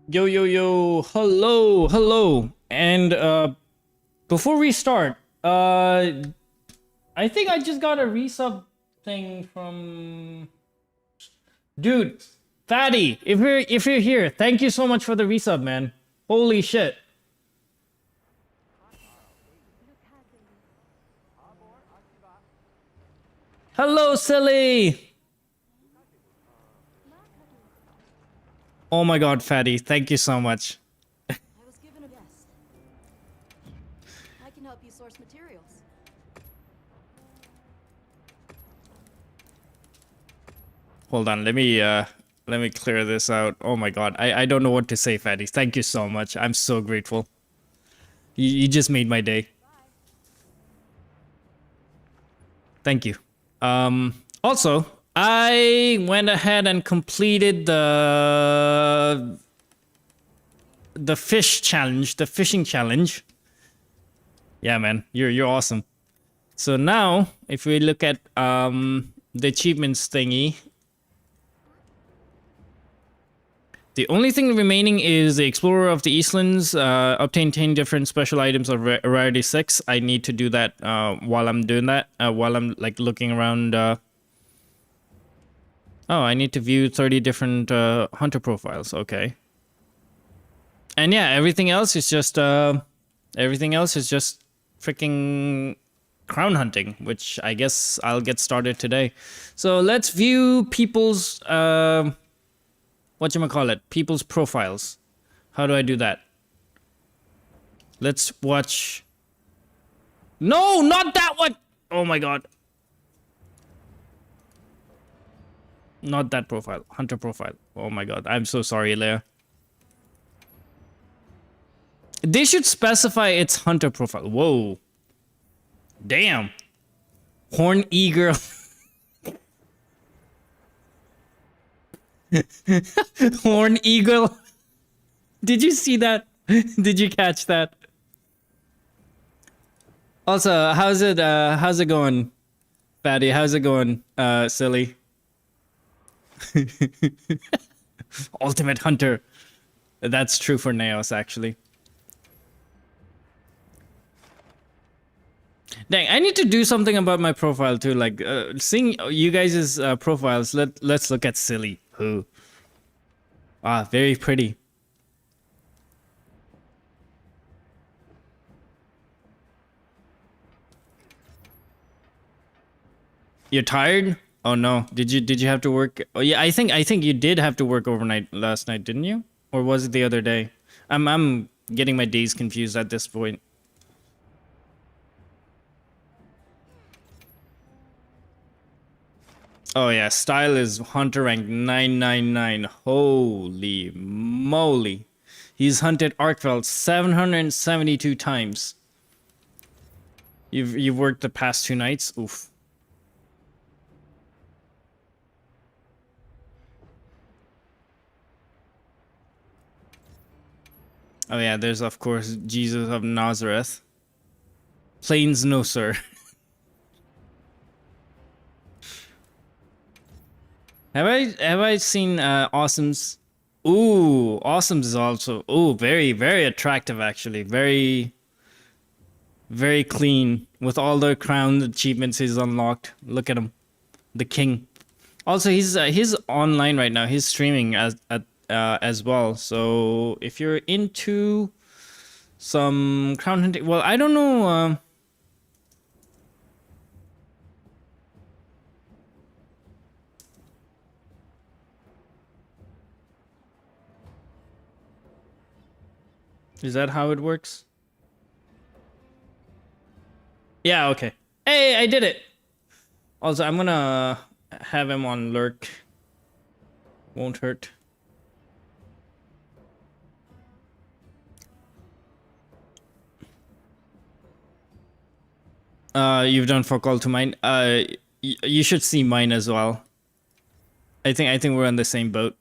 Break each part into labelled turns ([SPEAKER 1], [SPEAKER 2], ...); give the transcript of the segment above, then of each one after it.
[SPEAKER 1] Yo, yo, yo, hello, hello. And before we start, I think I just got a resub thing from dude, Fatty. If you're here, thank you so much for the resub, man. Holy shit. Hello, silly. Oh my god, Fatty, thank you so much.
[SPEAKER 2] I was given a guest. I can help you source materials.
[SPEAKER 1] Hold on, let me clear this out. Oh my god, I don't know what to say, Fatty. Thank you so much. I'm so grateful. You just made my day. Thank you. Also, I went ahead and completed the fish challenge, the fishing challenge. Yeah, man, you're awesome. So now, if we look at the achievements thingy, the only thing remaining is the Explorer of the Eastlands. Obtain 10 different special items of rarity 6. I need to do that while I'm doing that. While I'm like looking around. Oh, I need to view 30 different hunter profiles. Okay. And yeah, everything else is just freaking crown hunting, which I guess I'll get started today. So let's view people's whatchamacallit, people's profiles. How do I do that? Let's watch. No, not that one. Oh my god. Not that profile. Hunter profile. Oh my god. I'm so sorry, Leia. They should specify its hunter profile. Whoa. Damn. Horn eagle. Horn eagle. Did you see that? Did you catch that? Also, how's it going, Fatty? How's it going, silly? Ultimate hunter. That's true for Naos, actually. Dang, I need to do something about my profile too. Like, seeing you guys' profiles. Let's look at silly. Who? Ah, very pretty. You're tired? Oh no. Did you have to work? Oh yeah, I think you did have to work overnight last night, didn't you? Or was it the other day? I'm getting my days confused at this point. Oh yeah, style is hunter rank 999. Holy moly. He's hunted Arkfeld 772 times. You've worked the past 2 nights? Oof. Oh yeah, there's of course Jesus of Nazareth. Plains no sir. Have I seen Awesome's? Ooh, Awesome's is also very very attractive actually. Very clean with all the crown achievements he's unlocked. Look at him. The king. Also, he's online right now. He's streaming as well. So if you're into some crown hunting, well, I don't know. Is that how it works? Yeah. Okay. Hey, I did it. Also, I'm gonna have him on lurk. Won't hurt. You've done fuck all to mine. You should see mine as well. I think we're on the same boat.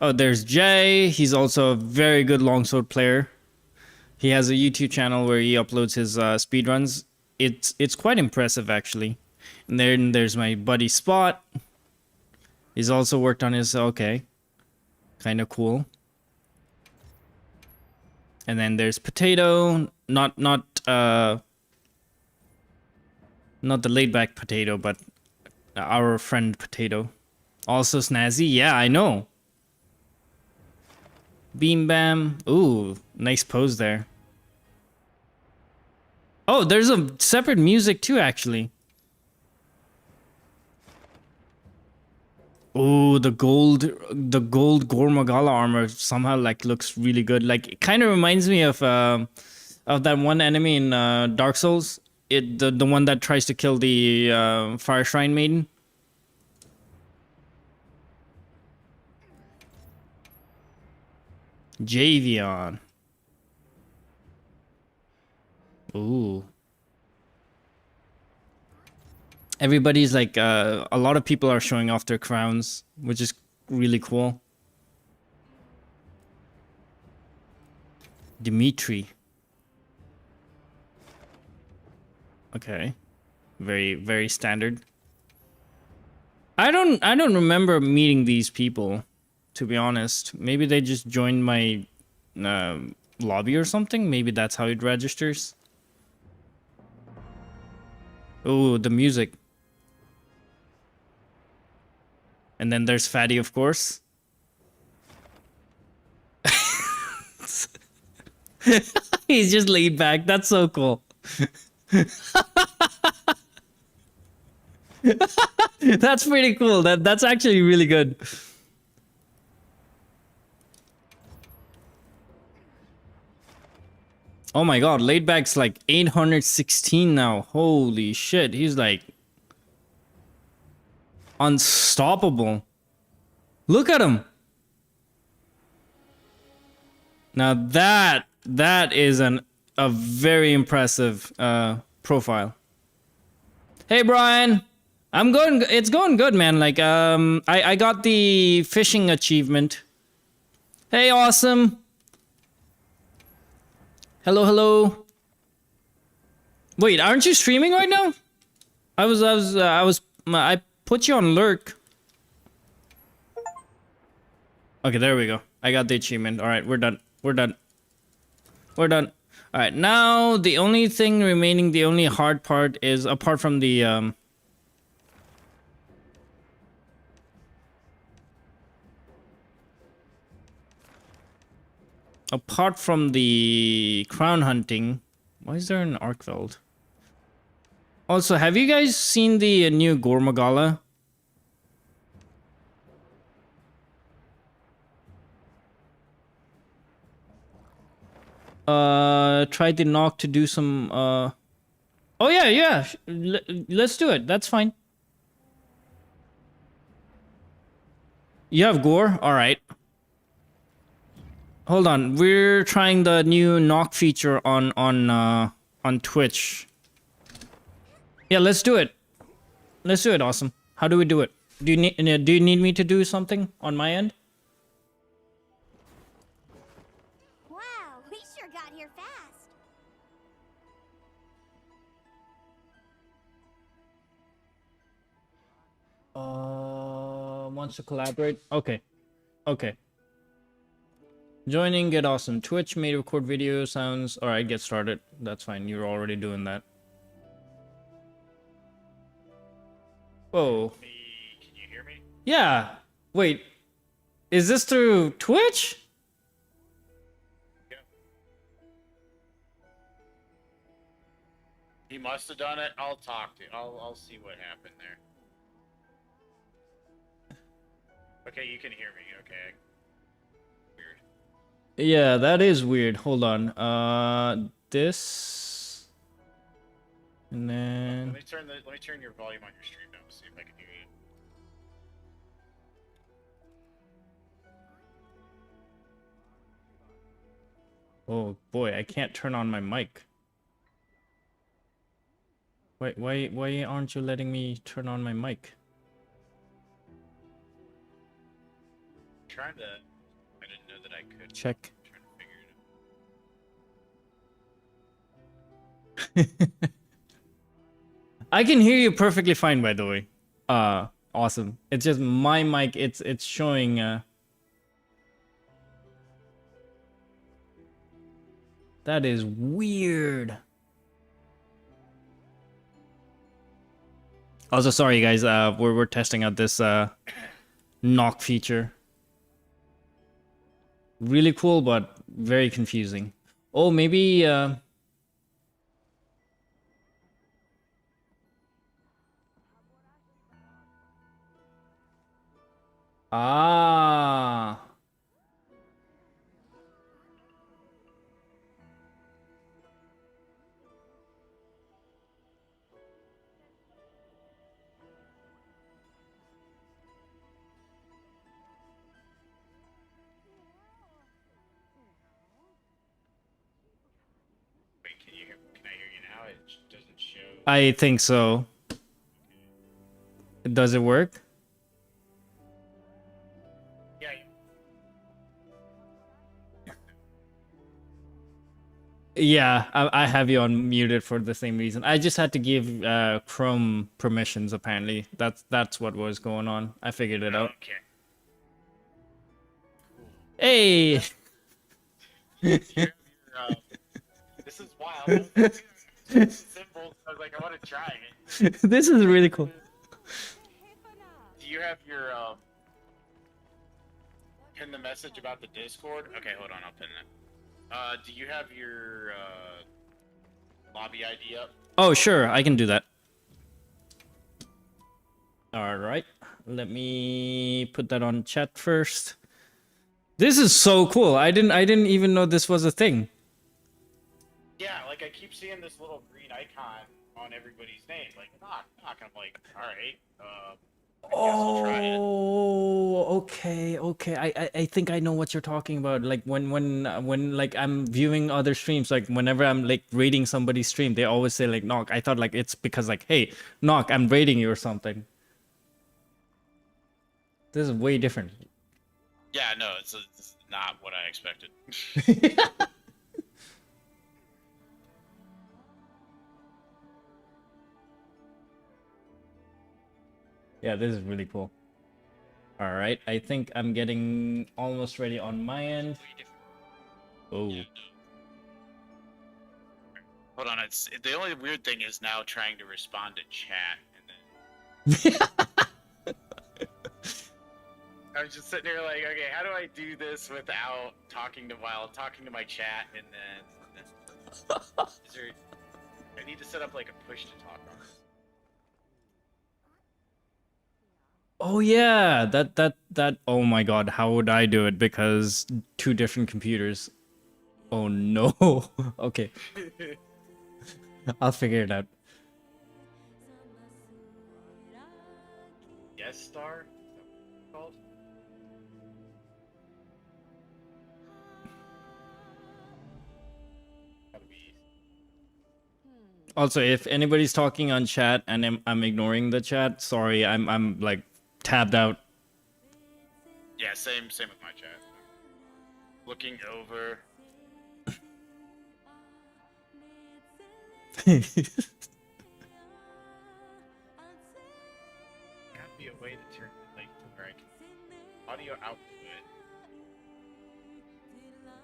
[SPEAKER 1] Oh, there's Jay. He's also a very good longsword player. He has a YouTube channel where he uploads his speedruns. It's quite impressive actually. And then there's my buddy Spot. He's also worked on his okay. Kind of cool. And then there's Potato, not the laid back Potato, but our friend Potato. Also snazzy. Yeah, I know. Beam Bam. Ooh, nice pose there. Oh, there's a separate music too, actually. Ooh, the gold Gormagala armor somehow like looks really good. Like it kind of reminds me of that one enemy in Dark Souls. The one that tries to kill the Fire Shrine Maiden. Javion. Ooh. Everybody's like, a lot of people are showing off their crowns, which is really cool. Dimitri. Okay. Very, very standard. I don't remember meeting these people, to be honest. Maybe they just joined my lobby or something. Maybe that's how it registers. Oh, the music. And then there's Fatty, of course. He's just laid back. That's so cool. That's pretty cool. That's actually really good. Oh my god, laidback's like 816 now. Holy shit, he's like unstoppable. Look at him. Now that is a very impressive profile. Hey Brian, it's going good, man. Like I got the fishing achievement. Hey, awesome. Hello. Wait, aren't you streaming right now? I put you on lurk. Okay, there we go. I got the achievement. All right, we're done. All right, now the only thing remaining, the only hard part is, apart from the crown hunting. Why is there an Arkveld? Also, have you guys seen the new Gormagala? Tried the knock to do some oh yeah. Let's do it. That's fine. You have gore? All right. Hold on. We're trying the new knock feature on Twitch. Yeah, let's do it. Let's do it. Awesome. How do we do it? Do you need me to do something on my end?
[SPEAKER 2] Wow, we sure got here fast.
[SPEAKER 1] Wants to collaborate? Okay. Joining, get awesome. Twitch may record video sounds. Alright, get started. That's fine. You're already doing that. Whoa.
[SPEAKER 3] Can you hear me?
[SPEAKER 1] Yeah. Wait. Is this through Twitch?
[SPEAKER 3] Yeah. He must have done it. I'll talk to. I'll see what happened there. Okay, you can hear me. Okay. Weird.
[SPEAKER 1] Yeah, that is weird. Hold on. This. And then.
[SPEAKER 3] Let me turn your volume on your stream now. See if I can hear you.
[SPEAKER 1] Oh boy, I can't turn on my mic. Wait, why aren't you letting me turn on my mic?
[SPEAKER 3] Trying to. I didn't know that I could.
[SPEAKER 1] Check.
[SPEAKER 3] I'm trying to figure it out.
[SPEAKER 1] I can hear you perfectly fine, by the way. Awesome. It's just my mic. It's showing. That is weird. Also, sorry guys, we're testing out this knock feature. Really cool, but very confusing. Oh, maybe ah.
[SPEAKER 3] Wait, can I hear you now? It doesn't show.
[SPEAKER 1] I think so. Does it work?
[SPEAKER 3] Yeah.
[SPEAKER 1] Yeah, I have you on muted for the same reason. I just had to give Chrome permissions. Apparently, that's what was going on. I figured it out.
[SPEAKER 3] Okay.
[SPEAKER 1] Hey,
[SPEAKER 3] You have your, this is wild. Symbols. I was like, I want to try it.
[SPEAKER 1] this is really cool.
[SPEAKER 3] Do you have your pin the message about the Discord? Okay, hold on, I'll pin that. Do you have your lobby ID up?
[SPEAKER 1] Oh, sure, I can do that. All right, let me put that on chat first. This is so cool. I didn't even know this was a thing.
[SPEAKER 3] Yeah, like I keep seeing this little green icon on everybody's name, like knock, knock. I'm like, all right, I guess I'll try it.
[SPEAKER 1] Oh, okay. I think I know what you're talking about. Like when like I'm viewing other streams, like whenever I'm like rating somebody's stream, they always say like knock. I thought like it's because like, hey, knock, I'm rating you or something. This is way different.
[SPEAKER 3] Yeah, no, it's not what I expected.
[SPEAKER 1] Yeah, this is really cool. All right, I think I'm getting almost ready on my end. Oh.
[SPEAKER 3] Yeah, no. Hold on, it's the only weird thing is now trying to respond to chat and then I was just sitting there like, okay, how do I do this without talking to my chat and then is there I need to set up like a push to talk on this.
[SPEAKER 1] Oh yeah, that oh my god, how would I do it? Because two different computers. Oh no. Okay, I'll figure it out.
[SPEAKER 3] Yes star? Is that what it's called? Gotta be
[SPEAKER 1] Also, if anybody's talking on chat and I'm ignoring the chat, sorry, I'm like tabbed out.
[SPEAKER 3] yeah, same with my chat. Looking over. Gotta be a way to turn like to where I can audio output.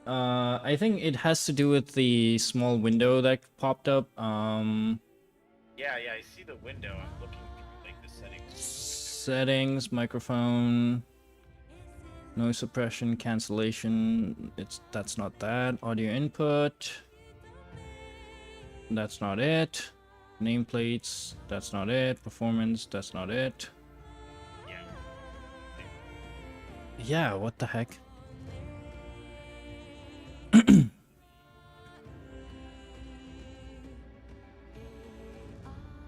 [SPEAKER 1] I think it has to do with the small window that popped up.
[SPEAKER 3] Yeah, I see the window. I'm looking through like the settings.
[SPEAKER 1] Settings, microphone, noise suppression, cancellation. That's not that. Audio input. That's not it. Nameplates. That's not it. Performance. That's not it.
[SPEAKER 3] Yeah.
[SPEAKER 1] Yeah, what the heck?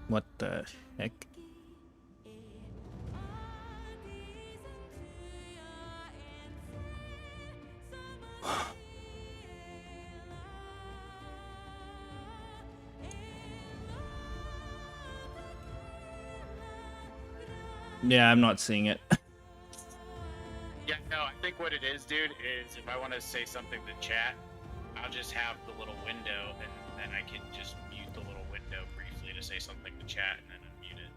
[SPEAKER 1] What the heck? Yeah, I'm not seeing it.
[SPEAKER 3] Yeah, no, I think what it is, dude, is if I want to say something to chat, I'll just have the little window, and then I can just mute the little window briefly to say something to chat, and then unmute it.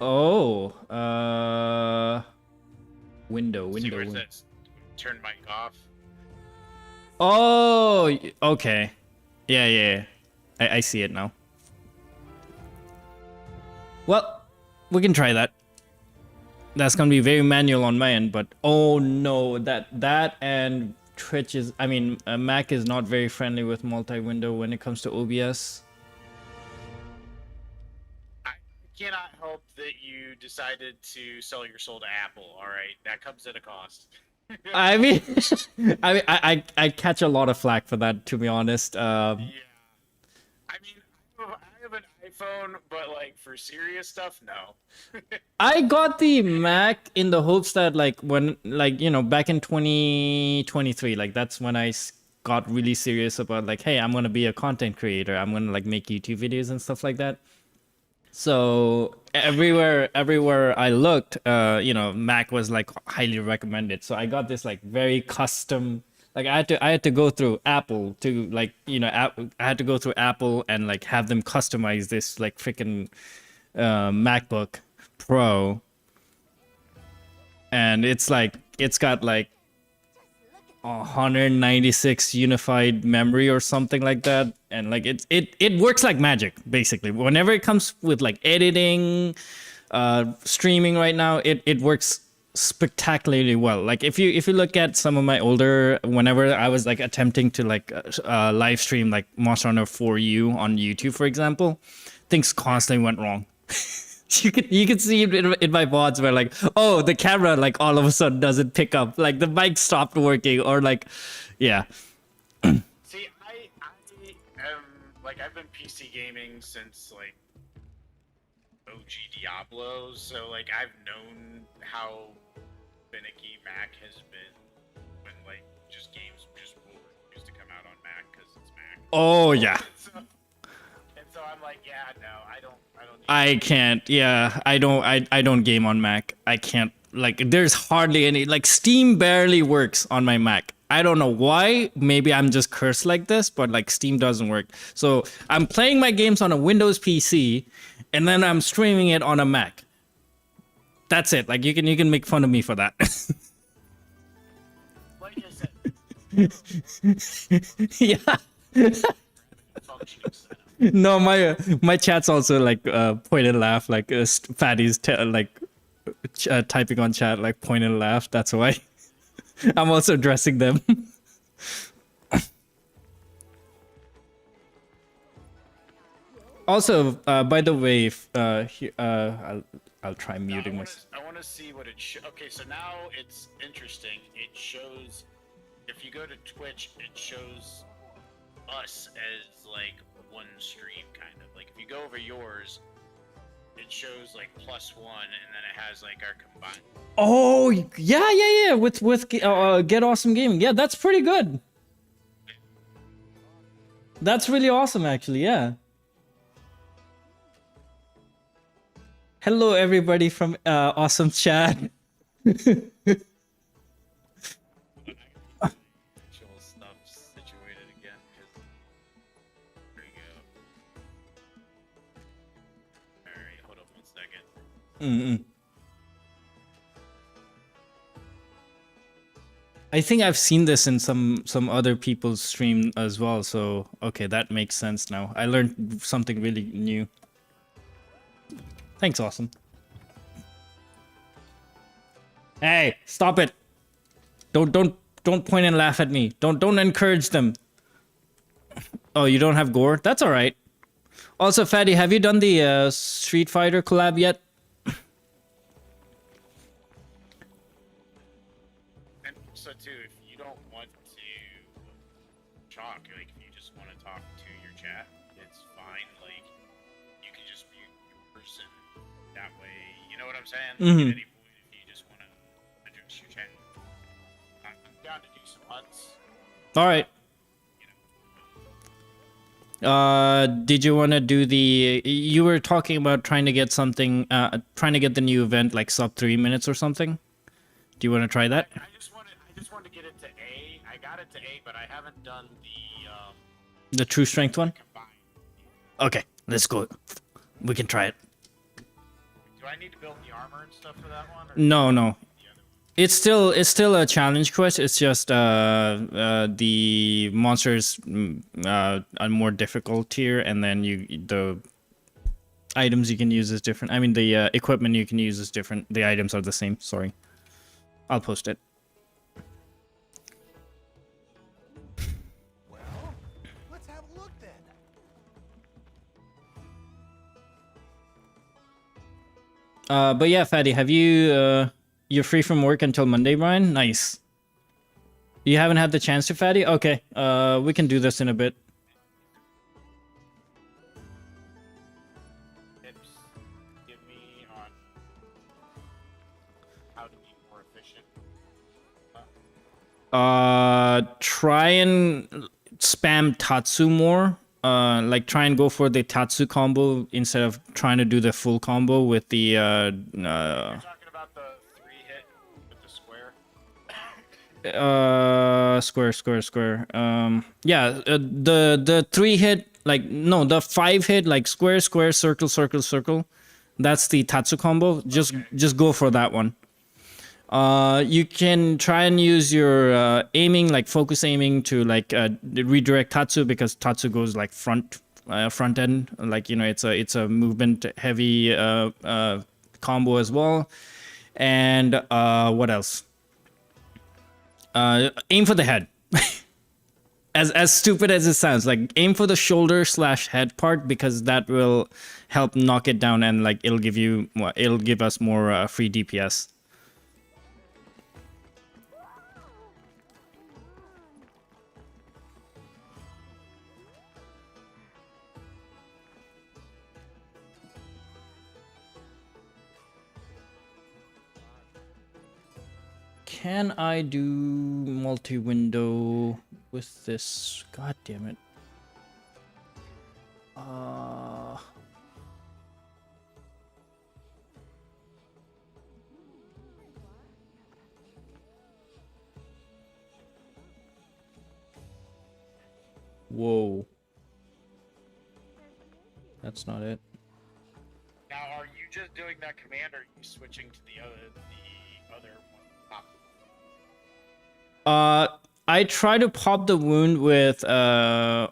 [SPEAKER 1] Oh, window.
[SPEAKER 3] See where it says turn mic off?
[SPEAKER 1] Oh, okay. Yeah. I see it now. Well, we can try that. That's gonna be very manual on my end, but oh no, that and Twitch is. I mean, Mac is not very friendly with multi-window when it comes to OBS.
[SPEAKER 3] I cannot help that you decided to sell your soul to Apple. All right, that comes at a cost.
[SPEAKER 1] I mean, I catch a lot of flack for that, to be honest.
[SPEAKER 3] Yeah. I mean, I have an iPhone, but like for serious stuff, no.
[SPEAKER 1] I got the Mac in the hopes that like when like you know back in 2023, like that's when got really serious about like, hey, I'm gonna be a content creator. I'm gonna like make YouTube videos and stuff like that. So everywhere I looked, Mac was like highly recommended. So I got this like very custom. Like I had to go through Apple to like I had to go through Apple and like have them customize this like freaking MacBook Pro, and it's got like 196 unified memory or something like that, and like it works like magic basically. Whenever it comes with like editing, streaming right now, it works spectacularly well. Like if you look at some of my older, whenever I was like attempting to like live stream like Monster Hunter 4U on YouTube, for example, things constantly went wrong. You could see it in my VODs where like, oh, the camera like all of a sudden doesn't pick up, like the mic stopped working, or like, yeah.
[SPEAKER 3] See, I am like I've been PC gaming since like OG Diablo, so like I've known how finicky Mac has been when like just games just used to come out on Mac because it's Mac.
[SPEAKER 1] Oh yeah.
[SPEAKER 3] And so I'm like, yeah, no, I don't.
[SPEAKER 1] I can't. Yeah, I don't game on Mac. I can't. Like, there's hardly any. Like, Steam barely works on my Mac. I don't know why. Maybe I'm just cursed like this, but like Steam doesn't work. So I'm playing my games on a Windows PC, and then I'm streaming it on a Mac. That's it. Like you can make fun of me for that.
[SPEAKER 3] Like I said.
[SPEAKER 1] Yeah. No, my chat's also like point and laugh, like Fatty's typing on chat like point and laugh. That's why I'm also addressing them. Also, by the way, I'll try muting myself.
[SPEAKER 3] I want to see what it okay, so now it's interesting. It shows if you go to Twitch, it shows us as like one stream kind of. Like if you go over yours, it shows like +1 and then it has like our combined.
[SPEAKER 1] Oh, yeah. With Get Awesome Gaming. Yeah, that's pretty good. That's really awesome actually, yeah. Hello everybody from Awesome Chat. I think I've seen this in some other people's stream as well, so okay, that makes sense now. I learned something really new. Thanks, Awesome. Hey, stop it. Don't point and laugh at me. Don't encourage them. Oh, you don't have gore? That's all right. Also, Fatty, have you done the Street Fighter collab yet?
[SPEAKER 3] And so too, if you don't want to talk, like if you just want to talk to your chat, it's fine. Like you can just mute yours, and that way, you know what I'm saying? Like, at any point, if you just want to address your chat, I'm down to do some hunts.
[SPEAKER 1] All right. Did you want to do you were talking about trying to get something, trying to get the new event like sub 3 minutes or something? Do you want to try that?
[SPEAKER 3] I just wanted to get it to A. I got it to A, but I haven't done
[SPEAKER 1] the true strength one?
[SPEAKER 3] combined.
[SPEAKER 1] Okay, let's go. We can try it.
[SPEAKER 3] Do I need to build the armor and stuff for that one? Or
[SPEAKER 1] No.
[SPEAKER 3] the other one?
[SPEAKER 1] It's still a challenge quest. It's just the monsters are more difficult tier, and then the items you can use is different. I mean, the equipment you can use is different. The items are the same. Sorry, I'll post it.
[SPEAKER 4] Well, let's have a look then.
[SPEAKER 1] But yeah, Fatty, have you you're free from work until Monday, Brian? Nice. You haven't had the chance to, Fatty? Okay. We can do this in a bit.
[SPEAKER 3] Tips give me on how to be more efficient.
[SPEAKER 1] Try and spam Tatsu more. Like try and go for the Tatsu combo instead of trying to do the full combo with the
[SPEAKER 3] You're talking about the 3-hit with the square.
[SPEAKER 1] Square. Yeah, the 3-hit, like, no, the 5-hit, like square, circle. That's the Tatsu combo. Just go for that one. You can try and use your aiming, like focus aiming, to like redirect Tatsu, because Tatsu goes like front end, like, you know, it's a movement heavy combo as well. And what else? Aim for the head. As stupid as it sounds, like aim for the shoulder / head part, because that will help knock it down, and like it'll give us more free DPS. Can I do multi-window with this? God damn it. Whoa. That's not it.
[SPEAKER 3] Now, are you just doing that command, or are you switching to the other one?
[SPEAKER 1] I try to pop the wound with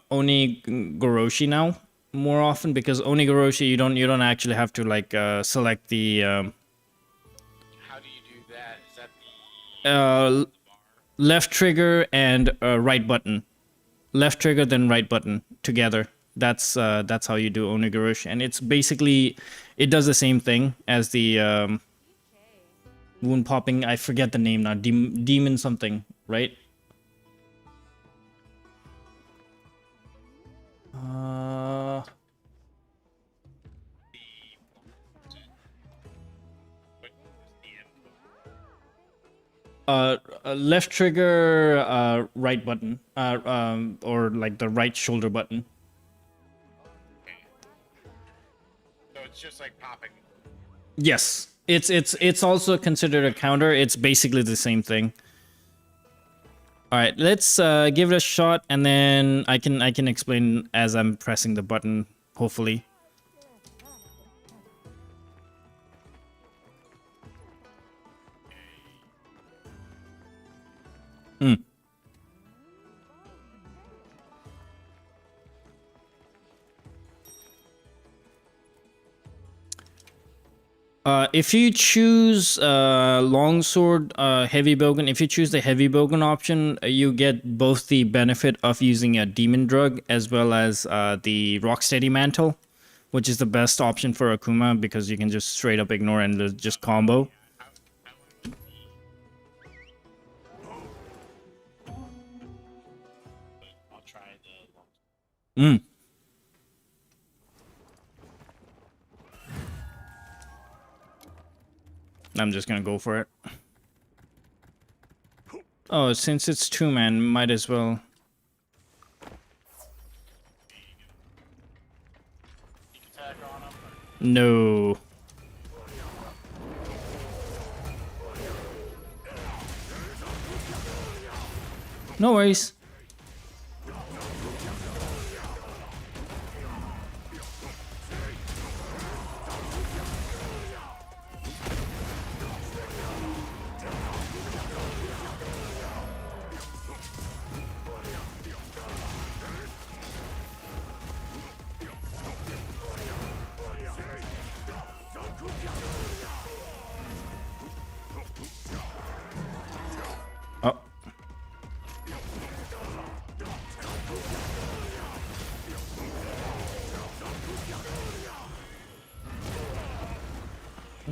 [SPEAKER 1] Onigoroshi now more often, because Onigoroshi you don't actually have to like select the
[SPEAKER 3] How do you do that? Is that the
[SPEAKER 1] left trigger and right button. Left trigger then right button together. That's how you do Onigoroshi, and it's basically, it does the same thing as the wound popping. I forget the name now. Demon something, right? Left trigger, right button, or like the right shoulder button.
[SPEAKER 3] So it's just like popping.
[SPEAKER 1] Yes, it's also considered a counter. It's basically the same thing. All right, let's give it a shot, and then I can explain as I'm pressing the button, hopefully. If you choose longsword, heavy bowgun, if you choose the heavy bowgun option, you get both the benefit of using a demon drug as well as the rocksteady mantle, which is the best option for Akuma, because you can just straight up ignore and just combo.
[SPEAKER 3] I'll try the
[SPEAKER 1] I'm just gonna go for it. Oh, since it's 2-man, might as well.
[SPEAKER 3] attack on him.
[SPEAKER 1] No. No worries.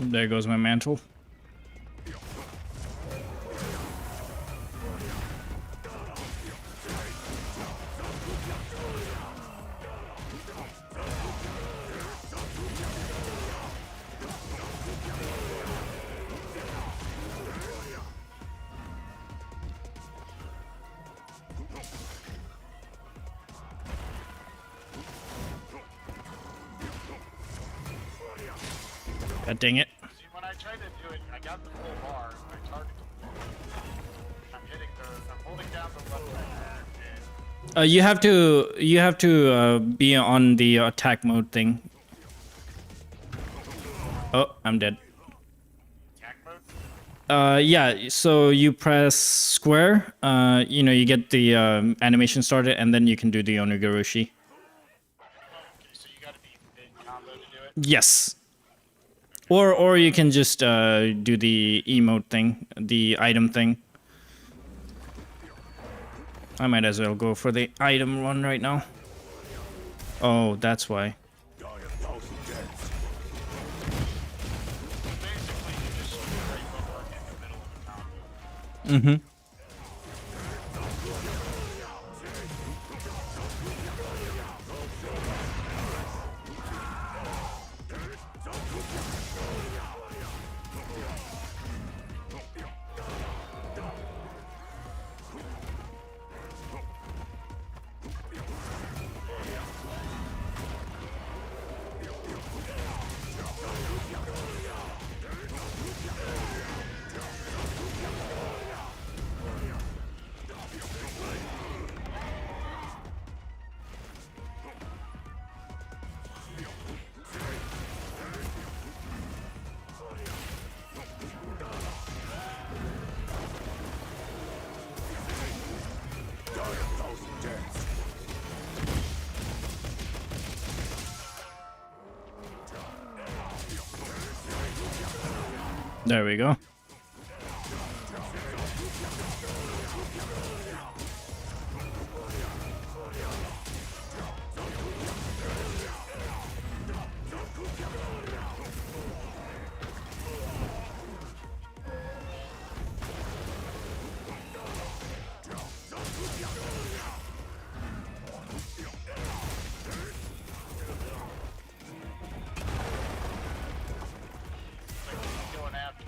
[SPEAKER 1] There goes my mantle. God dang it.
[SPEAKER 3] See, when I tried to do it, I got the full bar. I targeted the I'm holding down the left button.
[SPEAKER 1] You have to be on the attack mode thing. Oh, I'm dead.
[SPEAKER 3] Attack mode?
[SPEAKER 1] Yeah, so you press square, you know, you get the animation started, and then you can do the Onigoroshi.
[SPEAKER 3] Okay, so you gotta be in combo to do it?
[SPEAKER 1] Yes. Or you can just do the emote thing, the item thing. I might as well go for the item run right now. Oh, that's why.
[SPEAKER 3] Basically, you just straight forward in the middle of the combo.
[SPEAKER 1] Mm-hmm. There we go.
[SPEAKER 3] Going after.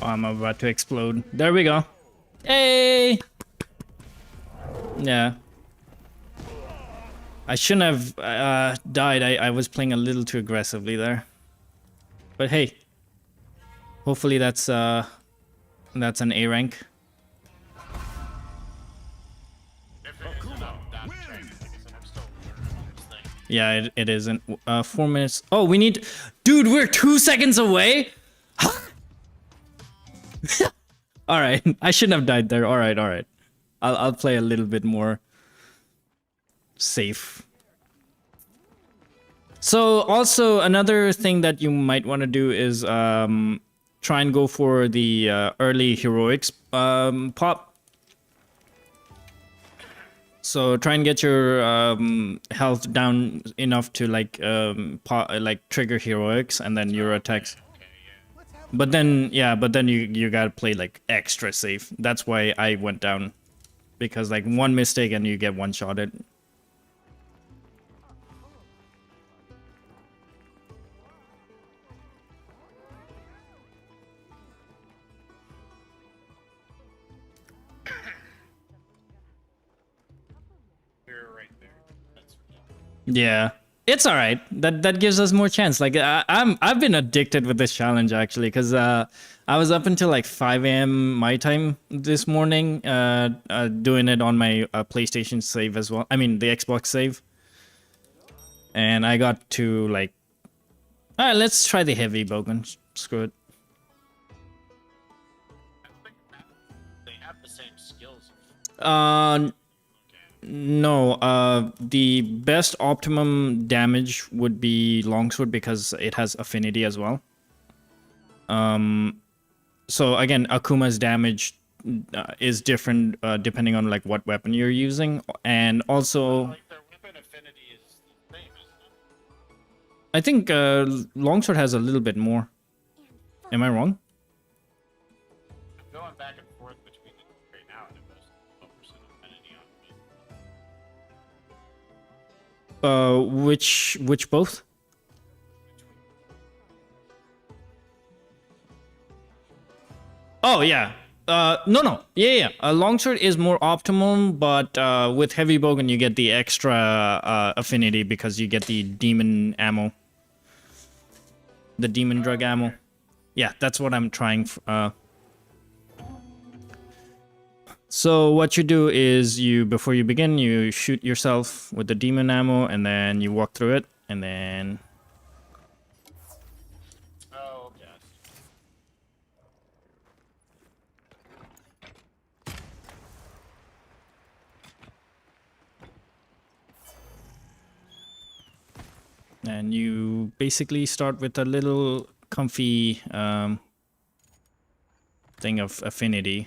[SPEAKER 1] Oh, I'm about to explode. There we go. Hey! Yeah. I shouldn't have died. I was playing a little too aggressively there. But hey. Hopefully that's an A rank.
[SPEAKER 3] If it isn't, I'm trying to think I'm still learning this thing.
[SPEAKER 1] Yeah, it isn't. 4 minutes. Oh, we need... Dude, we're 2 seconds away? Alright, I shouldn't have died there. Alright. I'll play a little bit more safe. So, also, another thing that you might want to do is try and go for the early heroics pop. So try and get your health down enough to like trigger heroics, and then your attacks. But then you gotta play like extra safe. That's why I went down, because like one mistake and you get one shotted. Yeah, it's all right. That gives us more chance. Like I've been addicted with this challenge actually, because I was up until like 5 a.m. my time this morning, doing it on my PlayStation save as well. I mean the Xbox save, and I got to like, all right, let's try the heavy bowgun. Screw it.
[SPEAKER 3] They have the same skills.
[SPEAKER 1] No, the best optimum damage would be longsword because it has affinity as well. So again, Akuma's damage is different depending on like what weapon you're using, and also
[SPEAKER 3] Like their weapon affinity is the same, isn't it?
[SPEAKER 1] I think longsword has a little bit more. Am I wrong?
[SPEAKER 3] I'm going back and forth between the two right now, and it was 12% affinity on me.
[SPEAKER 1] Which both? Oh yeah. No. Yeah. Longsword is more optimum, but with heavy bowgun you get the extra affinity because you get the demon ammo, the demon drug ammo. Yeah, that's what I'm trying. So what you do is before you begin, you shoot yourself with the demon ammo, and then you walk through it, and then.
[SPEAKER 3] Oh, yes.
[SPEAKER 1] And you basically start with a little comfy thing of affinity.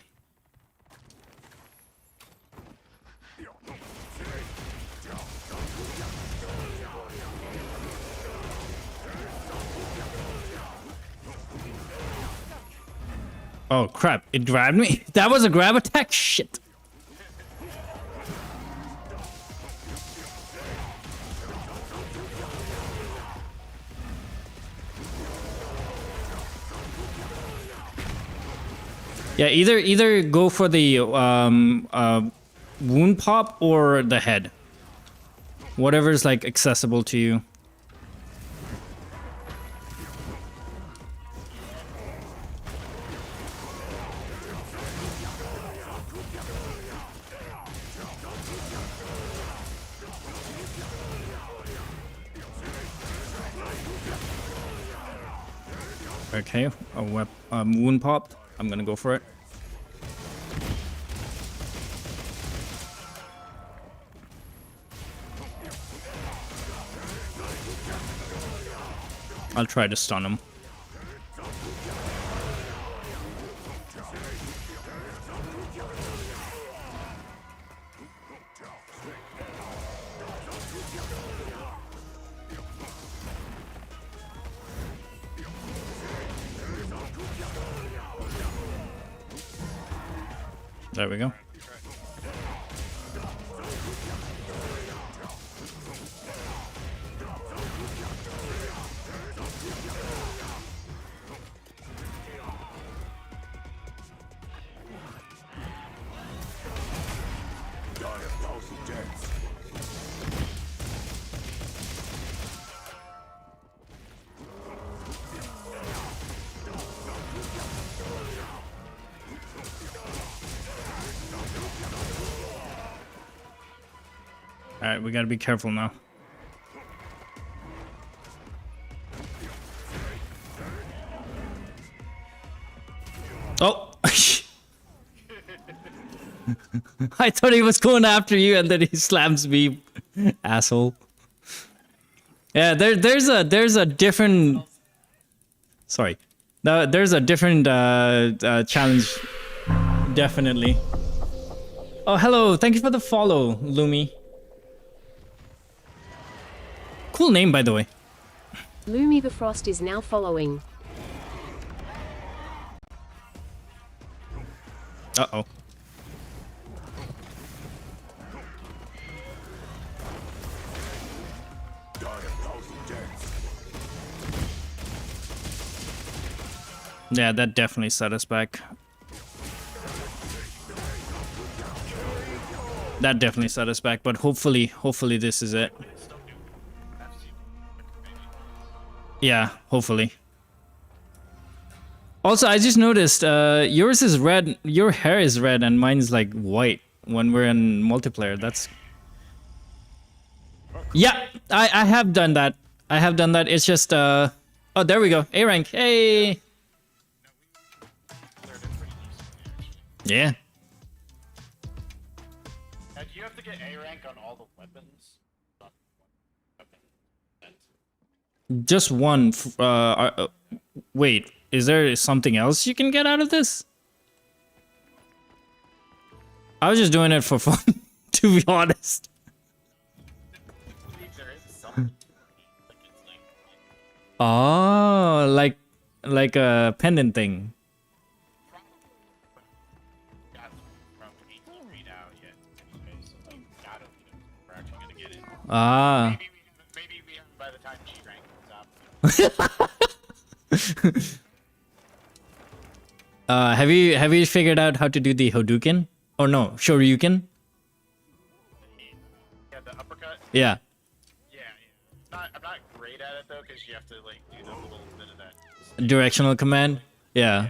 [SPEAKER 1] Oh crap, it grabbed me? That was a grab attack? Shit. Yeah, either go for the wound pop or the head. Whatever's like accessible to you. Okay, a wound pop. I'm gonna go for it. I'll try to stun him. There we go. Alright, we gotta be careful now. Oh! I thought he was going after you and then he slams me. Asshole. Yeah, there's a different... Sorry. There's a different challenge. Definitely. Oh, hello. Thank you for the follow, Lumi. Cool name, by the way.
[SPEAKER 5] Lumi the Frost is now following.
[SPEAKER 1] Uh-oh. Yeah, that definitely set us back. That definitely set us back, but hopefully this is it. Yeah, hopefully. Also, I just noticed yours is red, your hair is red, and mine's like white when we're in multiplayer. That's... Yeah, I have done that. I have done that. It's just... Oh, there we go. A rank. Hey! Yeah.
[SPEAKER 3] Do you have to get A rank on all the weapons?
[SPEAKER 1] Just one. Wait, is there something else you can get out of this? I was just doing it for fun, to be honest.
[SPEAKER 3] There is something. Like it's like
[SPEAKER 1] Oh, like a pendant thing.
[SPEAKER 3] got from 18 read out yet. Anyway, so like gotta we're actually gonna get it.
[SPEAKER 1] Ah.
[SPEAKER 3] Maybe we have by the time G rank comes up.
[SPEAKER 1] Have you figured out how to do the Hadouken? Or no, Shoryuken?
[SPEAKER 3] Yeah, the uppercut.
[SPEAKER 1] Yeah.
[SPEAKER 3] Yeah. I'm not great at it though, because you have to like do the little bit of that.
[SPEAKER 1] Directional command? Yeah.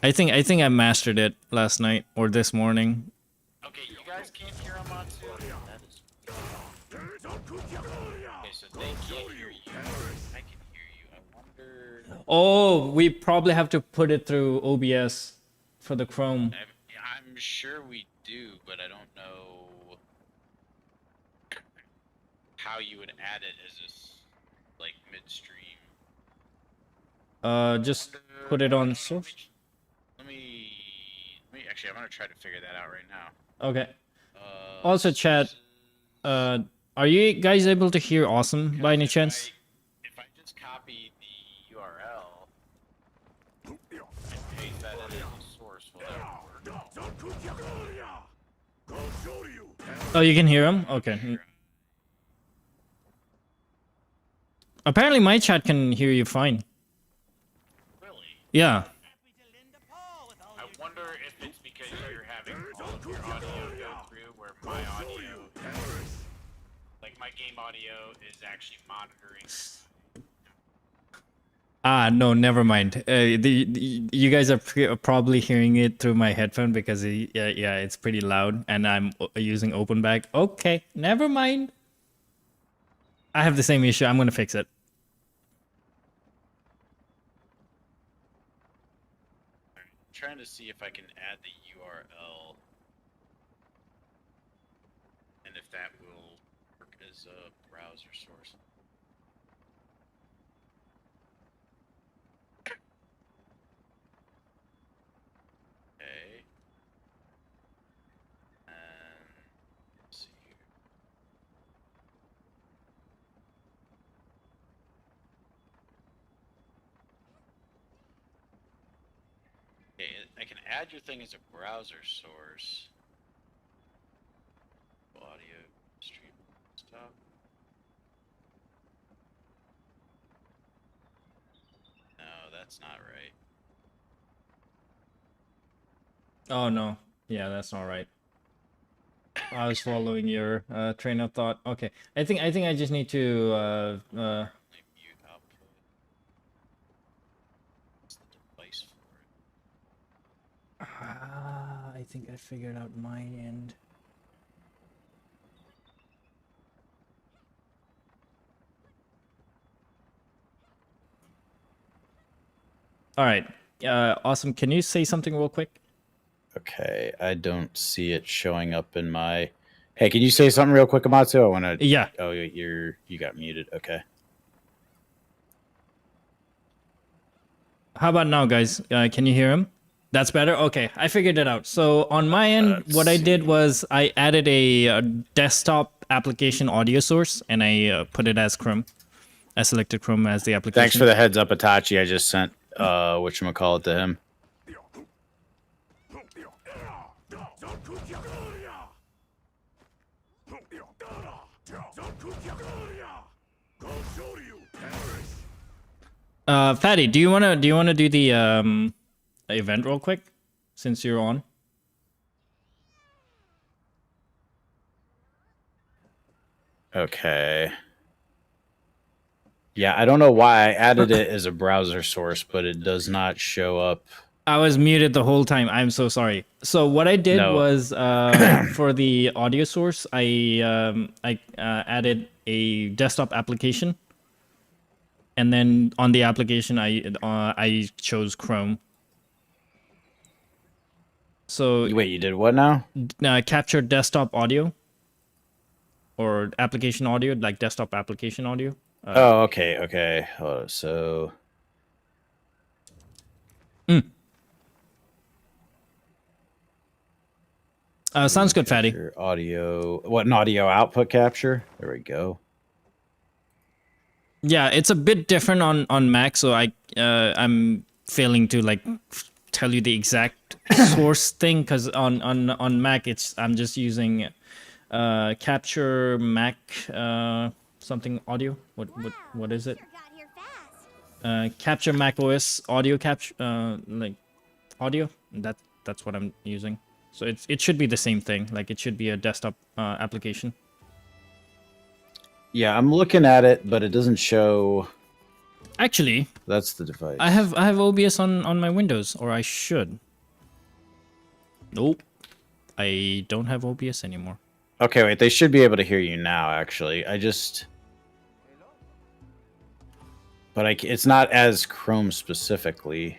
[SPEAKER 1] I think I mastered it last night or this morning.
[SPEAKER 3] Okay, you guys can't hear him on too. That is. Okay, so they can't hear you. I can hear you. I wonder.
[SPEAKER 1] Oh, we probably have to put it through OBS for the Chrome.
[SPEAKER 3] I'm sure we do, but I don't know how you would add it as like midstream.
[SPEAKER 1] Just put it on source.
[SPEAKER 3] Let me actually, I'm gonna try to figure that out right now.
[SPEAKER 1] Okay. Also, chat. Are you guys able to hear Awesome by any chance?
[SPEAKER 3] If I just copy the URL and paste that into the source, will that work?
[SPEAKER 1] Oh, you can hear him? Okay. Apparently my chat can hear you fine.
[SPEAKER 3] Really?
[SPEAKER 1] Yeah.
[SPEAKER 3] I wonder if it's because you're having all of your audio go through where my audio, like my game audio, is actually monitoring.
[SPEAKER 1] Ah, no, never mind. You guys are probably hearing it through my headphone because yeah, it's pretty loud and I'm using open back. Okay, never mind. I have the same issue. I'm gonna fix it.
[SPEAKER 3] I'm trying to see if I can add the URL and if that will work as a browser source. Okay. Let's see here. Okay, I can add your thing as a browser source. Audio stream stuff. No, that's not right.
[SPEAKER 1] Oh no. Yeah, that's not right. I was following your train of thought. Okay. I think I just need to
[SPEAKER 3] Only mute output. What's the device for it?
[SPEAKER 1] I think I figured out my end. All right. Awesome. Can you say something real quick?
[SPEAKER 6] Okay, I don't see it showing up in my. Hey, can you say something real quick, Amatsu? I want to.
[SPEAKER 1] Yeah.
[SPEAKER 6] Oh, you got muted. Okay.
[SPEAKER 1] How about now, guys? Can you hear him? That's better? Okay, I figured it out. So on my end, what I did was I added a desktop application audio source and I put it as Chrome. I selected Chrome as the application.
[SPEAKER 6] Thanks for the heads up, Itachi. I just sent whatchamacallit to him.
[SPEAKER 1] Fatty, do you wanna do the event real quick since you're on?
[SPEAKER 6] Okay. Yeah, I don't know why I added it as a browser source, but it does not show up.
[SPEAKER 1] I was muted the whole time. I'm so sorry. So what I did was for the audio source, I added a desktop application, and then on the application, I chose Chrome. So
[SPEAKER 6] Wait, you did what now?
[SPEAKER 1] Capture desktop audio or application audio, like desktop application audio.
[SPEAKER 6] Oh, okay, okay. So.
[SPEAKER 1] Sounds good, Fatty.
[SPEAKER 6] Capture audio. What, an audio output capture? There we go.
[SPEAKER 1] Yeah, it's a bit different on Mac, so I'm failing to like tell you the exact source thing because on Mac I'm just using capture Mac something audio. What is it? Capture Mac OS audio capture like audio. That's what I'm using. So it should be the same thing. Like it should be a desktop application.
[SPEAKER 6] Yeah, I'm looking at it, but it doesn't show.
[SPEAKER 1] Actually,
[SPEAKER 6] That's the device.
[SPEAKER 1] I have OBS on my Windows, or I should. Nope, I don't have OBS anymore.
[SPEAKER 6] Okay, wait. They should be able to hear you now. Actually, but it's not as Chrome specifically.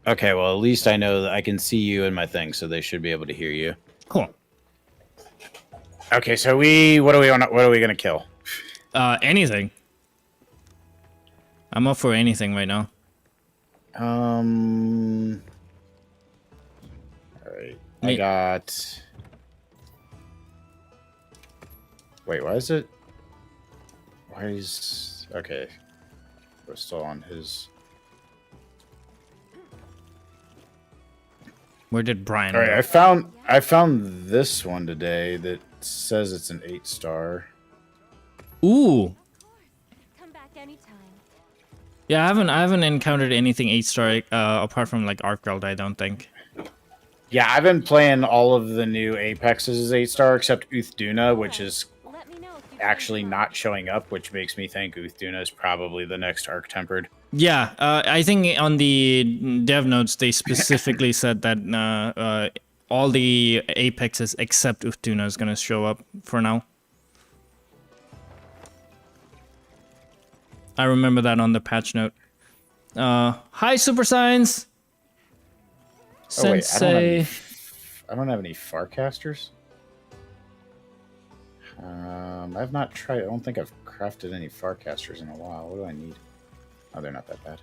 [SPEAKER 6] Okay, well, at least I know that I can see you in my thing, so they should be able to hear you.
[SPEAKER 1] Cool.
[SPEAKER 6] Okay, so what are we gonna kill?
[SPEAKER 1] Anything. I'm up for anything right now.
[SPEAKER 6] All right. I got. Wait, why is it? Why is okay? We're still on his.
[SPEAKER 1] Where did Brian
[SPEAKER 6] All right,
[SPEAKER 1] go?
[SPEAKER 6] I found this one today that says it's an 8-star.
[SPEAKER 1] Ooh.
[SPEAKER 2] Come back anytime.
[SPEAKER 1] Yeah, I haven't encountered anything 8-star apart from like Arkweld, I don't think.
[SPEAKER 6] Yeah, I've been playing all of the new Apexes as 8-star except Uthduna, which is
[SPEAKER 2] Let me know if you
[SPEAKER 6] actually not showing up, which makes me think Uthduna is probably the next Arc Tempered.
[SPEAKER 1] Yeah, I think on the dev notes they specifically said that all the Apexes except Uthduna is gonna show up for now. I remember that on the patch note. Hi, Super Science.
[SPEAKER 6] Oh wait,
[SPEAKER 1] Sensei.
[SPEAKER 6] I don't have any Farcasters. I've not tried. I don't think I've crafted any Farcasters in a while. What do I need? Oh, they're not that bad.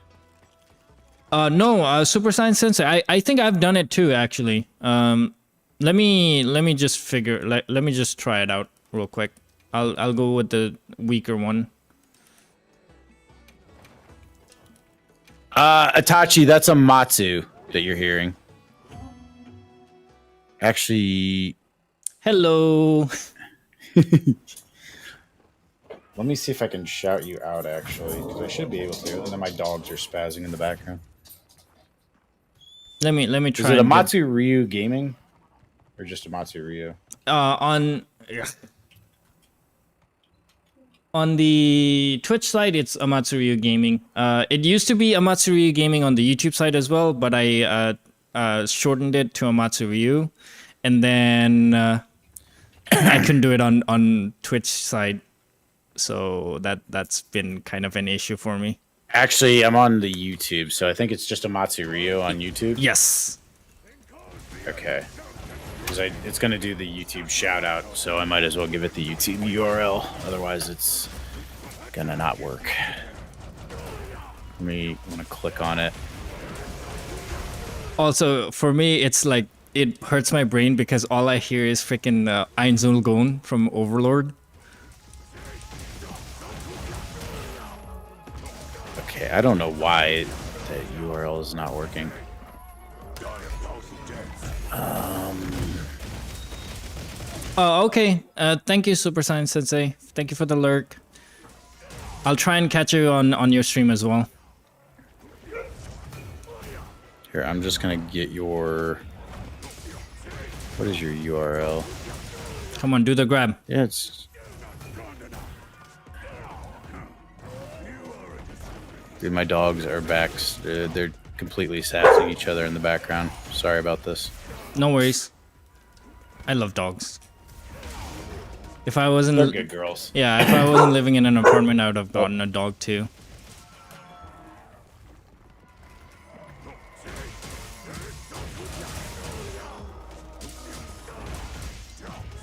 [SPEAKER 1] No, Super Science Sensei. I think I've done it too, actually. Let me just let me just try it out real quick. I'll go with the weaker one.
[SPEAKER 6] Itachi, that's a Matsu that you're hearing. Actually,
[SPEAKER 1] hello.
[SPEAKER 6] let me see if I can shout you out, actually, because I should be able to. And then my dogs are spazzing in the background.
[SPEAKER 1] Let me try.
[SPEAKER 6] Is it a Matsu Ryu Gaming? Or just a Matsu Ryu?
[SPEAKER 1] On the Twitch side, it's Amatsuriyu Gaming. It used to be Amatsuriyu Gaming on the YouTube side as well, but I shortened it to Amatsuriyu, and then I couldn't do it on Twitch side, so that's been kind of an issue for me.
[SPEAKER 6] Actually, I'm on the YouTube, so I think it's just a Matsu Ryu on YouTube.
[SPEAKER 1] Yes.
[SPEAKER 6] Okay. Because it's going to do the YouTube shout out, so I might as well give it the YouTube URL. Otherwise, it's going to not work. I'm going to click on it.
[SPEAKER 1] Also, for me, it's like it hurts my brain because all I hear is freaking Einzulgon from Overlord.
[SPEAKER 6] Okay, I don't know why that URL is not working.
[SPEAKER 1] Oh, okay. Thank you, Super Science Sensei. Thank you for the lurk. I'll try and catch you on your stream as well.
[SPEAKER 6] Here, I'm just gonna get your... What is your URL?
[SPEAKER 1] Come on, do the grab.
[SPEAKER 6] Yeah, it's... Dude, my dogs are back. They're completely sassing each other in the background. Sorry about this.
[SPEAKER 1] No worries. I love dogs. If I wasn't...
[SPEAKER 6] They're good girls.
[SPEAKER 1] Yeah, if I wasn't living in an apartment, I would have gotten a dog too.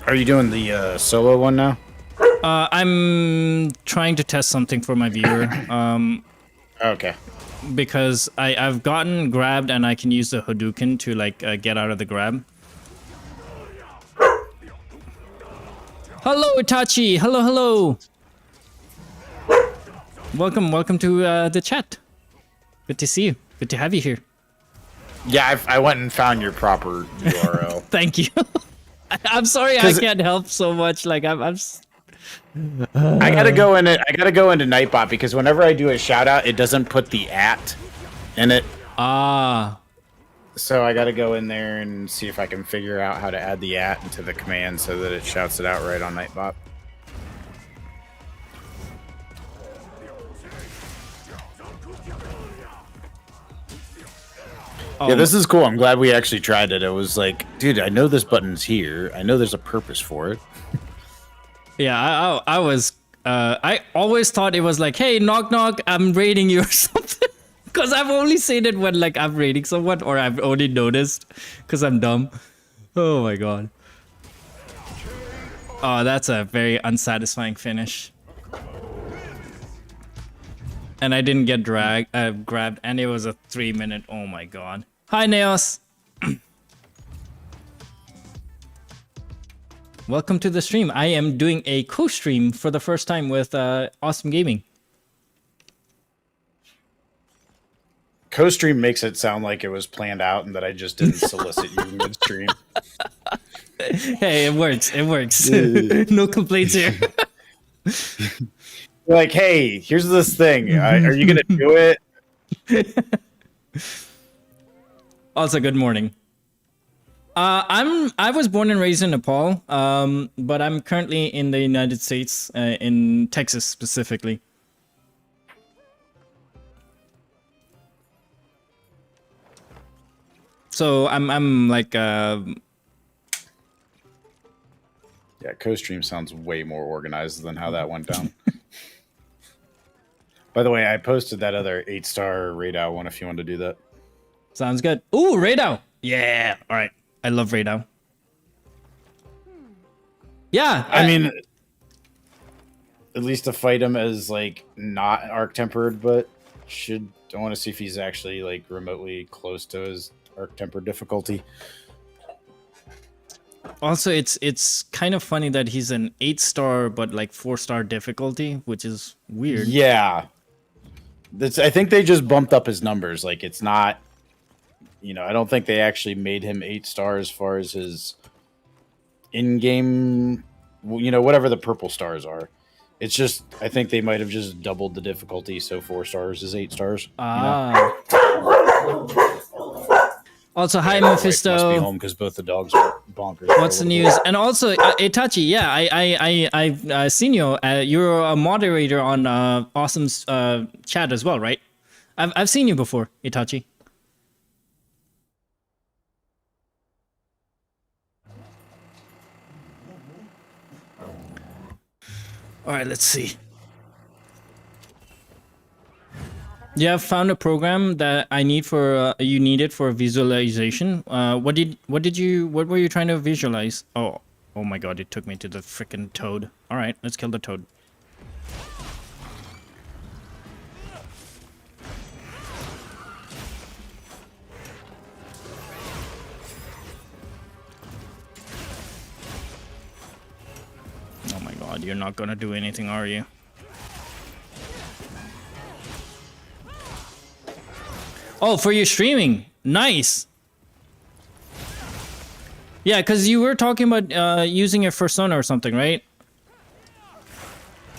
[SPEAKER 6] Are you doing the solo one now?
[SPEAKER 1] I'm trying to test something for my viewer.
[SPEAKER 6] Okay.
[SPEAKER 1] Because I've gotten grabbed and I can use the Hadouken to like get out of the grab. Hello, Itachi. Hello, hello. Welcome to the chat. Good to see you. Good to have you here.
[SPEAKER 6] Yeah, I went and found your proper URL.
[SPEAKER 1] Thank you. I'm sorry I can't help so much. Like I
[SPEAKER 6] gotta go into Nightbot because whenever I do a shout out, it doesn't put the @ in it.
[SPEAKER 1] Ah.
[SPEAKER 6] So I gotta go in there and see if I can figure out how to add the @ into the command so that it shouts it out right on Nightbot. Yeah, this is cool. I'm glad we actually tried it. It was like, dude, I know this button's here. I know there's a purpose for it.
[SPEAKER 1] Yeah, I was. I always thought it was like, hey, knock knock, I'm raiding you or something. Because I've only seen it when like I'm raiding someone or I've only noticed because I'm dumb. Oh my god. Oh, that's a very unsatisfying finish. And I didn't get grabbed, and it was a 3-minute. Oh my god. Hi, Neos. Welcome to the stream. I am doing a co-stream for the first time with Awesome Gaming.
[SPEAKER 6] Co-stream makes it sound like it was planned out and that I just didn't solicit you mid-stream.
[SPEAKER 1] Hey, it works. It works. No complaints here.
[SPEAKER 6] Like, hey, here's this thing. Are you gonna do it?
[SPEAKER 1] Also, good morning. I was born and raised in Nepal, but I'm currently in the United States, in Texas specifically. So I'm like
[SPEAKER 6] Yeah, co-stream sounds way more organized than how that went down. By the way, I posted that other 8-star Raidou one if you want to do that.
[SPEAKER 1] Sounds good. Ooh, Raidou. Yeah. All right. I love Raidou. Yeah.
[SPEAKER 6] I mean, at least to fight him as like not arc tempered, but I want to see if he's actually like remotely close to his arc tempered difficulty.
[SPEAKER 1] Also, it's kind of funny that he's an 8-star but like 4-star difficulty, which is weird.
[SPEAKER 6] Yeah. I think they just bumped up his numbers. Like it's not, I don't think they actually made him 8-star as far as his in-game, whatever the purple stars are. It's just, I think they might have just doubled the difficulty, so 4 stars is 8 stars.
[SPEAKER 1] Ah. Also, hi, Mephisto.
[SPEAKER 6] Must be home because both the dogs are bonkers.
[SPEAKER 1] What's the news? And also, Itachi, yeah, I've seen you. You're a moderator on Awesome's chat as well, right? I've seen you before, Itachi. All right, let's see. Yeah, I've found a program that I need for you needed for visualization. What were you trying to visualize? Oh my god, it took me to the freaking toad. All right, let's kill the toad. Oh my god, you're not gonna do anything, are you? Oh, for your streaming. Nice. Yeah, because you were talking about using your persona or something, right?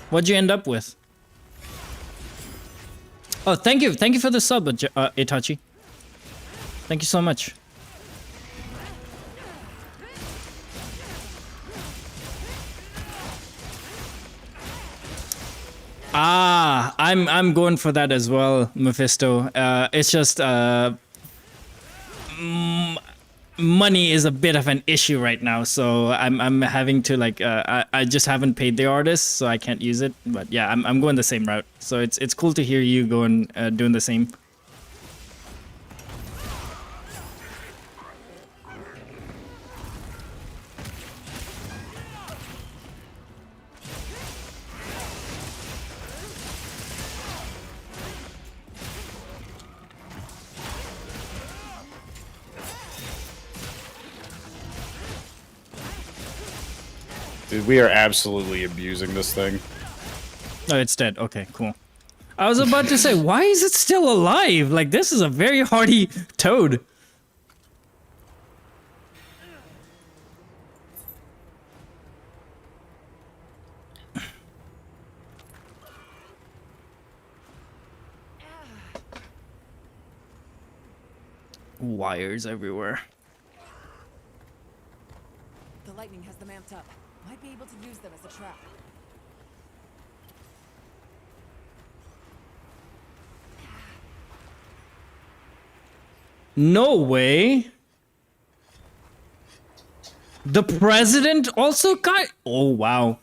[SPEAKER 1] What'd you end up with? Oh, thank you. Thank you for the sub, Itachi. Thank you so much. Ah, I'm going for that as well, Mephisto. It's just money is a bit of an issue right now, so I'm having to like I just haven't paid the artist, so I can't use it. But yeah, I'm going the same route. So it's cool to hear you going doing the same.
[SPEAKER 6] Dude, we are absolutely abusing this thing.
[SPEAKER 1] Oh, it's dead. Okay, cool. I was about to say, why is it still alive? Like, this is a very hardy toad. Wires everywhere.
[SPEAKER 7] The lightning has them amped up. Might be able to use them as a trap.
[SPEAKER 1] No way. The president also got. Oh wow.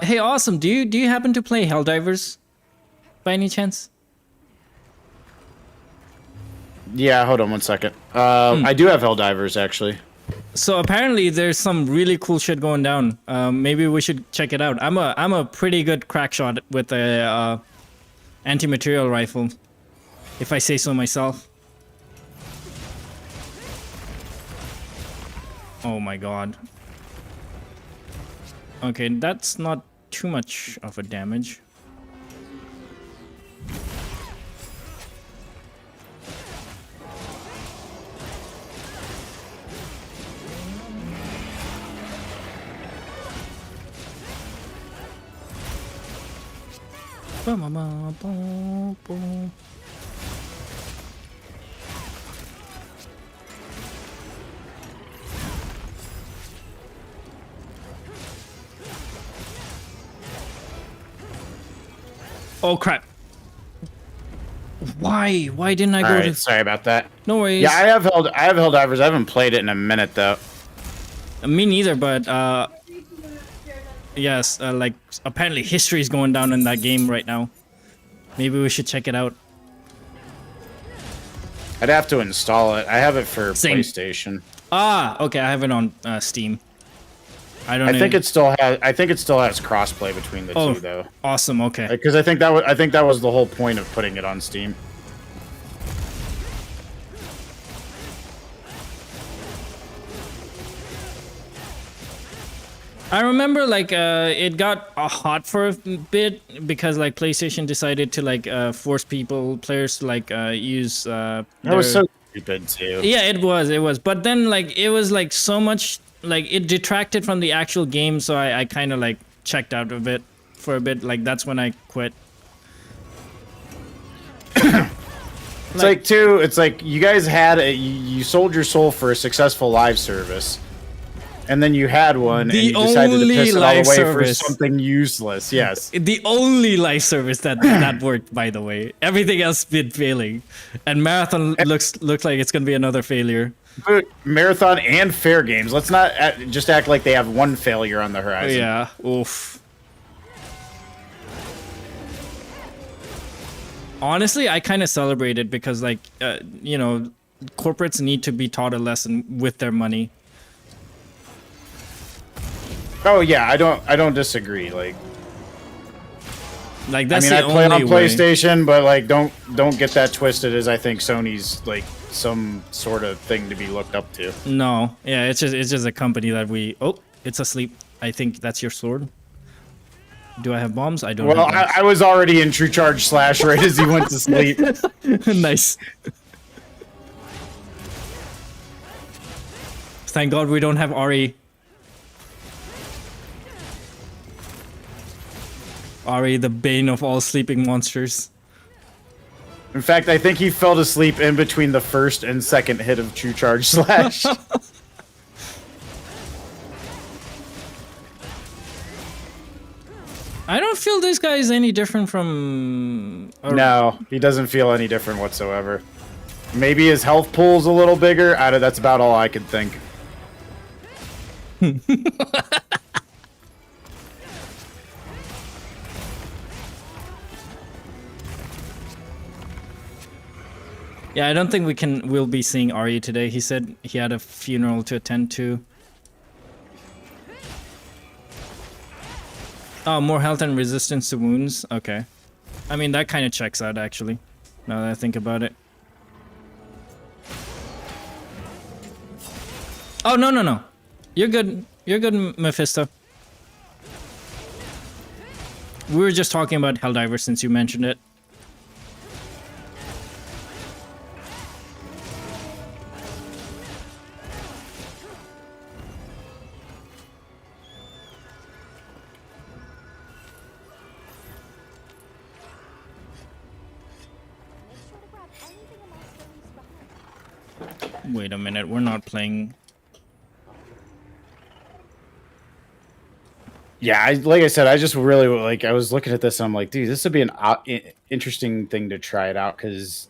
[SPEAKER 1] Hey, awesome. Do you happen to play Helldivers, by any chance?
[SPEAKER 6] Yeah, hold on one second. I do have Helldivers, actually.
[SPEAKER 1] So apparently there's some really cool shit going down. Maybe we should check it out. I'm a pretty good crack shot with a anti-material rifle, if I say so myself. Oh my god. Okay, that's not too much of a damage. Oh crap. Why? Why didn't I go
[SPEAKER 6] Alright,
[SPEAKER 1] to...
[SPEAKER 6] sorry about that.
[SPEAKER 1] No worries.
[SPEAKER 6] Yeah, I have Helldivers. I haven't played it in a minute, though.
[SPEAKER 1] Me neither, but yes, like apparently history is going down in that game right now. Maybe we should check it out.
[SPEAKER 6] I'd have to install it. I have it for
[SPEAKER 1] Same.
[SPEAKER 6] PlayStation.
[SPEAKER 1] Ah, okay, I have it on Steam. I don't.
[SPEAKER 6] I think it still has. I think it still has crossplay between the
[SPEAKER 1] Oh,
[SPEAKER 6] two, though.
[SPEAKER 1] awesome. Okay.
[SPEAKER 6] Because I think that was the whole point of putting it on Steam.
[SPEAKER 1] I remember like it got hot for a bit because like PlayStation decided to like force players to like use.
[SPEAKER 6] That was so stupid too.
[SPEAKER 1] Yeah, it was. But then like it was like so much like it detracted from the actual game, so I kind of like checked out of it for a bit. Like that's when I quit.
[SPEAKER 6] It's like too. It's like you guys had you sold your soul for a successful live service. And then you had one, and you decided to piss it all away for something useless. Yes.
[SPEAKER 1] The only live service that worked, by the way. Everything else been failing. And Marathon looks like it's going to be another failure.
[SPEAKER 6] Marathon and Fair Games. Let's not just act like they have one failure on the horizon.
[SPEAKER 1] Yeah. Oof. Honestly, I kind of celebrated because, like, you know, corporates need to be taught a lesson with their money.
[SPEAKER 6] Oh yeah, I don't disagree. Like
[SPEAKER 1] that's
[SPEAKER 6] I
[SPEAKER 1] the
[SPEAKER 6] play
[SPEAKER 1] only
[SPEAKER 6] on PlayStation, but like don't get that twisted as I think Sony's like some sort of thing to be looked up to.
[SPEAKER 1] No, yeah, it's just a company that we. Oh, it's asleep. I think that's your sword. Do I have bombs? I don't.
[SPEAKER 6] Well,
[SPEAKER 1] have bombs.
[SPEAKER 6] I was already in True Charge Slash right as he went to sleep.
[SPEAKER 1] Nice. Thank God we don't have Ari. Ari, the bane of all sleeping monsters.
[SPEAKER 6] In fact, I think he fell asleep in between the first and second hit of True Charge Slash.
[SPEAKER 1] I don't feel this guy is any different from...
[SPEAKER 6] No, he doesn't feel any different whatsoever. Maybe his health pool's a little bigger. That's about all I could think.
[SPEAKER 1] Yeah, I don't think we'll be seeing Ari today. He said he had a funeral to attend to. Oh, more health and resistance to wounds. Okay. I mean, that kind of checks out, actually, now that I think about it. Oh, no. You're good. You're good, Mephisto. We were just talking about Helldiver since you mentioned it. Wait a minute, we're not playing.
[SPEAKER 6] Yeah, like I said, I just really like. I was looking at this, and I'm like, dude, this would be an interesting thing to try it out because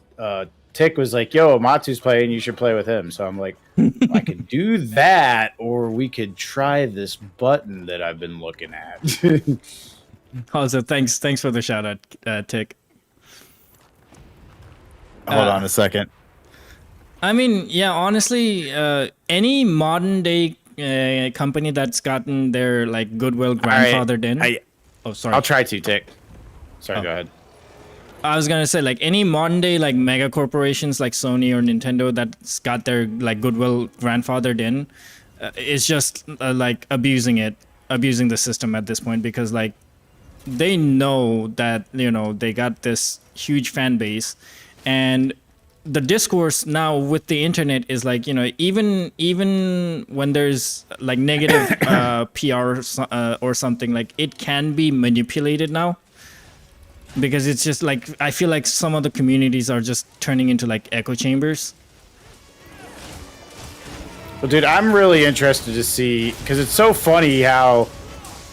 [SPEAKER 6] Tick was like, "Yo, Matsu's playing, you should play with him." So I'm like, I could do that, or we could try this button that I've been looking at.
[SPEAKER 1] Also, thanks for the shout out, Tick.
[SPEAKER 6] Hold on a second.
[SPEAKER 1] I mean, yeah, honestly, any modern day company that's gotten their like goodwill grandfathered in. Oh, sorry.
[SPEAKER 6] I'll try to, Tick. Sorry, go ahead.
[SPEAKER 1] I was gonna say, like, any modern day like mega corporations like Sony or Nintendo that's got their like goodwill grandfathered in, it's just like abusing the system at this point, because like they know that, you know, they got this huge fan base, and the discourse now with the internet is like, you know, even when there's like negative PR or something, like it can be manipulated now, because it's just like, I feel like some of the communities are just turning into like echo chambers.
[SPEAKER 6] Well, dude, I'm really interested to see, because it's so funny how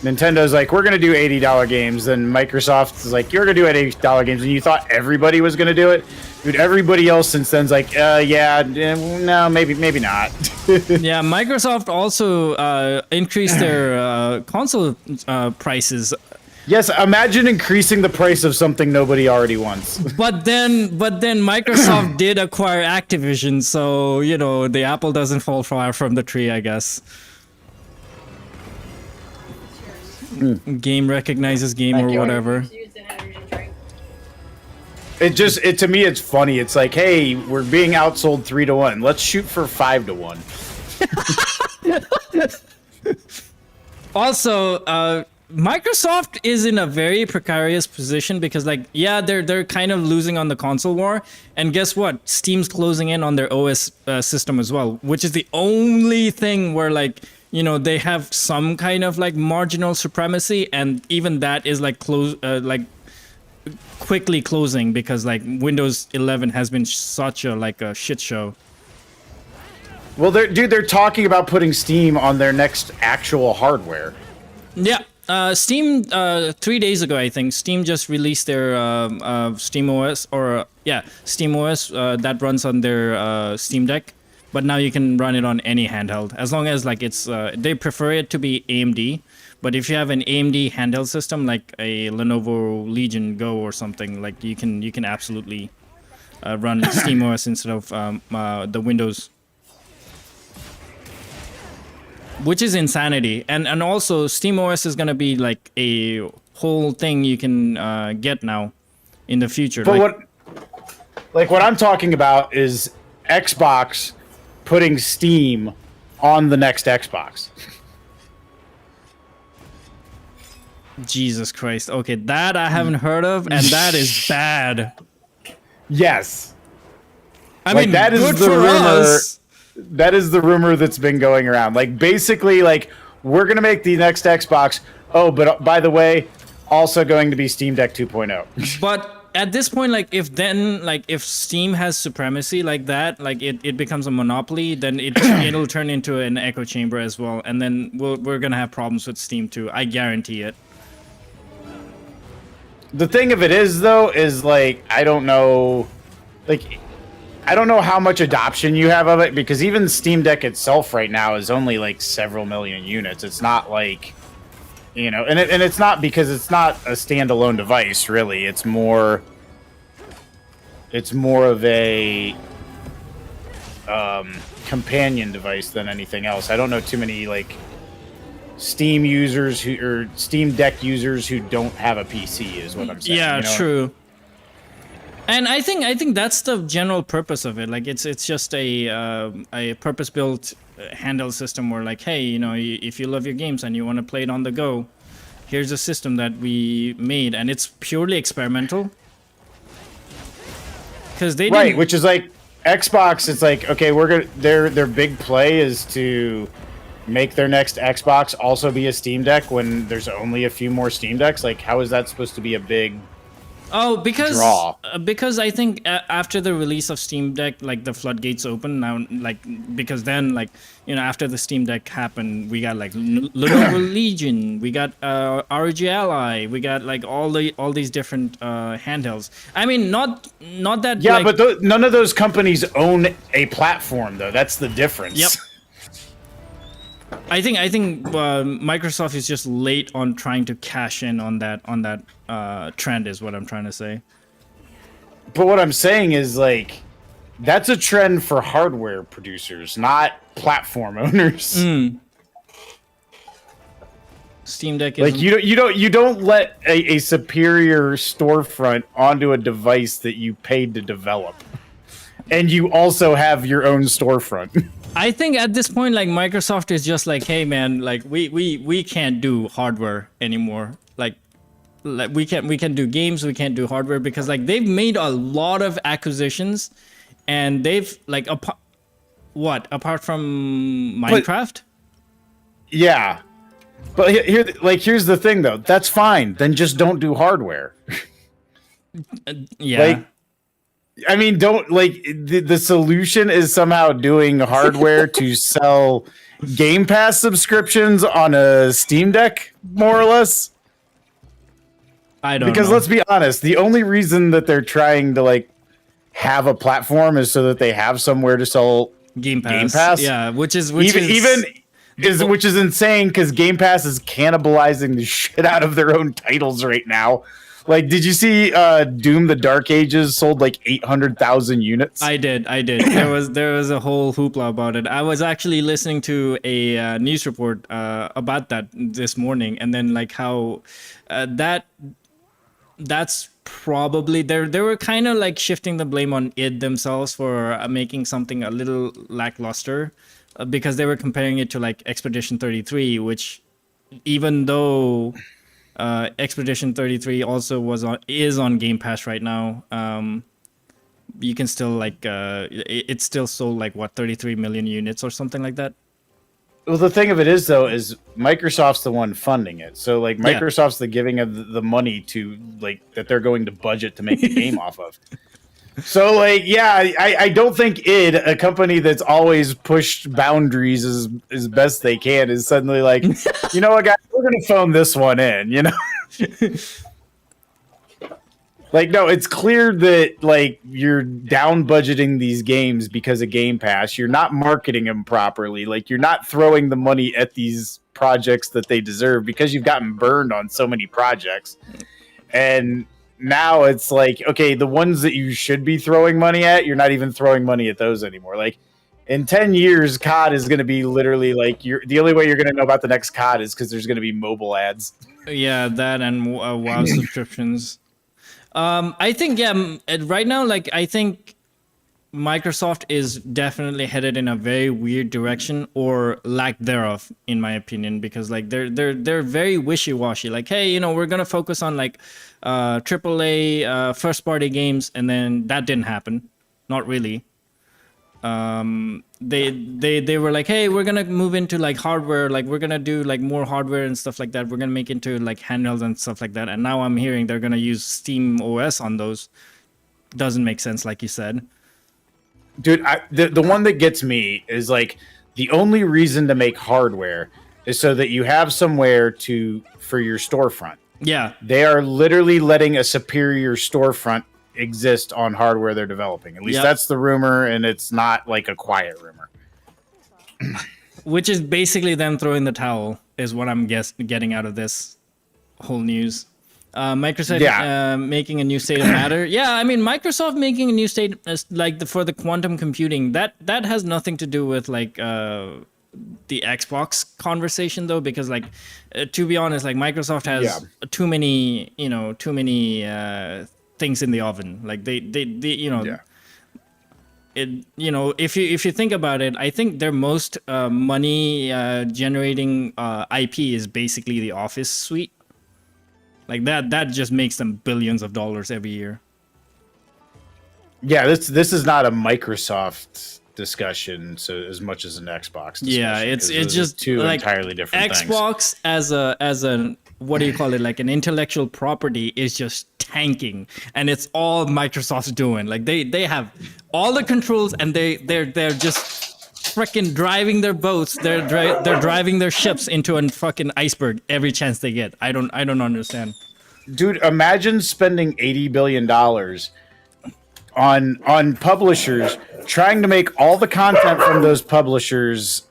[SPEAKER 6] Nintendo's like, we're going to do $80 games, then Microsoft is like, you're going to do $80 games, and you thought everybody was going to do it. Dude, everybody else since then's like, yeah, no, maybe not.
[SPEAKER 1] Yeah, Microsoft also increased their console prices.
[SPEAKER 6] Yes, imagine increasing the price of something nobody already wants.
[SPEAKER 1] But then Microsoft did acquire Activision, so, you know, the apple doesn't fall far from the tree, I guess. Game recognizes game or whatever.
[SPEAKER 6] It to me, it's funny. It's like, hey, we're being outsold 3-1. Let's shoot for 5-1.
[SPEAKER 1] Also, Microsoft is in a very precarious position because, like, yeah, they're kind of losing on the console war, and guess what? Steam's closing in on their OS system as well, which is the only thing where, like, you know, they have some kind of like marginal supremacy, and even that is like quickly closing, because like Windows 11 has been such a shit show.
[SPEAKER 6] Well, they're talking about putting Steam on their next actual hardware.
[SPEAKER 1] Yeah. Steam, 3 days ago, I think, Steam just released their Steam OS, Steam OS that runs on their Steam Deck. But now you can run it on any handheld, as long as like it's. They prefer it to be AMD, but if you have an AMD handheld system like a Lenovo Legion Go or something, like you can absolutely run Steam OS instead of the Windows. Which is insanity, and also SteamOS is gonna be like a whole thing you can get now in the future.
[SPEAKER 6] But what I'm talking about is Xbox putting Steam on the next Xbox.
[SPEAKER 1] Jesus Christ! Okay, that I haven't heard of, and that is bad.
[SPEAKER 6] Yes,
[SPEAKER 1] I mean,
[SPEAKER 6] that is
[SPEAKER 1] good
[SPEAKER 6] the
[SPEAKER 1] for
[SPEAKER 6] rumor.
[SPEAKER 1] us.
[SPEAKER 6] That is the rumor that's been going around. Like, basically, like, we're going to make the next Xbox. Oh, but by the way, also going to be Steam Deck 2.0.
[SPEAKER 1] But at this point, like, if Steam has supremacy like that, like it becomes a monopoly, then it'll turn into an echo chamber as well. And then we're going to have problems with Steam too. I guarantee it.
[SPEAKER 6] The thing of it is, though, is, like, I don't know how much adoption you have of it, because even Steam Deck itself right now is only like several million units. It's not like, you know, and it's not because it's not a standalone device, really. It's more of a companion device than anything else. I don't know too many like Steam users or Steam Deck users who don't have a PC, is what I'm saying.
[SPEAKER 1] Yeah,
[SPEAKER 6] you know?
[SPEAKER 1] true. And I think that's the general purpose of it. Like it's just a purpose-built handheld system where like, hey, you know, if you love your games and you want to play it on the go, here's a system that we made, and it's purely experimental. Because they
[SPEAKER 6] Right,
[SPEAKER 1] didn't,
[SPEAKER 6] which is like Xbox. It's like, okay, we're gonna their big play is to make their next Xbox also be a Steam Deck when there's only a few more Steam Decks. Like, how is that supposed to be a big draw?
[SPEAKER 1] Because I think after the release of Steam Deck, like the floodgates open now, like because then like, you know, after the Steam Deck happened, we got like Lenovo Legion, we got ROG Ally, we got like all these different handhelds. I mean, not that.
[SPEAKER 6] Yeah,
[SPEAKER 1] like,
[SPEAKER 6] but none of those companies own a platform, though. That's the difference.
[SPEAKER 1] Yep. I think Microsoft is just late on trying to cash in on that trend, is what I'm trying to say.
[SPEAKER 6] But what I'm saying is like that's a trend for hardware producers, not platform owners.
[SPEAKER 1] Steam Deck is
[SPEAKER 6] Like you don't let a superior storefront onto a device that you paid to develop, and you also have your own storefront.
[SPEAKER 1] I think at this point, like Microsoft is just like, hey man, like we can't do hardware anymore. Like we can do games, we can't do hardware, because like they've made a lot of acquisitions, and they've like apart from Minecraft.
[SPEAKER 6] Yeah, but here's the thing though. That's fine. Then just don't do hardware.
[SPEAKER 1] Yeah.
[SPEAKER 6] Like, I mean, don't like the solution is somehow doing hardware to sell Game Pass subscriptions on a Steam Deck, more or less.
[SPEAKER 1] I don't
[SPEAKER 6] because
[SPEAKER 1] know.
[SPEAKER 6] let's be honest, the only reason that they're trying to like have a platform is so that they have somewhere to sell
[SPEAKER 1] Game Pass.
[SPEAKER 6] Game Pass.
[SPEAKER 1] Yeah, which is
[SPEAKER 6] insane because Game Pass is cannibalizing the shit out of their own titles right now. Like, did you see Doom: The Dark Ages sold like 800,000 units?
[SPEAKER 1] I did. There was a whole hoopla about it. I was actually listening to a news report about that this morning, and then like how that's probably they were kind of like shifting the blame on id themselves for making something a little lackluster, because they were comparing it to like Expedition 33, which even though Expedition 33 also is on Game Pass right now. You can still like it still sold like what 33 million units or something like that.
[SPEAKER 6] Well, the thing of it is though, is Microsoft's the one funding it. So like Microsoft's the giving of the money to like that they're going to budget to make the game off of. So like, yeah, I don't think id, a company that's always pushed boundaries as best they can, is suddenly like, you know what, guys, we're gonna phone this one in, you know? Like, no, it's clear that like you're down budgeting these games because of Game Pass. You're not marketing them properly. Like, you're not throwing the money at these projects that they deserve because you've gotten burned on so many projects. And now it's like, okay, the ones that you should be throwing money at, you're not even throwing money at those anymore. Like, in 10 years, COD is going to be literally like the only way you're going to know about the next COD is because there's going to be mobile ads.
[SPEAKER 1] Yeah, that and WoW subscriptions. I think right now, like I think Microsoft is definitely headed in a very weird direction, or lack thereof, in my opinion, because like they're very wishy-washy. Like, hey, you know, we're gonna focus on like AAA first-party games, and then that didn't happen. Not really. They were like, hey, we're gonna move into like hardware, like we're gonna do like more hardware and stuff like that. We're gonna make into like handhelds and stuff like that. And now I'm hearing they're gonna use Steam OS on those. Doesn't make sense, like you said.
[SPEAKER 6] Dude, the one that gets me is like the only reason to make hardware is so that you have somewhere for your storefront.
[SPEAKER 1] Yeah,
[SPEAKER 6] they are literally letting a superior storefront exist on hardware they're developing. At least that's the rumor, and it's not like a quiet rumor.
[SPEAKER 1] Which is basically them throwing the towel, is what I'm getting out of this whole news. Microsoft making a new state of matter. Yeah, I mean, Microsoft making a new state like for the quantum computing, that has nothing to do with like the Xbox conversation though, because like to be honest, like Microsoft has too many things in the oven. Like they you know.
[SPEAKER 6] Yeah.
[SPEAKER 1] It, you know, if you think about it, I think their most money generating IP is basically the Office suite. Like that just makes them billions of dollars every year.
[SPEAKER 6] Yeah, this is not a Microsoft discussion so as much as an Xbox discussion.
[SPEAKER 1] Yeah, it's
[SPEAKER 6] those are
[SPEAKER 1] just
[SPEAKER 6] two
[SPEAKER 1] like
[SPEAKER 6] entirely different things.
[SPEAKER 1] Xbox as a what do you call it, like an intellectual property is just tanking, and it's all Microsoft's doing. Like they have all the controls, and they're just freaking driving their boats. They're driving their ships into a fucking iceberg every chance they get. I don't understand.
[SPEAKER 6] Dude, imagine spending $80 billion on publishers trying to make all the content from those publishers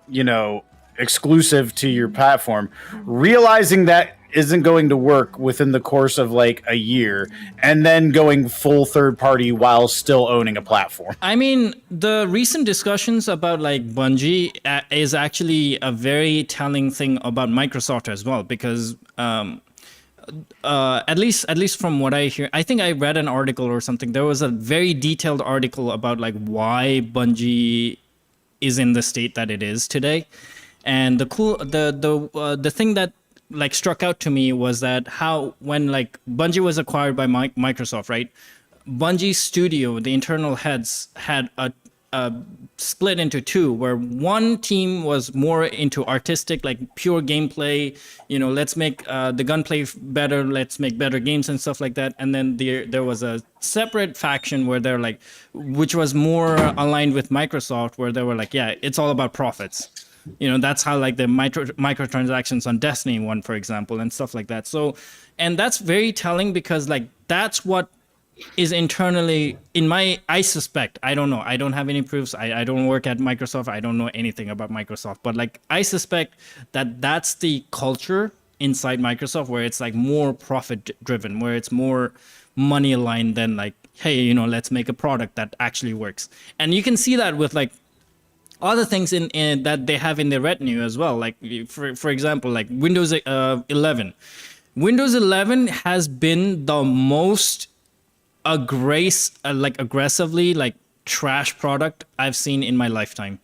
[SPEAKER 6] you know, exclusive to your platform, realizing that isn't going to work within the course of like a year, and then going full third party while still owning a platform.
[SPEAKER 1] I mean, the recent discussions about like Bungie is actually a very telling thing about Microsoft as well, because at least from what I hear, I think I read an article or something. There was a very detailed article about like why Bungie is in the state that it is today, and the thing that like struck out to me was that how when like Bungie was acquired by Microsoft, right? Bungie Studio, the internal heads had a split into two, where one team was more into artistic, like pure gameplay, you know, let's make the gunplay better, let's make better games and stuff like that. And then there was a separate faction where they're like, which was more aligned with Microsoft, where they were like, yeah, it's all about profits. You know, that's how like the microtransactions on Destiny 1, for example, and stuff like that. So, and that's very telling, because like that's what is internally in I suspect, I don't know, I don't have any proofs, I don't work at Microsoft, I don't know anything about Microsoft, but like I suspect that that's the culture inside Microsoft, where it's like more profit driven, where it's more money aligned than like, hey, you know, let's make a product that actually works. And you can see that with like other things in that they have in their retinue as well. Like for example, like Windows 11. Windows 11 has been the most aggressively like trash product I've seen in my lifetime.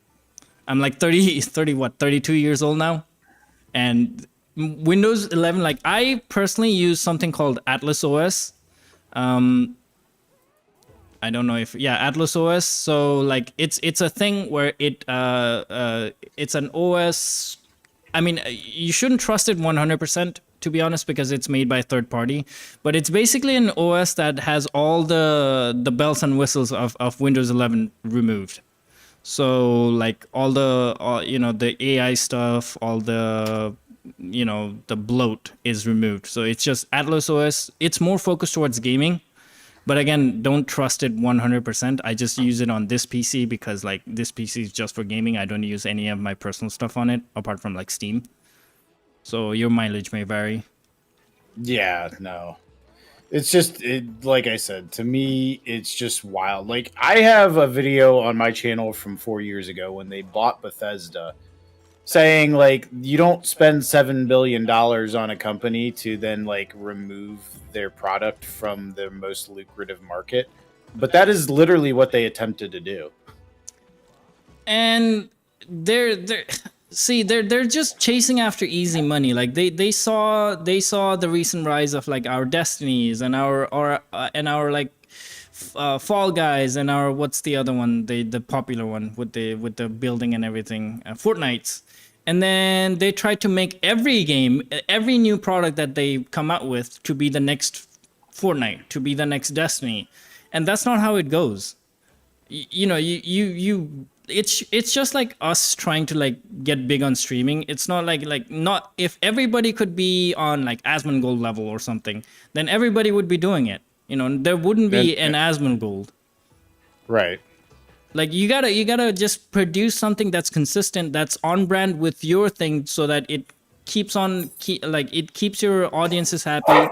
[SPEAKER 1] I'm like 32 years old now, and Windows 11, like I personally use something called Atlas OS. I don't know if Atlas OS. So like it's a thing where it's an OS. I mean, you shouldn't trust it 100%, to be honest, because it's made by a third party. But it's basically an OS that has all the bells and whistles of Windows 11 removed. So like all you know, the AI stuff, all the, you know, the bloat is removed. So it's just Atlas OS. It's more focused towards gaming. But again, don't trust it 100%. I just use it on this PC because like this PC is just for gaming. I don't use any of my personal stuff on it apart from like Steam. So your mileage may vary.
[SPEAKER 6] Yeah, no. It's just, like I said, to me, it's just wild. Like, I have a video on my channel from 4 years ago when they bought Bethesda, saying, like, you don't spend $7 billion on a company to then, like, remove their product from their most lucrative market. But that is literally what they attempted to do.
[SPEAKER 1] And they're just chasing after easy money. Like they saw the recent rise of like our Destinies and our like Fall Guys and our, what's the other one, the popular one with the building and everything, Fortnite's. And then they tried to make every game, every new product that they come out with to be the next Fortnite, to be the next Destiny. And that's not how it goes. You know, it's just like us trying to like get big on streaming. It's not like not, if everybody could be on like Asmongold level or something, then everybody would be doing it. You know, there wouldn't be an Asmongold.
[SPEAKER 6] Right.
[SPEAKER 1] Like you gotta just produce something that's consistent, that's on brand with your thing, so that it keeps it keeps your audiences happy,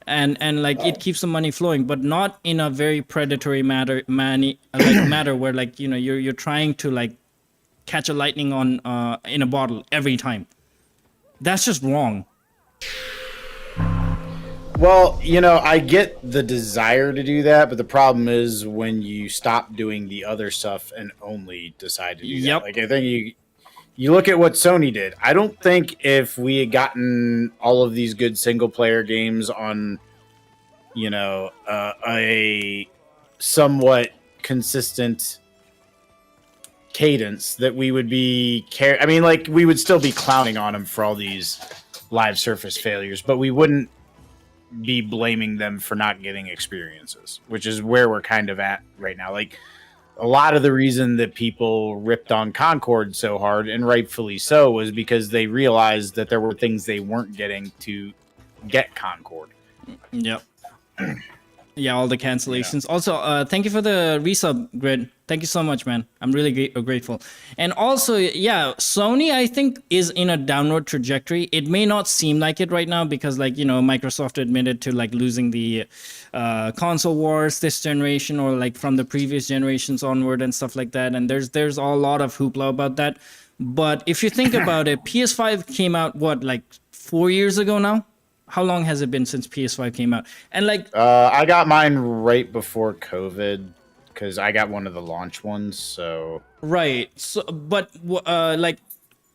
[SPEAKER 1] and like it keeps the money flowing, but not in a very predatory matter where like, you know, you're trying to like catch a lightning on in a bottle every time. That's just wrong.
[SPEAKER 6] Well, I get the desire to do that, but the problem is when you stop doing the other stuff and only decide to do that.
[SPEAKER 1] Yep.
[SPEAKER 6] Like, I think you look at what Sony did. I don't think if we had gotten all of these good single player games on, a somewhat consistent cadence, that we would be I mean, like, we would still be clowning on them for all these live surface failures, but we wouldn't be blaming them for not getting experiences, which is where we're kind of at right now. Like, a lot of the reason that people ripped on Concord so hard, and rightfully so, was because they realized that there were things they weren't getting to get Concord.
[SPEAKER 1] Yep. Yeah, all the cancellations. Yeah. Also, thank you for the resub, Grid. Thank you so much, man. I'm really grateful. And also, yeah, Sony, I think, is in a downward trajectory. It may not seem like it right now because, like, Microsoft admitted to, like, losing the console wars this generation, or, like, from the previous generations onward and stuff like that. And there's a lot of hoopla about that. But if you think about it, PS5 came out, what, like 4 years ago now? How long has it been since PS5 came out? And like,
[SPEAKER 6] I got mine right before COVID because I got one of the launch ones. So
[SPEAKER 1] right. So, but like,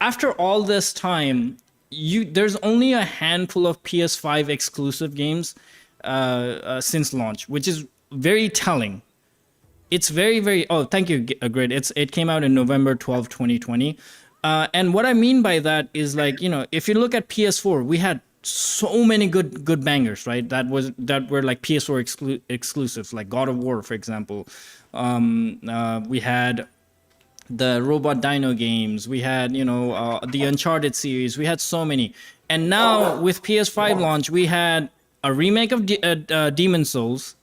[SPEAKER 1] after all this time, there's only a handful of PS5 exclusive games since launch, which is very telling. It's very, very. Oh, thank you, Grid. It came out in November 12, 2020. And what I mean by that is, like, if you look at PS4, we had so many good bangers, right? That were like PS4 exclusives, like God of War, for example. We had the Robot Dino games. We had the Uncharted series. We had so many. And now with PS5 launch, we had a remake of Demon Souls.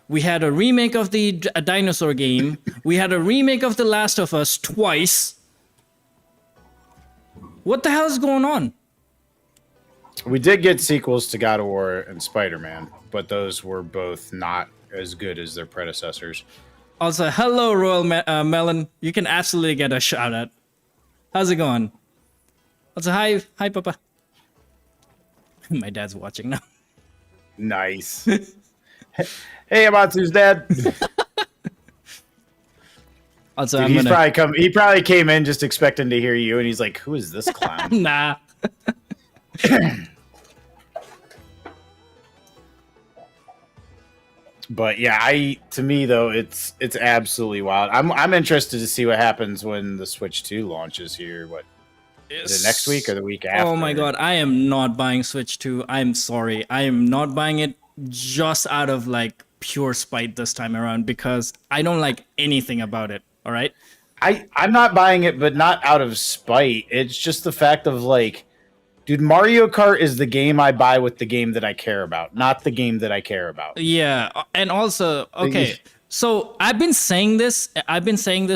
[SPEAKER 1] We had a remake of the dinosaur game. We had a remake of The Last of Us twice. What the hell is going on?
[SPEAKER 6] We did get sequels to God of War and Spider-Man, but those were both not as good as their predecessors.
[SPEAKER 1] Also, hello, Royal Melon. You can absolutely get a shout out. How's it going? Also, hi, Papa. My dad's watching now.
[SPEAKER 6] Nice. Hey, Amatsu's dad.
[SPEAKER 1] Also,
[SPEAKER 6] dude, he probably came in just expecting to hear you, and he's like, "Who is this clown?"
[SPEAKER 1] Nah.
[SPEAKER 6] But yeah, to me though, it's absolutely wild. I'm interested to see what happens when the Switch 2 launches here. What is it, next week or the week after?
[SPEAKER 1] Oh my god, I am not buying Switch 2. I'm sorry. I am not buying it just out of, like, pure spite this time around, because I don't like anything about it. All right?
[SPEAKER 6] I'm not buying it, but not out of spite. It's just the fact of, like, dude, Mario Kart is the game I buy with the game that I care about, not the game that I care about.
[SPEAKER 1] Yeah, and also, okay, so I've been saying this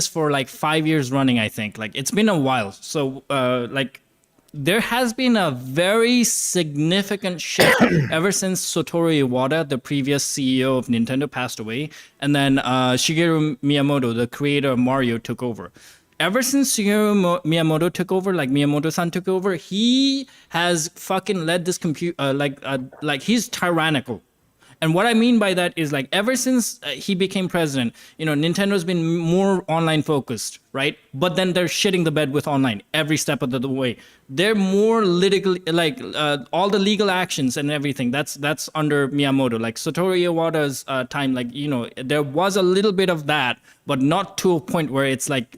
[SPEAKER 1] for like 5 years running, I think. Like, it's been a while. So, like, there has been a very significant shift ever since Satoru Iwata, the previous CEO of Nintendo, passed away, and then Shigeru Miyamoto, the creator of Mario, took over. Ever since Shigeru Miyamoto took over, like Miyamoto-san took over, he has fucking led this like he's tyrannical. And what I mean by that is, like, ever since he became president, Nintendo's been more online focused, right? But then they're shitting the bed with online every step of the way. They're more litigally, like, all the legal actions and everything. That's under Miyamoto. Like, Satoru Iwata's time, like, there was a little bit of that, but not to a point where it's like,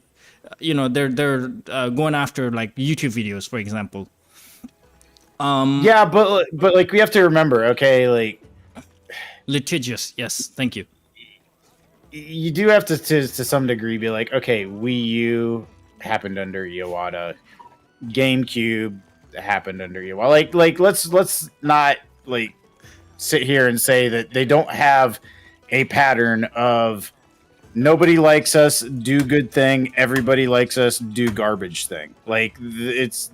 [SPEAKER 1] they're going after, like, YouTube videos, for example.
[SPEAKER 6] Yeah, but like, we have to remember, okay, like,
[SPEAKER 1] litigious, yes, thank you.
[SPEAKER 6] You do have to some degree be like, okay, Wii U happened under Iwata, GameCube happened under Iwata. Like let's not, like, sit here and say that they don't have a pattern of nobody likes us, do good thing. Everybody likes us, do garbage thing. Like, it's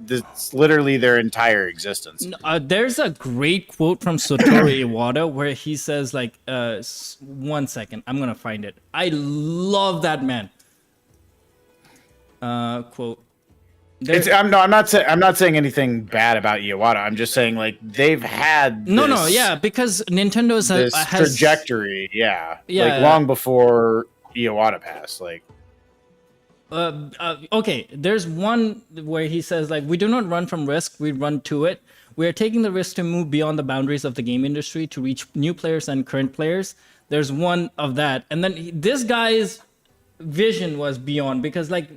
[SPEAKER 6] literally their entire existence.
[SPEAKER 1] There's a great quote from Satoru Iwata where he says, like, 1 second, I'm gonna find it. I love that man. Quote:
[SPEAKER 6] I'm not saying anything bad about Iwata. I'm just saying like they've had
[SPEAKER 1] because Nintendo's
[SPEAKER 6] this
[SPEAKER 1] has
[SPEAKER 6] trajectory, like long before Iwata passed. Like,
[SPEAKER 1] okay, there's one where he says like, we do not run from risk, we run to it. We are taking the risk to move beyond the boundaries of the game industry to reach new players and current players. There's one of that, and then this guy's vision was beyond, because like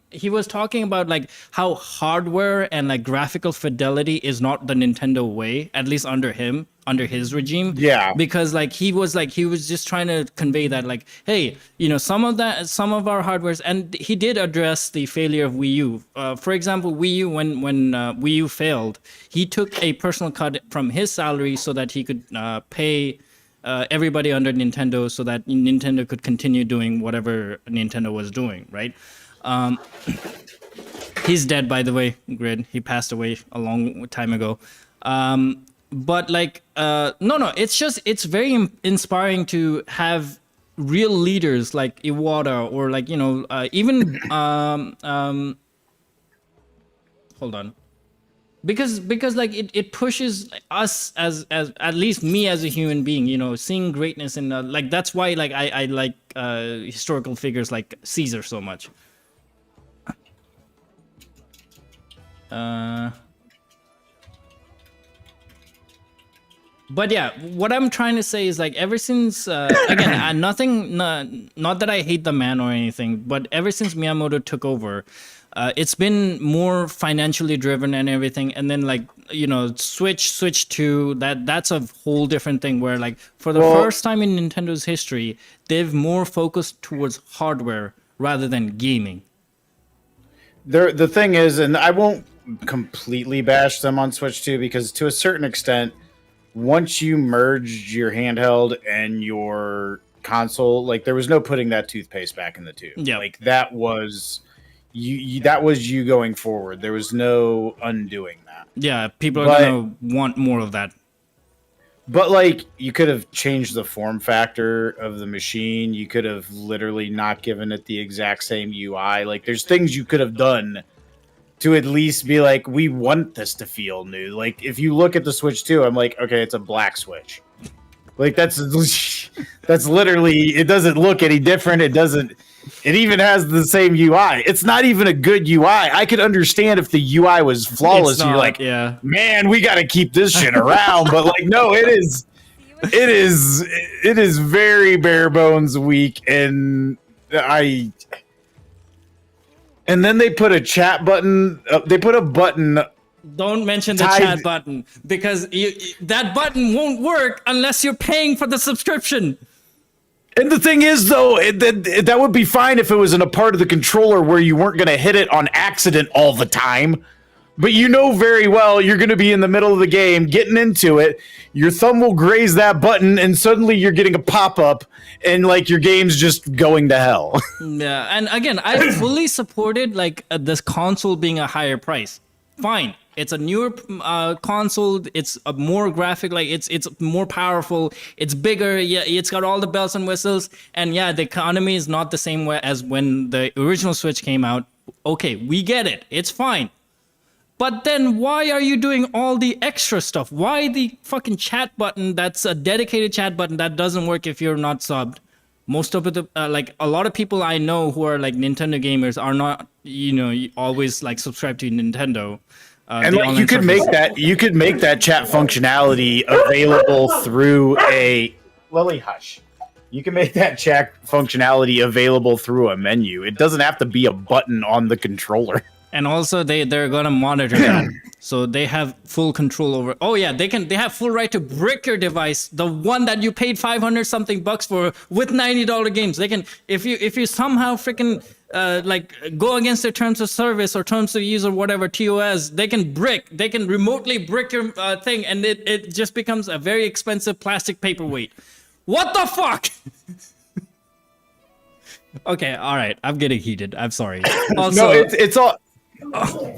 [SPEAKER 1] he was talking about like how hardware and like graphical fidelity is not the Nintendo way, at least under his regime.
[SPEAKER 6] Yeah.
[SPEAKER 1] Because like he was just trying to convey that like, hey, some of our hardwares, and he did address the failure of Wii U. For example, Wii U, when Wii U failed, he took a personal cut from his salary so that he could pay everybody under Nintendo, so that Nintendo could continue doing whatever Nintendo was doing, right? He's dead, by the way, Grid. He passed away a long time ago. But like, no, it's very inspiring to have real leaders like Iwata, or like, even, hold on. Because like it pushes us as at least me as a human being, seeing greatness in like, that's why like I like historical figures like Caesar so much. But yeah, what I'm trying to say is like, ever since again, not that I hate the man or anything, but ever since Miyamoto took over, it's been more financially driven and everything. And then like, Switch 2, that's a whole different thing, where like for the first time in Nintendo's history, they've more focused towards hardware rather than gaming.
[SPEAKER 6] The thing is, and I won't completely bash them on Switch 2, because to a certain extent, once you merged your handheld and your console, like there was no putting that toothpaste back in the tube.
[SPEAKER 1] Yeah.
[SPEAKER 6] Like that was that was you going forward. There was no undoing that.
[SPEAKER 1] Yeah, people are gonna want more of that.
[SPEAKER 6] But like, you could have changed the form factor of the machine. You could have literally not given it the exact same UI. Like, there's things you could have done to at least be like, we want this to feel new. Like, if you look at the Switch 2, I'm like, okay, it's a black Switch. Like, that's literally, it doesn't look any different. It even has the same UI. It's not even a good UI. I could understand if the UI was flawless. You're like, man, we got to keep this shit around. But like, no, it is very bare bones weak. And then they put a chat button. They put a button.
[SPEAKER 1] Don't mention the chat button, because that button won't work unless you're paying for the subscription.
[SPEAKER 6] And the thing is, though, that would be fine if it was in a part of the controller where you weren't going to hit it on accident all the time. But you know very well you're going to be in the middle of the game, getting into it. Your thumb will graze that button, and suddenly you're getting a pop-up, and like your game's just going to hell.
[SPEAKER 1] Yeah, and again, I fully supported like this console being a higher price. Fine. It's a newer console. It's a more graphic, like it's more powerful. It's bigger. Yeah, it's got all the bells and whistles. And yeah, the economy is not the same way as when the original Switch came out. Okay, we get it. It's fine. But then why are you doing all the extra stuff? Why the fucking chat button that's a dedicated chat button that doesn't work if you're not subbed? Most of it, like a lot of people I know who are like Nintendo gamers are not, always like subscribed to Nintendo.
[SPEAKER 6] And like, you could make that chat functionality available through a Lily Hush. You can make that chat functionality available through a menu. It doesn't have to be a button on the controller.
[SPEAKER 1] And also they're gonna monitor that, so they have full control over. Oh yeah, they have full right to brick your device, the one that you paid $500 something for with $90 games. They can, if you somehow freaking like go against their terms of service or terms of use or whatever, TOS, they can remotely brick your thing, and it just becomes a very expensive plastic paperweight. What the fuck? Okay, all right, I'm getting heated. I'm sorry. Also,
[SPEAKER 6] no, it's all.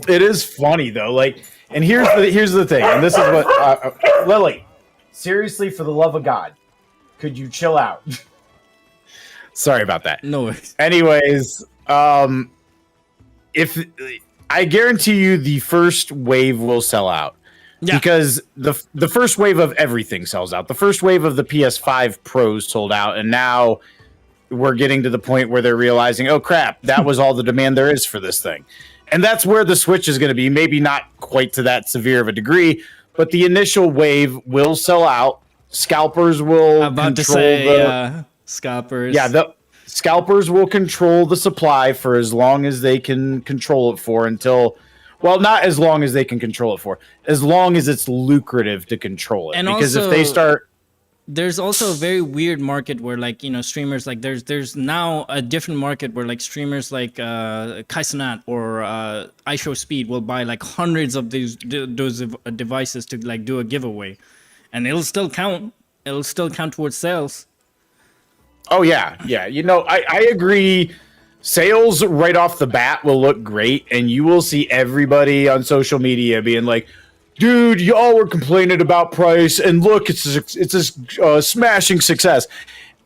[SPEAKER 6] It is funny though, like, and here's the thing, and this is what Lily, seriously, for the love of God, could you chill out? Sorry about that.
[SPEAKER 1] No worries.
[SPEAKER 6] Anyways, if I guarantee you the first wave will sell out.
[SPEAKER 1] Yeah.
[SPEAKER 6] Because the first wave of everything sells out. The first wave of the PS5 Pros sold out, and now we're getting to the point where they're realizing, oh crap, that was all the demand there is for this thing. And that's where the Switch is going to be. Maybe not quite to that severe of a degree, but the initial wave will sell out. Scalpers will
[SPEAKER 1] About to
[SPEAKER 6] control
[SPEAKER 1] say scalpers.
[SPEAKER 6] Yeah, the scalpers will control the supply for as long as they can control it for until, well, not as long as they can control it for, as long as it's lucrative to control it.
[SPEAKER 1] And
[SPEAKER 6] because
[SPEAKER 1] also,
[SPEAKER 6] if they start,
[SPEAKER 1] there's also a very weird market where, like, you know, streamers, like, there's now a different market where, like, streamers like Kaisanat or iShowSpeed will buy like hundreds of those devices to like do a giveaway, and it'll still count. It'll still count towards sales.
[SPEAKER 6] oh yeah, yeah, you know, I agree. Sales right off the bat will look great, and you will see everybody on social media being like, dude, y'all were complaining about price, and look, it's a smashing success.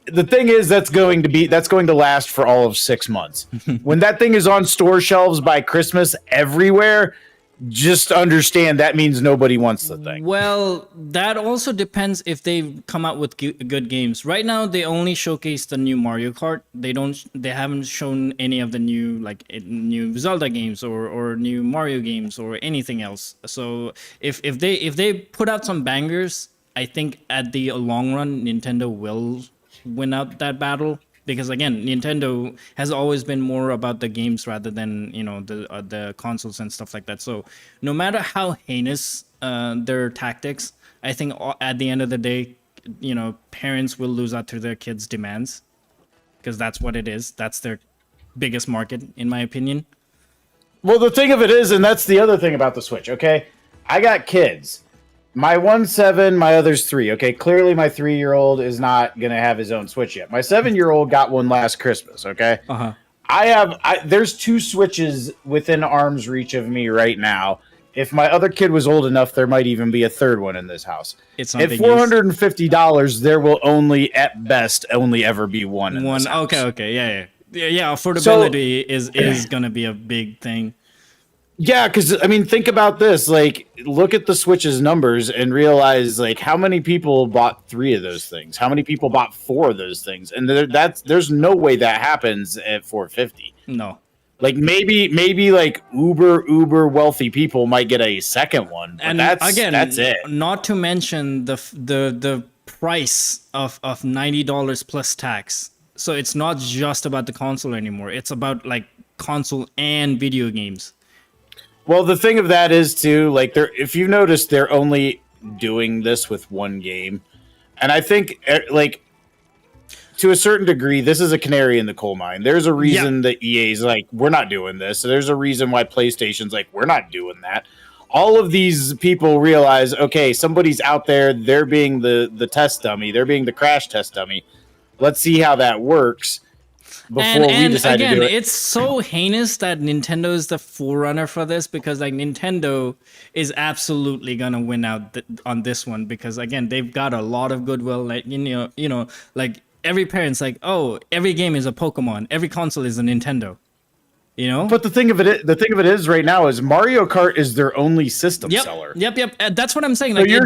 [SPEAKER 6] The thing is, that's going to last for all of 6 months. When that thing is on store shelves by Christmas everywhere, just understand that means nobody wants the thing.
[SPEAKER 1] Well, that also depends if they come out with good games. Right now, they only showcase the new Mario Kart. They haven't shown any of the new new Zelda games or new Mario games or anything else. So if they put out some bangers, I think at the long run, Nintendo will win out that battle. Because again, Nintendo has always been more about the games rather than, you know, the consoles and stuff like that. So no matter how heinous their tactics, I think at the end of the day, you know, parents will lose out to their kids' demands, because that's what it is. That's their biggest market, in my opinion.
[SPEAKER 6] Well, the thing of it is, and that's the other thing about the Switch, okay? I got kids. My one's 7, my other's 3. Okay, clearly my 3-year-old is not gonna have his own Switch yet. My 7-year-old got one last Christmas. Okay, there's 2 Switches within arm's reach of me right now. If my other kid was old enough, there might even be a third one in this house.
[SPEAKER 1] It's not
[SPEAKER 6] at $450. There will only, at best, only ever be one. In this house.
[SPEAKER 1] Okay, yeah. Affordability is gonna be a big thing.
[SPEAKER 6] Yeah, because I mean, think about this. Like, look at the Switch's numbers and realize, like, how many people bought 3 of those things? How many people bought 4 of those things? And there's no way that happens at $450.
[SPEAKER 1] No.
[SPEAKER 6] Like maybe like uber wealthy people might get a second one, but
[SPEAKER 1] and
[SPEAKER 6] that's it.
[SPEAKER 1] Not to mention the price of $90 plus tax. So it's not just about the console anymore. It's about like console and video games.
[SPEAKER 6] Well, the thing of that is too, like, if you notice, they're only doing this with one game, and I think, like, to a certain degree, this is a canary in the coal mine. There's a reason that EA's like, we're not doing this. So there's a reason why PlayStation's like, we're not doing that. All of these people realize, okay, somebody's out there. They're being the test dummy. They're being the crash test dummy. Let's see how that works. Before we decide to do it.
[SPEAKER 1] It's so heinous that Nintendo is the forerunner for this, because like Nintendo is absolutely gonna win out on this one, because again, they've got a lot of goodwill. Like, you know, like every parent's like, oh, every game is a Pokemon, every console is a Nintendo. You know.
[SPEAKER 6] But the thing of it is right now is Mario Kart is their only system seller.
[SPEAKER 1] Yep. That's what I'm saying.
[SPEAKER 6] So
[SPEAKER 1] like,
[SPEAKER 6] you're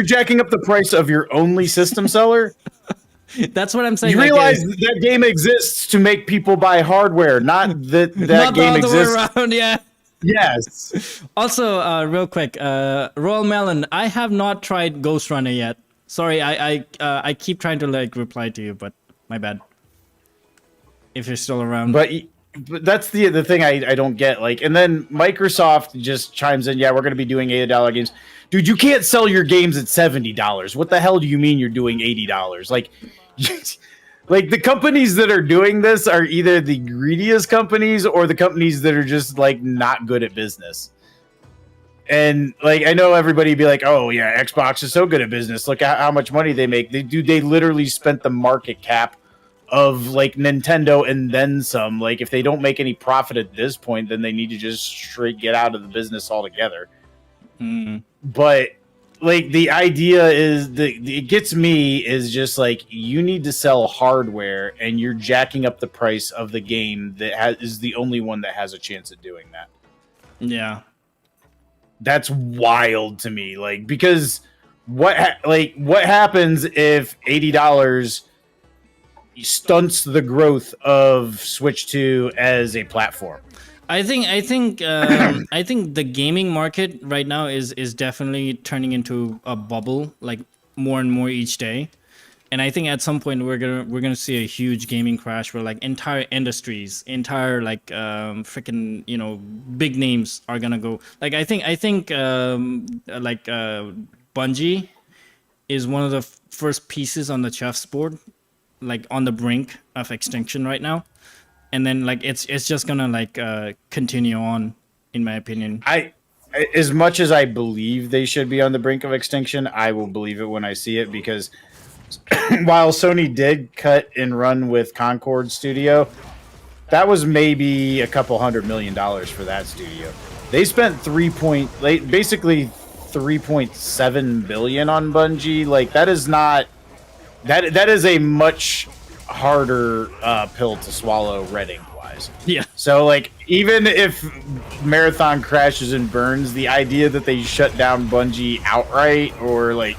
[SPEAKER 6] jacking up the price of your only system seller.
[SPEAKER 1] That's what I'm saying.
[SPEAKER 6] You realize that game exists to make people buy hardware, not that
[SPEAKER 1] not
[SPEAKER 6] game
[SPEAKER 1] the
[SPEAKER 6] exists.
[SPEAKER 1] other way around, yeah.
[SPEAKER 6] Yes.
[SPEAKER 1] Also, real quick, Royal Melon, I have not tried Ghost Runner yet. Sorry, I keep trying to like reply to you, but my bad. If you're still around.
[SPEAKER 6] But that's the thing I don't get. Like, and then Microsoft just chimes in, yeah, we're going to be doing $80 games. Dude, you can't sell your games at $70. What the hell do you mean you're doing $80? Like, like the companies that are doing this are either the greediest companies or the companies that are just like not good at business. And like, I know everybody be like, oh yeah, Xbox is so good at business. Look at how much money they make. They literally spent the market cap of like Nintendo and then some. Like, if they don't make any profit at this point, then they need to just straight get out of the business altogether.
[SPEAKER 1] Mm.
[SPEAKER 6] But like, the idea is it gets me is just like, you need to sell hardware and you're jacking up the price of the game that is the only one that has a chance at doing that.
[SPEAKER 1] Yeah.
[SPEAKER 6] That's wild to me. Like, because what happens if $80 stunts the growth of Switch 2 as a platform?
[SPEAKER 1] I think the gaming market right now is definitely turning into a bubble, like more and more each day. And I think at some point we're gonna see a huge gaming crash where like entire industries, entire like freaking big names are gonna go. Like I think Bungie is one of the first pieces on the chessboard, like on the brink of extinction right now. And then like it's just gonna like continue on, in my opinion.
[SPEAKER 6] As much as I believe they should be on the brink of extinction, I will believe it when I see it, because while Sony did cut and run with Concord Studio, that was maybe a couple $100 million for that studio. They spent basically 3.7 billion on Bungie. Like, that is not that is a much harder pill to swallow rating wise.
[SPEAKER 1] Yeah.
[SPEAKER 6] So like, even if Marathon crashes and burns, the idea that they shut down Bungie outright, or like,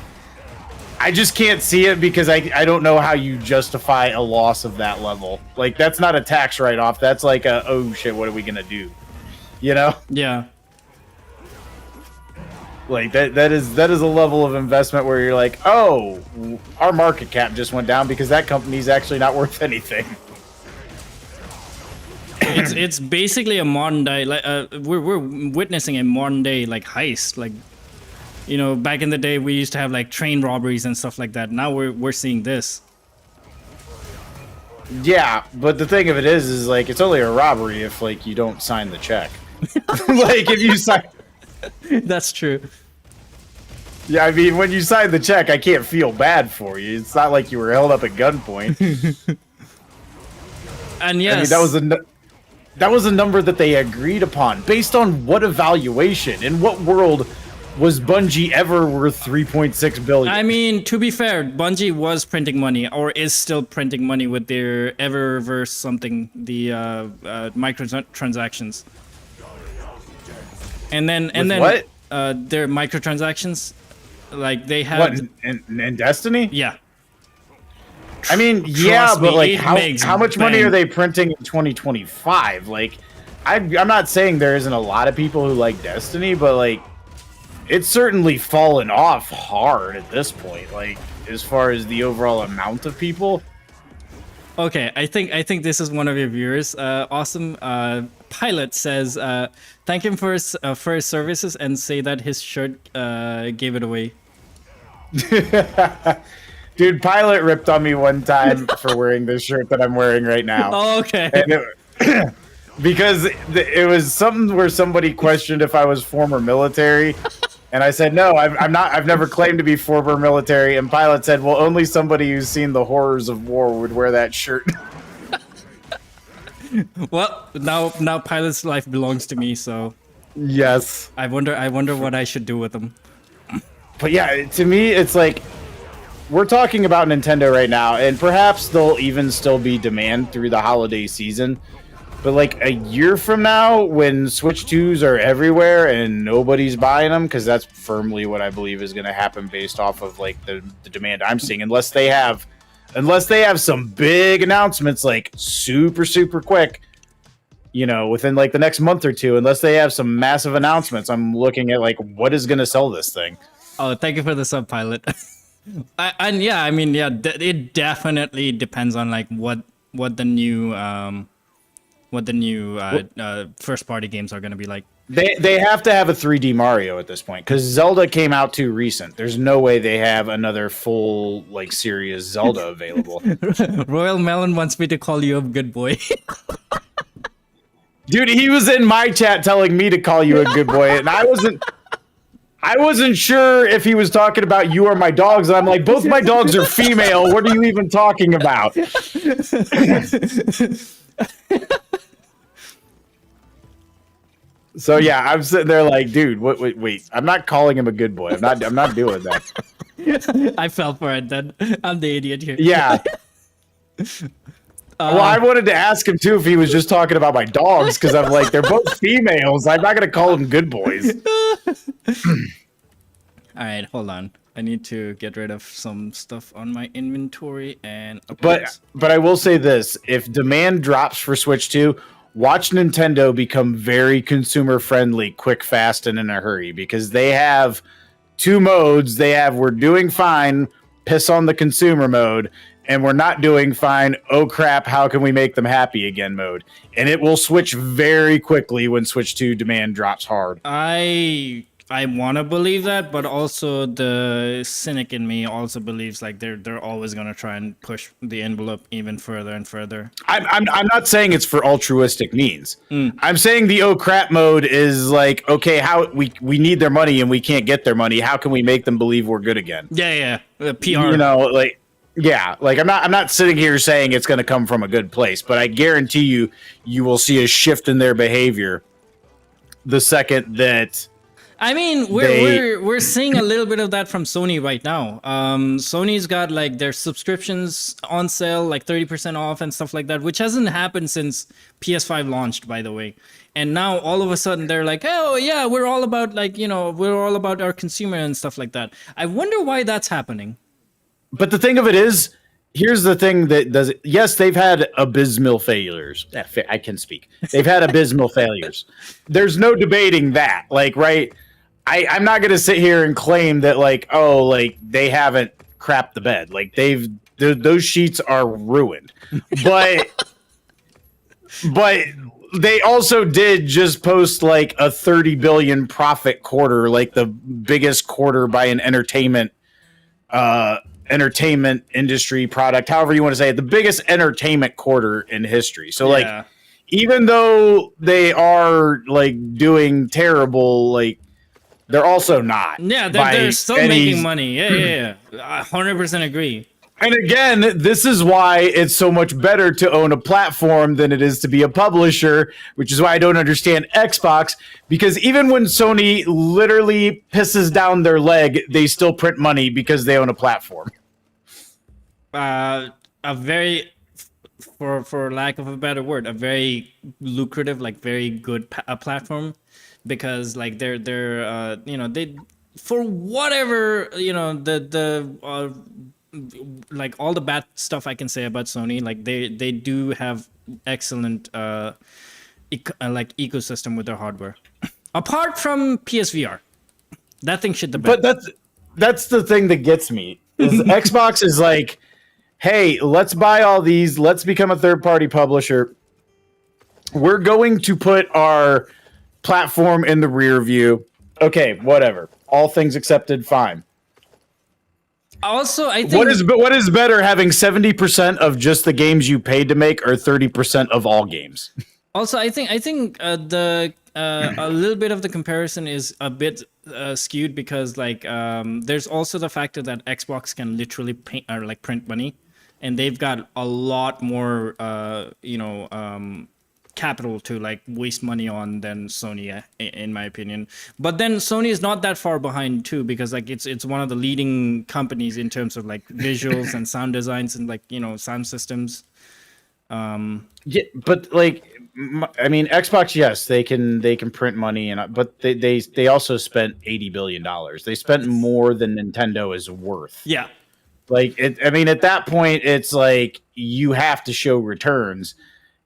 [SPEAKER 6] I just can't see it, because I don't know how you justify a loss of that level. Like, that's not a tax write-off. That's like a, oh shit, what are we gonna do? You know?
[SPEAKER 1] Yeah.
[SPEAKER 6] Like, that is a level of investment where you're like, oh, our market cap just went down because that company's actually not worth anything.
[SPEAKER 1] It's basically a modern day, like we're witnessing a modern day like heist. Like, back in the day we used to have like train robberies and stuff like that. Now we're seeing this.
[SPEAKER 6] Yeah, but the thing of it is like, it's only a robbery if like you don't sign the check. Like, if you sign.
[SPEAKER 1] That's true.
[SPEAKER 6] Yeah, I mean, when you sign the check, I can't feel bad for you. It's not like you were held up at gunpoint.
[SPEAKER 1] And yes,
[SPEAKER 6] I mean, that was a number that they agreed upon. Based on what evaluation? In what world was Bungie ever worth 3.6 billion?
[SPEAKER 1] I mean, to be fair, Bungie was printing money, or is still printing money with their Eververse something, the microtransactions. And then
[SPEAKER 6] what?
[SPEAKER 1] Their microtransactions, like they have
[SPEAKER 6] What, in Destiny?
[SPEAKER 1] Yeah.
[SPEAKER 6] I mean, yeah, but like, how much money are they printing in 2025? Like, I'm not saying there isn't a lot of people who like Destiny, but like, it's certainly fallen off hard at this point. Like, as far as the overall amount of people.
[SPEAKER 1] Okay, I think this is one of your viewers. Awesome. Pilot says, thank him for his services and say that his shirt gave it away.
[SPEAKER 6] Dude, Pilot ripped on me one time for wearing this shirt that I'm wearing right now.
[SPEAKER 1] Oh, okay.
[SPEAKER 6] And because it was something where somebody questioned if I was former military, and I said no, I'm not. I've never claimed to be former military. And Pilot said, "Well, only somebody who's seen the horrors of war would wear that shirt."
[SPEAKER 1] Well, now Pilot's life belongs to me, so
[SPEAKER 6] yes.
[SPEAKER 1] I wonder what I should do with him.
[SPEAKER 6] But yeah, to me, it's like, we're talking about Nintendo right now, and perhaps there'll even still be demand through the holiday season. But like a year from now, when Switch 2s are everywhere and nobody's buying them, because that's firmly what I believe is going to happen based off of like the demand I'm seeing, unless they have some big announcements like super quick, within like the next month or two, unless they have some massive announcements, I'm looking at like, what is going to sell this thing?
[SPEAKER 1] Oh, thank you for the sub, Pilot. It definitely depends on like what the new first party games are going to be like.
[SPEAKER 6] They have to have a 3D Mario at this point, because Zelda came out too recent. There's no way they have another full like serious Zelda available.
[SPEAKER 1] Royal Melon wants me to call you a good boy.
[SPEAKER 6] Dude, he was in my chat telling me to call you a good boy, and I wasn't sure if he was talking about you or my dogs, and I'm like, both my dogs are female. What are you even talking about? So yeah, I'm sitting there like, dude, wait, I'm not calling him a good boy. I'm not doing that.
[SPEAKER 1] I fell for it then. I'm the idiot here.
[SPEAKER 6] Yeah. Well, I wanted to ask him too if he was just talking about my dogs because I'm like, they're both females. I'm not gonna call them good boys.
[SPEAKER 1] All right, hold on. I need to get rid of some stuff on my inventory and.
[SPEAKER 6] But I will say this: if demand drops for Switch 2, watch Nintendo become very consumer friendly, quick, fast, and in a hurry because they have 2 modes. They have we're doing fine, piss on the consumer mode, and we're not doing fine. Oh crap! How can we make them happy again? Mode, and it will switch very quickly when Switch 2 demand drops hard.
[SPEAKER 1] I want to believe that, but also the cynic in me also believes like they're always gonna try and push the envelope even further and further.
[SPEAKER 6] I'm not saying it's for altruistic means. I'm saying the oh crap mode is like, okay, how we need their money and we can't get their money. How can we make them believe we're good again?
[SPEAKER 1] Yeah. PR.
[SPEAKER 6] You know, like yeah, like I'm not sitting here saying it's going to come from a good place, but I guarantee you will see a shift in their behavior the second that.
[SPEAKER 1] I mean, we're seeing a little bit of that from Sony right now. Sony's got like their subscriptions on sale, like 30% off and stuff like that, which hasn't happened since PS5 launched, by the way. And now all of a sudden they're like, oh yeah, we're all about we're all about our consumer and stuff like that. I wonder why that's happening.
[SPEAKER 6] But the thing of it is, here's the thing that does it. Yes, they've had abysmal failures. I can speak. They've had abysmal failures. There's no debating that. Like, right? I'm not going to sit here and claim that, like, oh, like they haven't crapped the bed. Like those sheets are ruined. But they also did just post like a 30 billion profit quarter, like the biggest quarter by an entertainment industry product, however you want to say it, the biggest entertainment quarter in history. So like, even though they are like doing terrible, like they're also not.
[SPEAKER 1] Yeah, they're still making money. Yeah. 100% agree.
[SPEAKER 6] And again, this is why it's so much better to own a platform than it is to be a publisher, which is why I don't understand Xbox, because even when Sony literally pisses down their leg, they still print money because they own a platform.
[SPEAKER 1] A very, for lack of a better word, a very lucrative, like very good platform, because like they're they, for whatever the like all the bad stuff I can say about Sony, like they do have excellent like ecosystem with their hardware. Apart from PSVR, that thing shit the bed.
[SPEAKER 6] But that's the thing that gets me. Is Xbox is like, hey, let's buy all these. Let's become a third-party publisher. We're going to put our platform in the rear view. Okay, whatever. All things accepted, fine.
[SPEAKER 1] Also, I think
[SPEAKER 6] what is better, having 70% of just the games you paid to make, or 30% of all games?
[SPEAKER 1] Also, I think the a little bit of the comparison is a bit skewed because like there's also the factor that Xbox can literally print money, and they've got a lot more capital to like waste money on than Sony, in my opinion. But then Sony is not that far behind too, because like it's one of the leading companies in terms of like visuals and sound designs and like sound systems.
[SPEAKER 6] Yeah, but like I mean, Xbox, yes, they can print money, but they also spent $80 billion. They spent more than Nintendo is worth.
[SPEAKER 1] Yeah,
[SPEAKER 6] like I mean, at that point, it's like you have to show returns.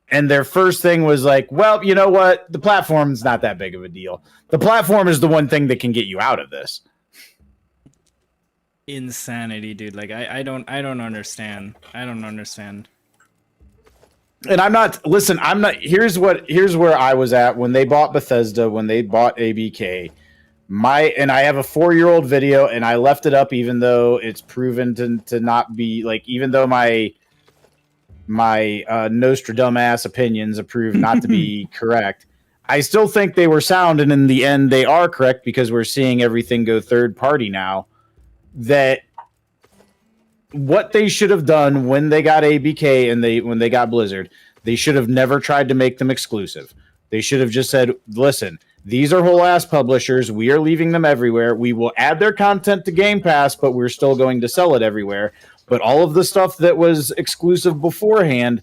[SPEAKER 6] And their first thing was like, well, you know what? The platform's not that big of a deal. The platform is the one thing that can get you out of this.
[SPEAKER 1] Insanity, dude. Like I don't understand. I don't understand.
[SPEAKER 6] And I'm not. Here's where I was at when they bought Bethesda, when they bought ABK. I have a 4-year-old video, and I left it up, even though it's proven to not be like, even though my Nostradamus opinions approved not to be correct. I still think they were sound, and in the end, they are correct because we're seeing everything go third party now. That what they should have done when they got ABK and when they got Blizzard, they should have never tried to make them exclusive. They should have just said, listen, these are whole ass publishers. We are leaving them everywhere. We will add their content to Game Pass, but we're still going to sell it everywhere. But all of the stuff that was exclusive beforehand,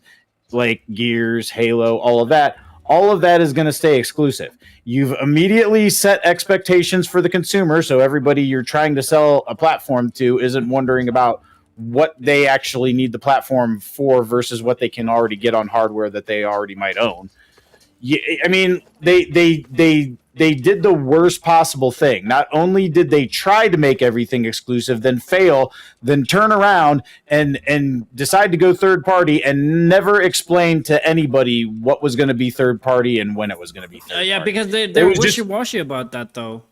[SPEAKER 6] like Gears, Halo, all of that. All of that is going to stay exclusive. You've immediately set expectations for the consumer, so everybody you're trying to sell a platform to isn't wondering about what they actually need the platform for versus what they can already get on hardware that they already might own. I mean, they did the worst possible thing. Not only did they try to make everything exclusive, then fail, then turn around and decide to go third party and never explain to anybody what was going to be third party and when it was going to be third
[SPEAKER 1] Yeah,
[SPEAKER 6] party.
[SPEAKER 1] because they're wishy-washy about that, though.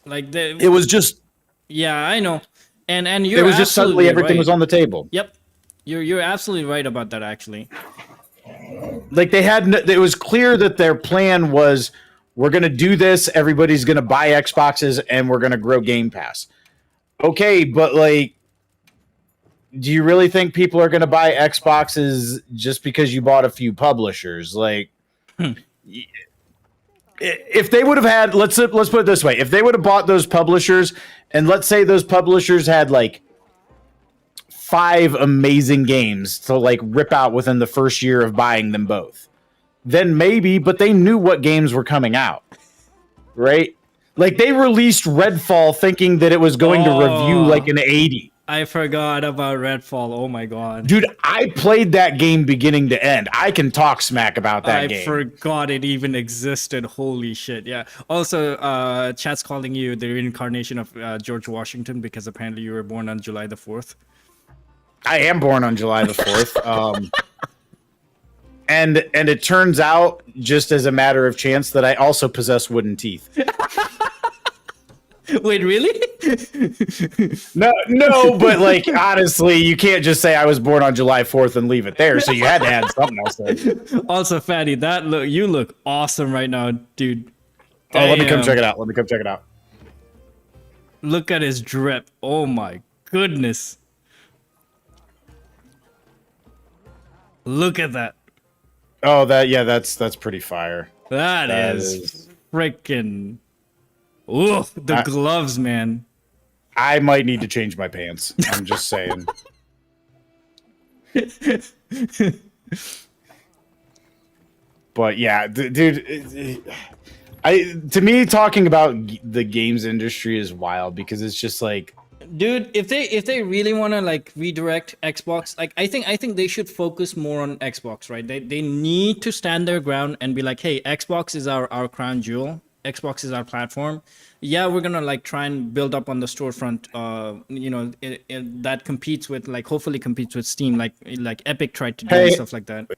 [SPEAKER 1] Like
[SPEAKER 6] it was just
[SPEAKER 1] yeah, I know, and you're
[SPEAKER 6] it was just suddenly everything
[SPEAKER 1] right.
[SPEAKER 6] was on the table.
[SPEAKER 1] Yep, you're absolutely right about that, actually.
[SPEAKER 6] Like they had, it was clear that their plan was, we're going to do this. Everybody's going to buy Xboxes and we're going to grow Game Pass. Okay, but like, do you really think people are going to buy Xboxes just because you bought a few publishers? Like, if they would have had, let's put it this way: if they would have bought those publishers, and let's say those publishers had like 5 amazing games to like rip out within the first year of buying them both, then maybe, but they knew what games were coming out, right? Like they released Redfall thinking that it was going to review like an 80.
[SPEAKER 1] I forgot about Redfall. Oh my god.
[SPEAKER 6] Dude, I played that game beginning to end. I can talk smack about that game.
[SPEAKER 1] I forgot it even existed. Holy shit. Yeah. Also, chat's calling you the reincarnation of George Washington because apparently you were born on July the 4th.
[SPEAKER 6] I am born on July the 4th. And it turns out, just as a matter of chance, that I also possess wooden teeth.
[SPEAKER 1] Wait, really?
[SPEAKER 6] No, but like honestly, you can't just say I was born on July 4th and leave it there. So you had to add something else there.
[SPEAKER 1] Also, Fatty, you look awesome right now, dude.
[SPEAKER 6] Oh, let me come check it out.
[SPEAKER 1] Look at his drip. Oh my goodness. Look at that.
[SPEAKER 6] Oh, that's pretty fire.
[SPEAKER 1] That is freaking. Ooh, the gloves, man.
[SPEAKER 6] I might need to change my pants. I'm just saying. But yeah, dude, to me talking about the games industry is wild because it's just like,
[SPEAKER 1] dude, if they really want to like redirect Xbox, like I think they should focus more on Xbox, right? They need to stand their ground and be like, hey, Xbox is our crown jewel. Xbox is our platform. Yeah, we're gonna like try and build up on the storefront. That competes with like hopefully competes with Steam, like Epic tried to do and stuff like that.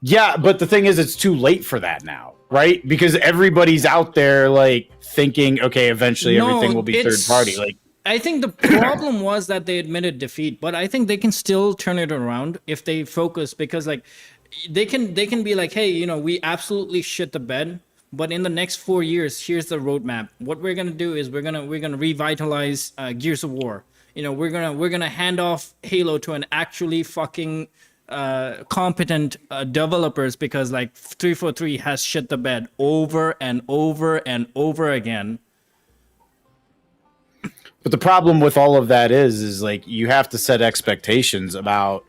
[SPEAKER 6] Yeah, but the thing is, it's too late for that now, right? Because everybody's out there like thinking, okay, eventually everything will be third party. Like,
[SPEAKER 1] I think the problem was that they admitted defeat, but I think they can still turn it around if they focus, because like they can be like, hey, we absolutely shit the bed, but in the next 4 years, here's the roadmap. What we're gonna do is we're gonna revitalize Gears of War. We're gonna hand off Halo to an actually fucking competent developers, because like 343 has shit the bed over and over and over again.
[SPEAKER 6] But the problem with all of that is like you have to set expectations about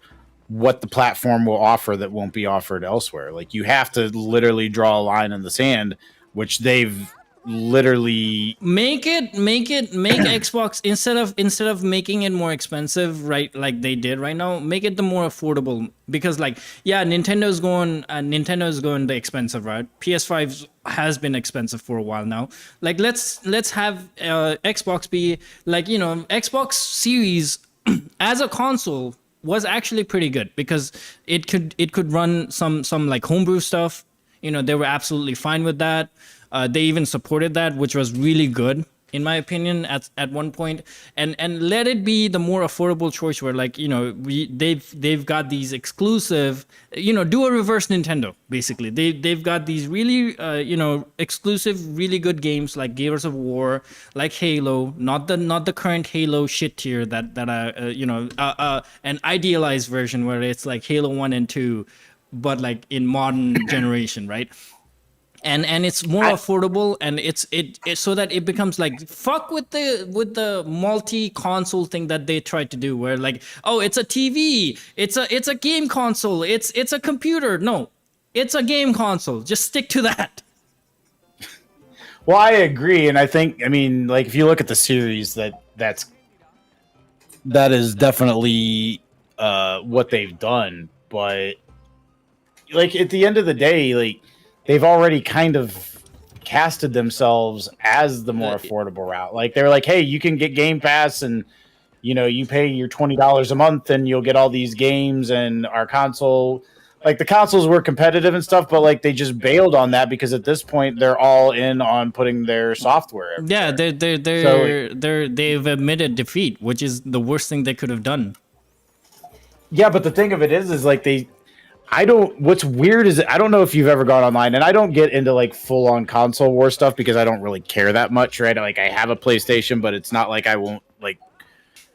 [SPEAKER 6] what the platform will offer that won't be offered elsewhere. Like you have to literally draw a line in the sand, which they've literally make
[SPEAKER 1] Xbox instead of making it more expensive, right? Like they did right now, make it the more affordable, because like, yeah, Nintendo's going the expensive route. PS5 has been expensive for a while now. Like let's have Xbox be like, Xbox Series as a console was actually pretty good because it could run some like homebrew stuff. They were absolutely fine with that. They even supported that, which was really good in my opinion at one point. And let it be the more affordable choice where like, they've got these exclusive, do a reverse Nintendo basically. They've got these really exclusive, really good games like Gears of War, like Halo, not the current Halo shit tier that an idealized version where it's like Halo 1 and 2, but like in modern generation, right? and it's more affordable, and it's so that it becomes like fuck with the multi-console thing that they tried to do, where like, oh, it's a TV, it's a game console, it's a computer. No, it's a game console. Just stick to that.
[SPEAKER 6] Well, I agree, and I mean, like, if you look at the series, that is definitely what they've done. But like at the end of the day, like they've already kind of casted themselves as the more affordable route. Like they're like, hey, you can get Game Pass, and you pay your $20 a month, and you'll get all these games, and our console. Like the consoles were competitive and stuff, but like they just bailed on that because at this point they're all in on putting their software everywhere.
[SPEAKER 1] Yeah, they've admitted defeat, which is the worst thing they could have done.
[SPEAKER 6] Yeah, but the thing of it is like what's weird is I don't know if you've ever gone online, and I don't get into like full on console war stuff because I don't really care that much, right? Like I have a PlayStation, but it's not like I won't like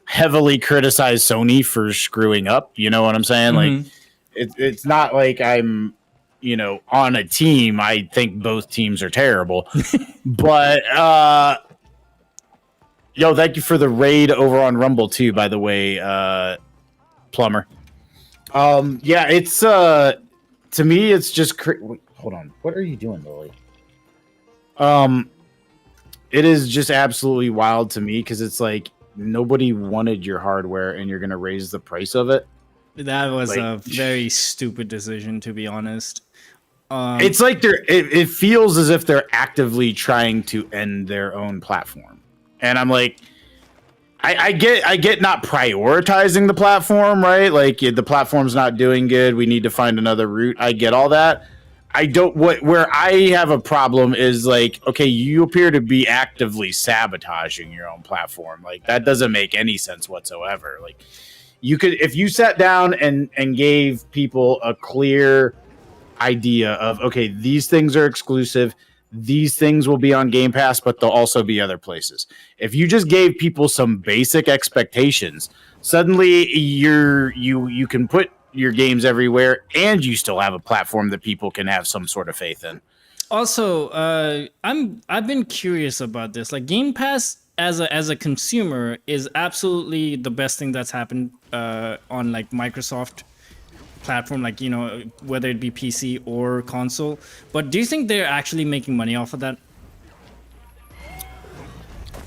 [SPEAKER 6] heavily criticize Sony for screwing up. You know what I'm saying?
[SPEAKER 1] Mm-hmm.
[SPEAKER 6] Like it's not like I'm, on a team. I think both teams are terrible. But thank you for the raid over on Rumble too, by the way, Plumber. Yeah, it's to me it's just wait, hold on. What are you doing, Lily? It is just absolutely wild to me because it's like nobody wanted your hardware and you're going to raise the price of it.
[SPEAKER 1] That was a very stupid decision, to be honest.
[SPEAKER 6] It's like it feels as if they're actively trying to end their own platform. And I'm like, I get not prioritizing the platform, right? Like the platform's not doing good. We need to find another route. I get all that. Where I have a problem is like, okay, you appear to be actively sabotaging your own platform. Like that doesn't make any sense whatsoever. Like you could, if you sat down and gave people a clear idea of, okay, these things are exclusive. These things will be on Game Pass, but they'll also be other places. If you just gave people some basic expectations, suddenly you can put your games everywhere, and you still have a platform that people can have some sort of faith in.
[SPEAKER 1] Also, I've been curious about this. Like Game Pass as a consumer is absolutely the best thing that's happened on like Microsoft platform, like whether it be PC or console. But do you think they're actually making money off of that?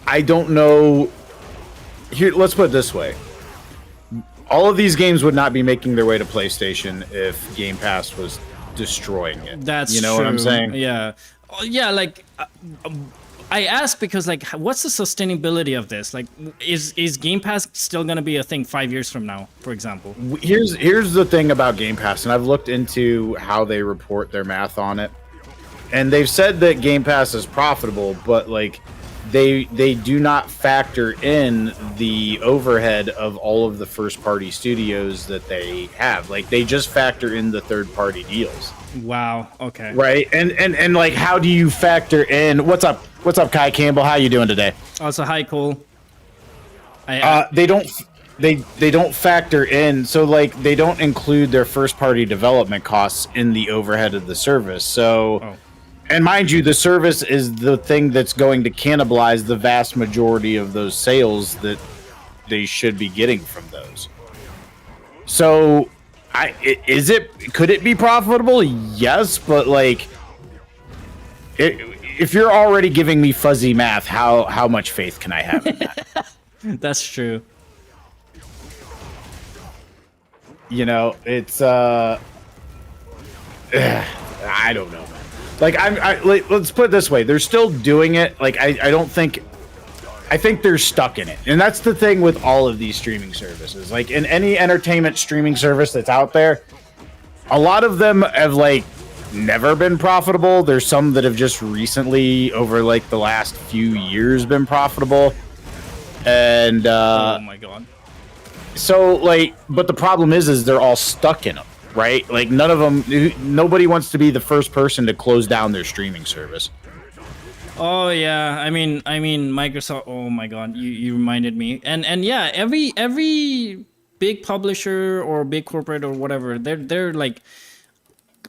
[SPEAKER 6] I don't know. Here, let's put it this way. All of these games would not be making their way to PlayStation if Game Pass was destroying it.
[SPEAKER 1] That's
[SPEAKER 6] true.
[SPEAKER 1] what
[SPEAKER 6] I'm saying?
[SPEAKER 1] Yeah. Yeah, like I ask because like what's the sustainability of this? Like is Game Pass still going to be a thing 5 years from now, for example?
[SPEAKER 6] Here's the thing about Game Pass, and I've looked into how they report their math on it. And they've said that Game Pass is profitable, but like they do not factor in the overhead of all of the first party studios that they have. Like they just factor in the third party deals.
[SPEAKER 1] Wow. Okay.
[SPEAKER 6] Right. And like how do you factor in what's up Kai Campbell? How you doing today?
[SPEAKER 1] Also, hi Cole.
[SPEAKER 6] They don't factor in, so like they don't include their first party development costs in the overhead of the service. So and mind you, the service is the thing that's going to cannibalize the vast majority of those sales that they should be getting from those. So, could it be profitable? Yes, but like, if you're already giving me fuzzy math, how much faith can I have in that?
[SPEAKER 1] That's true.
[SPEAKER 6] It's I don't know. Like let's put it this way: they're still doing it. Like I think they're stuck in it, and that's the thing with all of these streaming services. Like in any entertainment streaming service that's out there, a lot of them have like never been profitable. There's some that have just recently, over like the last few years, been profitable. And
[SPEAKER 1] oh my god!
[SPEAKER 6] So like, but the problem is they're all stuck in them. Right? Like none of them, nobody wants to be the first person to close down their streaming service.
[SPEAKER 1] Oh yeah, I mean Microsoft. Oh my god, you reminded me. And yeah, every big publisher or big corporate or whatever, they're like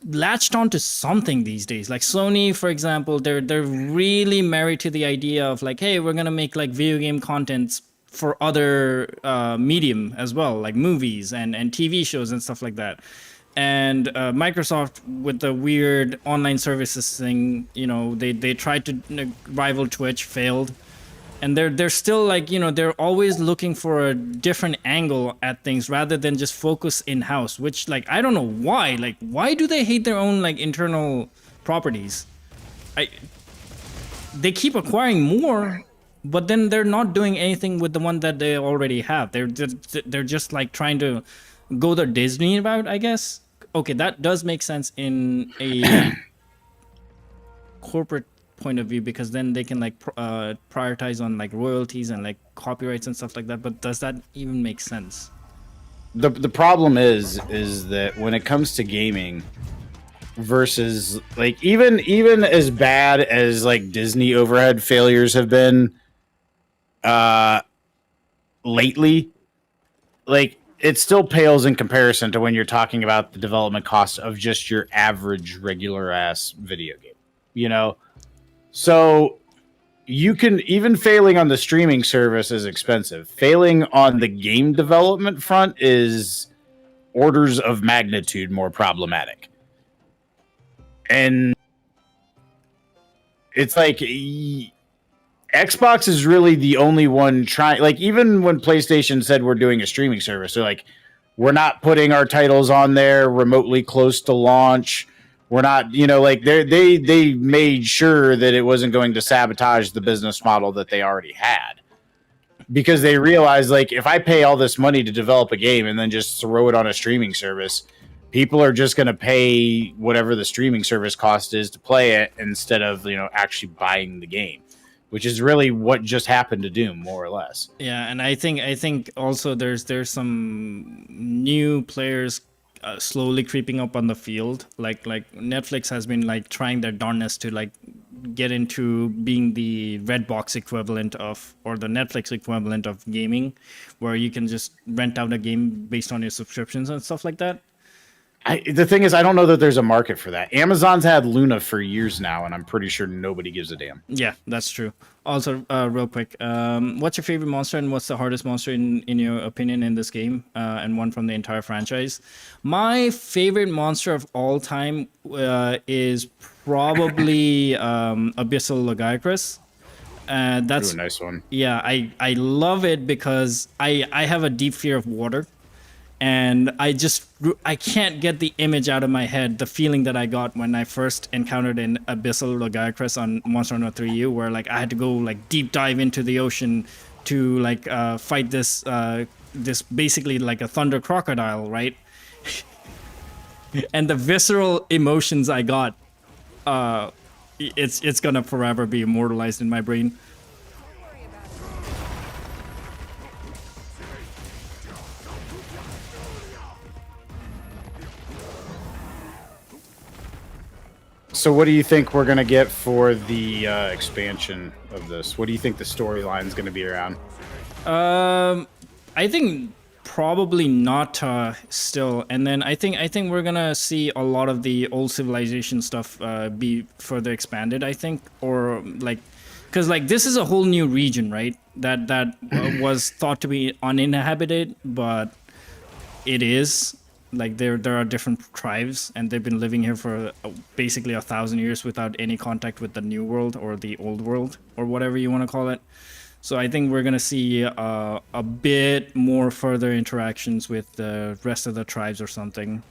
[SPEAKER 1] latched onto something these days. Like Sony, for example, they're really married to the idea of like, hey, we're gonna make like video game contents for other medium as well, like movies and TV shows and stuff like that. And Microsoft with the weird online services thing, you know, they tried to rival Twitch, failed. And they're still like, you know, they're always looking for a different angle at things rather than just focus in-house, which like, I don't know why. Like, why do they hate their own like internal properties? They keep acquiring more, but then they're not doing anything with the one that they already have. They're just like trying to go the Disney route, I guess. Okay, that does make sense in a corporate point of view, because then they can like prioritize on like royalties and like copyrights and stuff like that. But does that even make sense?
[SPEAKER 6] The problem is that when it comes to gaming versus like even as bad as like Disney overhead failures have been lately, like it still pales in comparison to when you're talking about the development cost of just your average regular ass video game, you know? So you can, even failing on the streaming service is expensive. Failing on the game development front is orders of magnitude more problematic. And it's like Xbox is really the only one trying. Like, even when PlayStation said we're doing a streaming service, they're like, we're not putting our titles on there remotely close to launch. We're not, you know, like they made sure that it wasn't going to sabotage the business model that they already had, because they realized, like, if I pay all this money to develop a game and then just throw it on a streaming service, people are just going to pay whatever the streaming service cost is to play it instead of, you know, actually buying the game, which is really what just happened to Doom, more or less.
[SPEAKER 1] Yeah, and I think also there's some new players slowly creeping up on the field. Like Netflix has been like trying their darnest to like get into being the Redbox equivalent of, or the Netflix equivalent of gaming, where you can just rent out a game based on your subscriptions and stuff like that.
[SPEAKER 6] The thing is, I don't know that there's a market for that. Amazon's had Luna for years now, and I'm pretty sure nobody gives a damn.
[SPEAKER 1] Yeah, that's true. Also, real quick, what's your favorite monster and what's the hardest monster in your opinion in this game, and one from the entire franchise? My favorite monster of all time is probably Abyssal Logiacrus. That's
[SPEAKER 6] a nice one.
[SPEAKER 1] Yeah, I love it because I have a deep fear of water. And I can't get the image out of my head, the feeling that I got when I first encountered an Abyssal Logiacrus on Monster Hunter 3U, where like I had to go like deep dive into the ocean to like fight this basically like a thunder crocodile, right? And the visceral emotions I got, it's gonna forever be immortalized in my brain.
[SPEAKER 6] So what do you think we're going to get for the expansion of this? What do you think the storyline is going to be around?
[SPEAKER 1] I think probably not still. And then I think we're going to see a lot of the old civilization stuff be further expanded, I think. Or like, because like this is a whole new region, right? That was thought to be uninhabited, but it is. Like there are different tribes, and they've been living here for basically 1,000 years without any contact with the new world or the old world or whatever you want to call it. So I think we're gonna see a bit more further interactions with the rest of the tribes or something.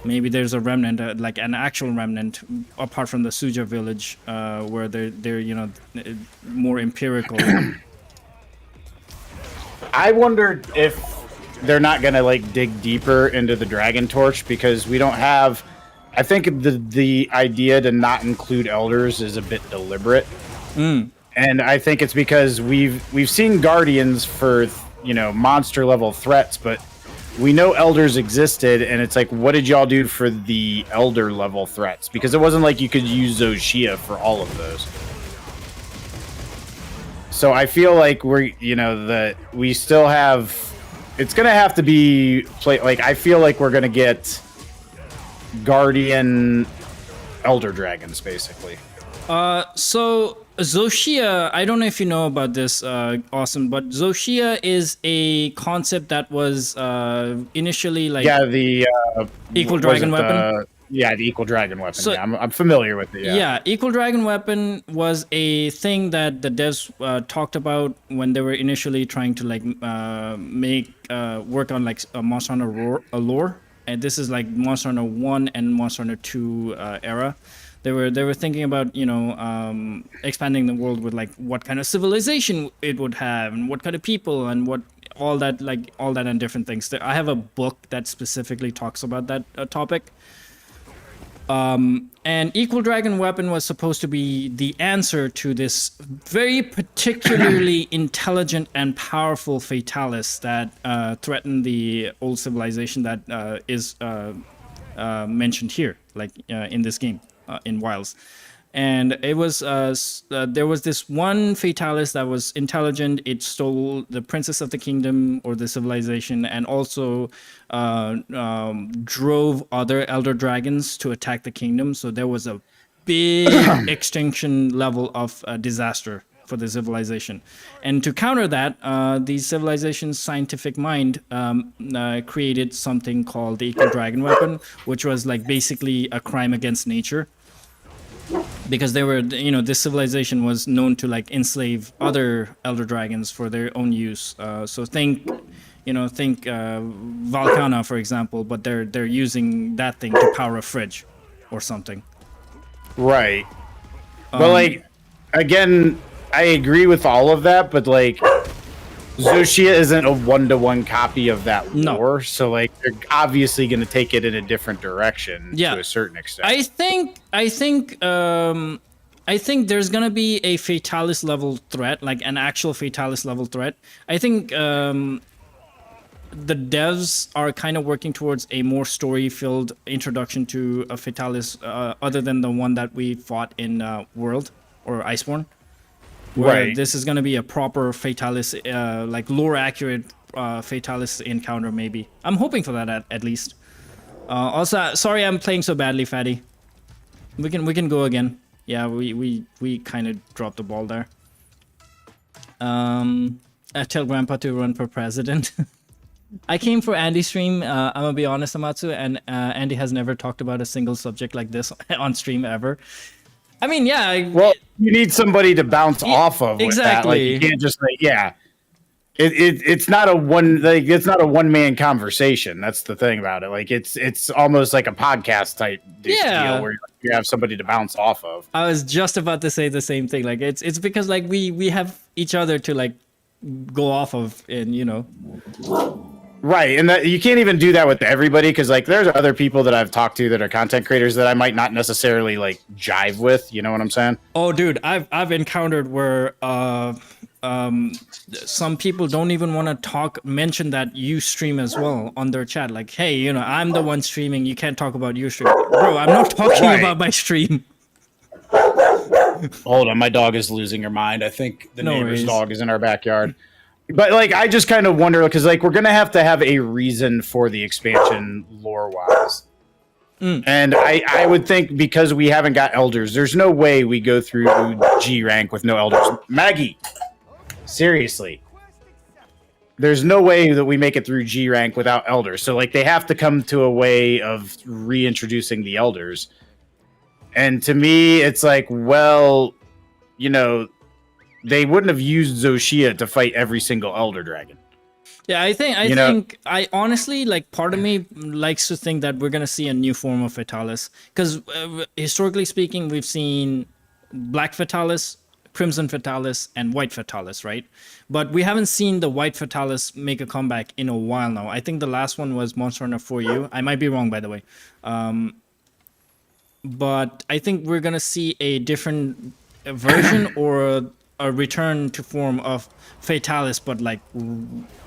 [SPEAKER 1] Maybe there's a remnant, like an actual remnant, apart from the Suja village, where they're you know more empirical.
[SPEAKER 6] I wondered if they're not gonna like dig deeper into the Dragon Torch, because we don't have. I think the idea to not include elders is a bit deliberate, and I think it's because we've seen Guardians for, you know, monster level threats, but we know elders existed, and it's like, what did y'all do for the elder level threats? Because it wasn't like you could use Zoshia for all of those. So I feel like we still have. It's gonna have to be like I feel like we're gonna get guardian elder dragons, basically.
[SPEAKER 1] So Zoshia, I don't know if you know about this, Awesome, but Zoshia is a concept that was initially like
[SPEAKER 6] The
[SPEAKER 1] equal
[SPEAKER 6] was
[SPEAKER 1] dragon
[SPEAKER 6] it
[SPEAKER 1] weapon.
[SPEAKER 6] the equal dragon weapon.
[SPEAKER 1] So-
[SPEAKER 6] yeah, I'm familiar with it.
[SPEAKER 1] Yeah, equal dragon weapon was a thing that the devs talked about when they were initially trying to like make work on like a Monster Hunter lore, and this is like Monster Hunter 1 and Monster Hunter 2 era. They were thinking about expanding the world with like what kind of civilization it would have and what kind of people and what all that and different things. I have a book that specifically talks about that topic. And Equal Dragon Weapon was supposed to be the answer to this very particularly intelligent and powerful Fatalis that threatened the old civilization that is mentioned here, like in this game, in Wilds. And it was there was this one Fatalis that was intelligent. It stole the princess of the kingdom or the civilization, and also drove other elder dragons to attack the kingdom. So there was a big extinction level of disaster for the civilization. And to counter that, the civilization's scientific mind created something called the Equal Dragon Weapon, which was like basically a crime against nature. Because they were, this civilization was known to like enslave other elder dragons for their own use. So think Valkana, for example, but they're using that thing to power a fridge or something.
[SPEAKER 6] Right. But like, again, I agree with all of that, but like, Zoshia isn't a one-to-one copy of that lore, so like they're obviously going to take it in a different direction to a certain extent.
[SPEAKER 1] I think there's gonna be a Fatalis level threat, like an actual Fatalis level threat. I think the devs are kind of working towards a more story-filled introduction to a Fatalis, other than the one that we fought in World or Iceborne. Where this is going to be a proper Fatalis, like lore-accurate Fatalis encounter, maybe. I'm hoping for that at least. Also, sorry I'm playing so badly, Fatty. We can go again. Yeah, we kind of dropped the ball there. I tell Grandpa to run for president. I came for Andy's stream. I'm gonna be honest, Amatsu, and Andy has never talked about a single subject like this on stream ever. I mean, yeah.
[SPEAKER 6] Well, you need somebody to bounce off of.
[SPEAKER 1] Exactly.
[SPEAKER 6] With that. Like, you can't just like, it's not a one man conversation. That's the thing about it. Like it's almost like a podcast type deal where you have somebody to bounce off of.
[SPEAKER 1] I was just about to say the same thing. Like it's because like we have each other to like go off of, and
[SPEAKER 6] Right, and that you can't even do that with everybody because like there's other people that I've talked to that are content creators that I might not necessarily like jive with. You know what I'm saying?
[SPEAKER 1] Oh, dude, I've encountered where some people don't even want to mention that you stream as well on their chat. Like, hey, I'm the one streaming. You can't talk about your stream, bro. I'm not talking about my stream.
[SPEAKER 6] Hold on, my dog is losing her mind. I think the neighbor's dog is in our backyard. But like, I just kind of wonder because like we're gonna have to have a reason for the expansion lore-wise, and I would think because we haven't got elders, there's no way we go through G rank with no elders. Maggie, seriously, there's no way that we make it through G rank without elders. So like, they have to come to a way of reintroducing the elders, and to me, it's like, well, they wouldn't have used Zoshia to fight every single elder dragon.
[SPEAKER 1] Yeah, I honestly, like, part of me likes to think that we're gonna see a new form of Fatalis, because historically speaking, we've seen Black Fatalis, Crimson Fatalis, and White Fatalis, right? But we haven't seen the White Fatalis make a comeback in a while now. I think the last one was Monster Hunter 4U. I might be wrong, by the way. But I think we're gonna see a different version or a return to form of Fatalis, but like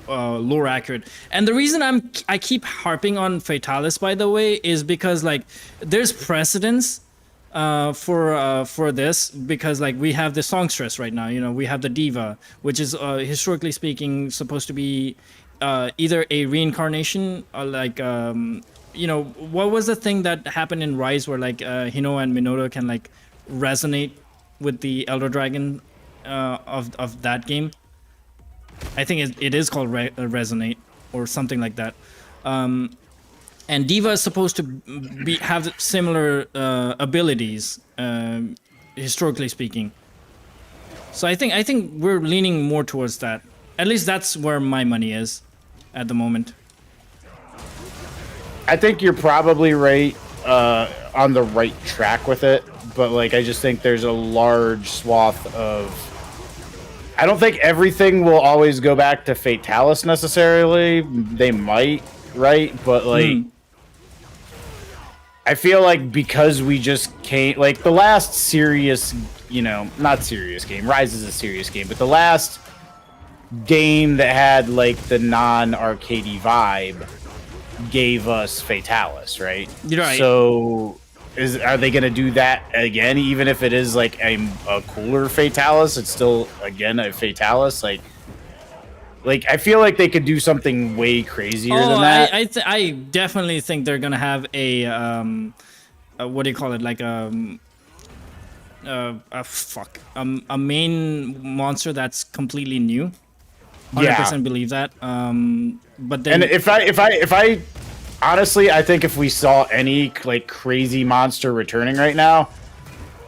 [SPEAKER 1] lore accurate. And the reason I keep harping on Fatalis, by the way, is because like there's precedence for this, because like we have the songstress right now. We have the diva, which is historically speaking supposed to be either a reincarnation, or like what was the thing that happened in Rise where like Hino and Minoru can like resonate with the Elder Dragon of that game? I think it is called Resonate or something like that. And Diva is supposed to have similar abilities, historically speaking. So I think we're leaning more towards that. At least that's where my money is at the moment.
[SPEAKER 6] I think you're probably right on the right track with it, but like I just think there's a large swath of. I don't think everything will always go back to Fatalis necessarily. They might, right? But like, I feel like because we just can't, like the last serious, not serious game. Rise is a serious game, but the last game that had like the non-arcadey vibe gave us Fatalis, right?
[SPEAKER 1] Right.
[SPEAKER 6] So are they going to do that again? Even if it is like a cooler Fatalis, it's still again a Fatalis. Like I feel like they could do something way crazier than that.
[SPEAKER 1] I definitely think they're gonna have a what do you call it? Like a main monster that's completely new. 100% believe that. But then,
[SPEAKER 6] and if I honestly, I think if we saw any like crazy monster returning right now,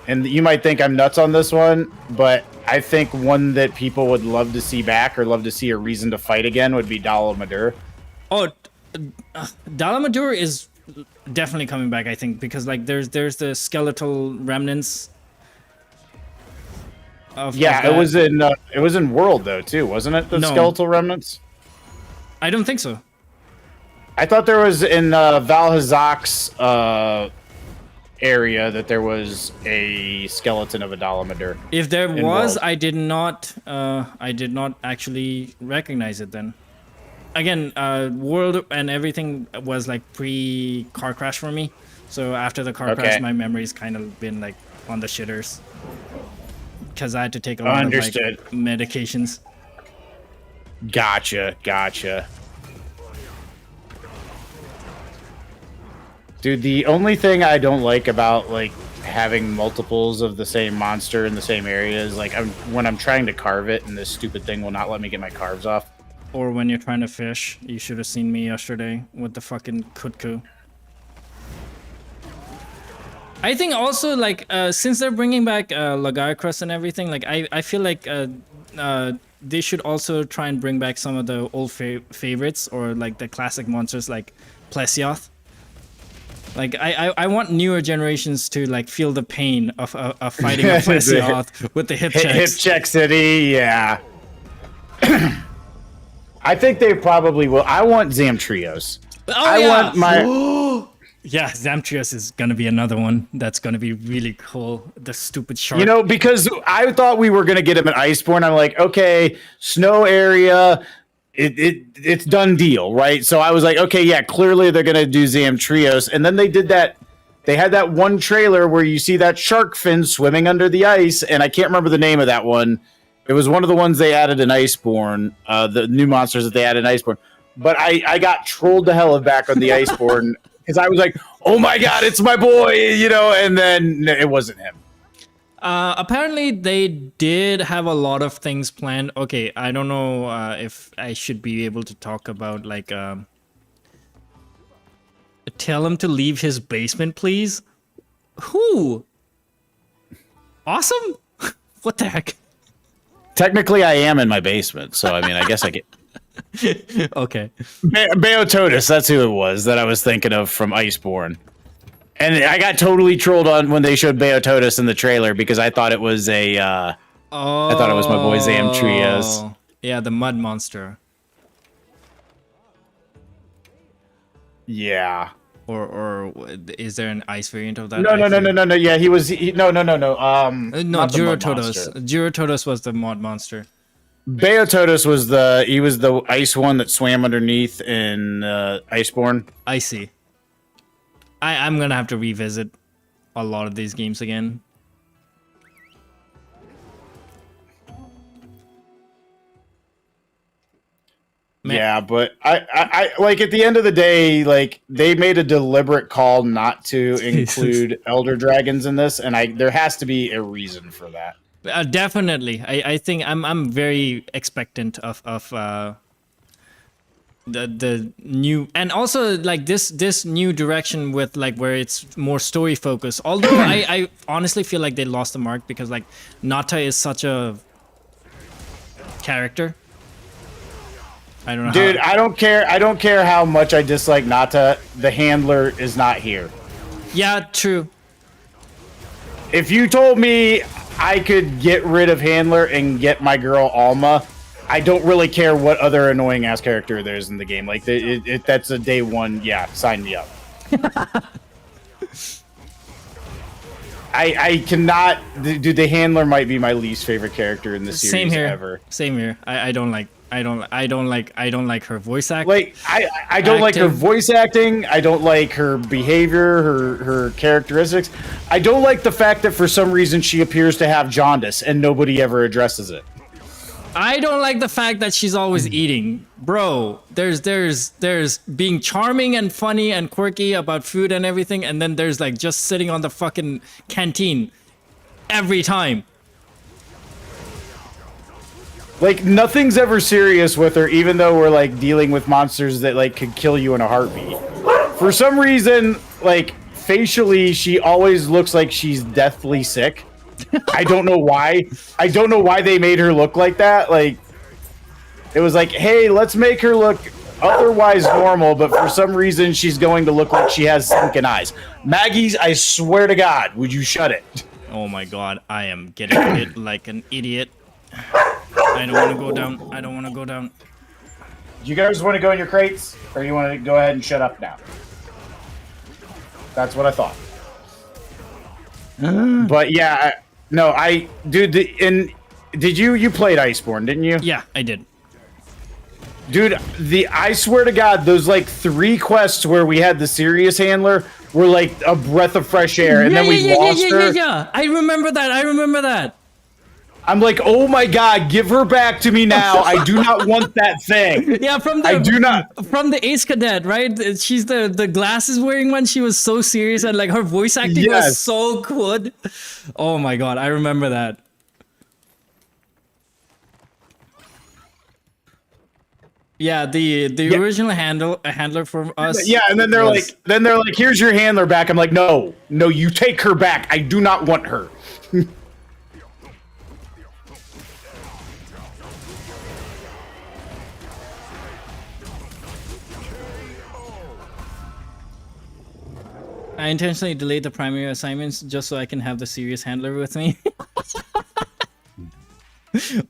[SPEAKER 6] and you might think I'm nuts on this one, but I think one that people would love to see back or love to see a reason to fight again would be Dalamadur.
[SPEAKER 1] Oh, Dalamadur is definitely coming back, I think, because like there's the skeletal remnants.
[SPEAKER 6] It was in World though too, wasn't it? The skeletal remnants.
[SPEAKER 1] I don't think so.
[SPEAKER 6] I thought there was in Valhazak's area that there was a skeleton of a Dalamadur.
[SPEAKER 1] If there was,
[SPEAKER 6] World.
[SPEAKER 1] I did not actually recognize it then. Again, World and everything was like pre-car crash for me. So after the car crash, my memory's kind of been like on the shitters. Because I had to take a lot of like medications.
[SPEAKER 6] Gotcha. Dude, the only thing I don't like about like having multiples of the same monster in the same area is like when I'm trying to carve it and this stupid thing will not let me get my carves off.
[SPEAKER 1] Or when you're trying to fish. You should have seen me yesterday with the fucking kutku. I think also like since they're bringing back Lagarcrus and everything, like I feel like they should also try and bring back some of the old favorites or like the classic monsters like Plesioth. Like I want newer generations to like feel the pain of fighting a Plesioth with the hip checks.
[SPEAKER 6] Hip check city, yeah. I think they probably will. I want Zamtrios. I want my.
[SPEAKER 1] Yeah, Zamtrios is gonna be another one that's gonna be really cool. The stupid shark.
[SPEAKER 6] Because I thought we were gonna get him at Iceborne. I'm like, okay, snow area. It's done deal, right? So I was like, okay, yeah, clearly they're gonna do Zamtrios, and then they did that. They had that one trailer where you see that shark fin swimming under the ice, and I can't remember the name of that one. It was one of the ones they added in Iceborne, the new monsters that they added in Iceborne. But I got trolled to hell back on the Iceborne because I was like, oh my god, it's my boy, and then it wasn't him.
[SPEAKER 1] Apparently they did have a lot of things planned. Okay, I don't know if I should be able to talk about like tell him to leave his basement, please. Who? Awesome? What the heck?
[SPEAKER 6] Technically, I am in my basement, so I mean, I guess I get.
[SPEAKER 1] Okay.
[SPEAKER 6] Beototis, that's who it was that I was thinking of from Iceborne. And I got totally trolled on when they showed Beototis in the trailer because I thought it was I thought it was my boy Zamtrios.
[SPEAKER 1] Yeah, the mud monster.
[SPEAKER 6] Yeah.
[SPEAKER 1] Or is there an ice variant of that?
[SPEAKER 6] No. Yeah, no.
[SPEAKER 1] No, Jurotodos was the mud monster.
[SPEAKER 6] Beototis was the ice one that swam underneath in Iceborne.
[SPEAKER 1] I see. I'm gonna have to revisit a lot of these games again.
[SPEAKER 6] Yeah, but I like at the end of the day, like they made a deliberate call not to include elder dragons in this, and there has to be a reason for that.
[SPEAKER 1] Definitely, I think I'm very expectant of the new, and also like this new direction with like where it's more story focused. Although I honestly feel like they lost the mark because like Nata is such a character. I don't know.
[SPEAKER 6] Dude, I don't care how much I dislike Nata. The handler is not here.
[SPEAKER 1] Yeah, true.
[SPEAKER 6] If you told me I could get rid of handler and get my girl Alma, I don't really care what other annoying ass character there is in the game. Like that's a day one. Yeah, sign me up. I cannot. Dude, the handler might be my least favorite character in the series
[SPEAKER 1] Same here.
[SPEAKER 6] ever.
[SPEAKER 1] Same here. I don't like her voice acting.
[SPEAKER 6] Like I don't like her voice acting. I don't like her behavior, her characteristics. I don't like the fact that for some reason she appears to have jaundice and nobody ever addresses it.
[SPEAKER 1] I don't like the fact that she's always eating. Bro, there's being charming and funny and quirky about food and everything, and then there's like just sitting on the fucking canteen every time.
[SPEAKER 6] Like nothing's ever serious with her, even though we're like dealing with monsters that like could kill you in a heartbeat. For some reason, like facially, she always looks like she's deathly sick. I don't know why. I don't know why they made her look like that. Like, it was like, hey, let's make her look otherwise normal, but for some reason she's going to look like she has sunken eyes. Maggie's, I swear to God, would you shut it?
[SPEAKER 1] Oh my God, I am getting hit like an idiot. I don't want to go down. I don't want to go down.
[SPEAKER 6] Do you guys want to go in your crates, or you want to go ahead and shut up now? That's what I thought. But yeah, dude, did you played Iceborne, didn't you?
[SPEAKER 1] Yeah, I did.
[SPEAKER 6] Dude, I swear to God, those like 3 quests where we had the serious handler were like a breath of fresh air, and then we lost her.
[SPEAKER 1] Yeah. I remember that.
[SPEAKER 6] I'm like, oh my God, give her back to me now. I do not want that thing.
[SPEAKER 1] Yeah, from the Ace Cadet, right? She's the glasses wearing one. She was so serious and like her voice acting was so good. Oh my God, I remember that. Yeah, the original handler for us.
[SPEAKER 6] Yeah, and then they're like, here's your handler back. I'm like, no, you take her back. I do not want her.
[SPEAKER 1] I intentionally delayed the primary assignments just so I can have the serious handler with me.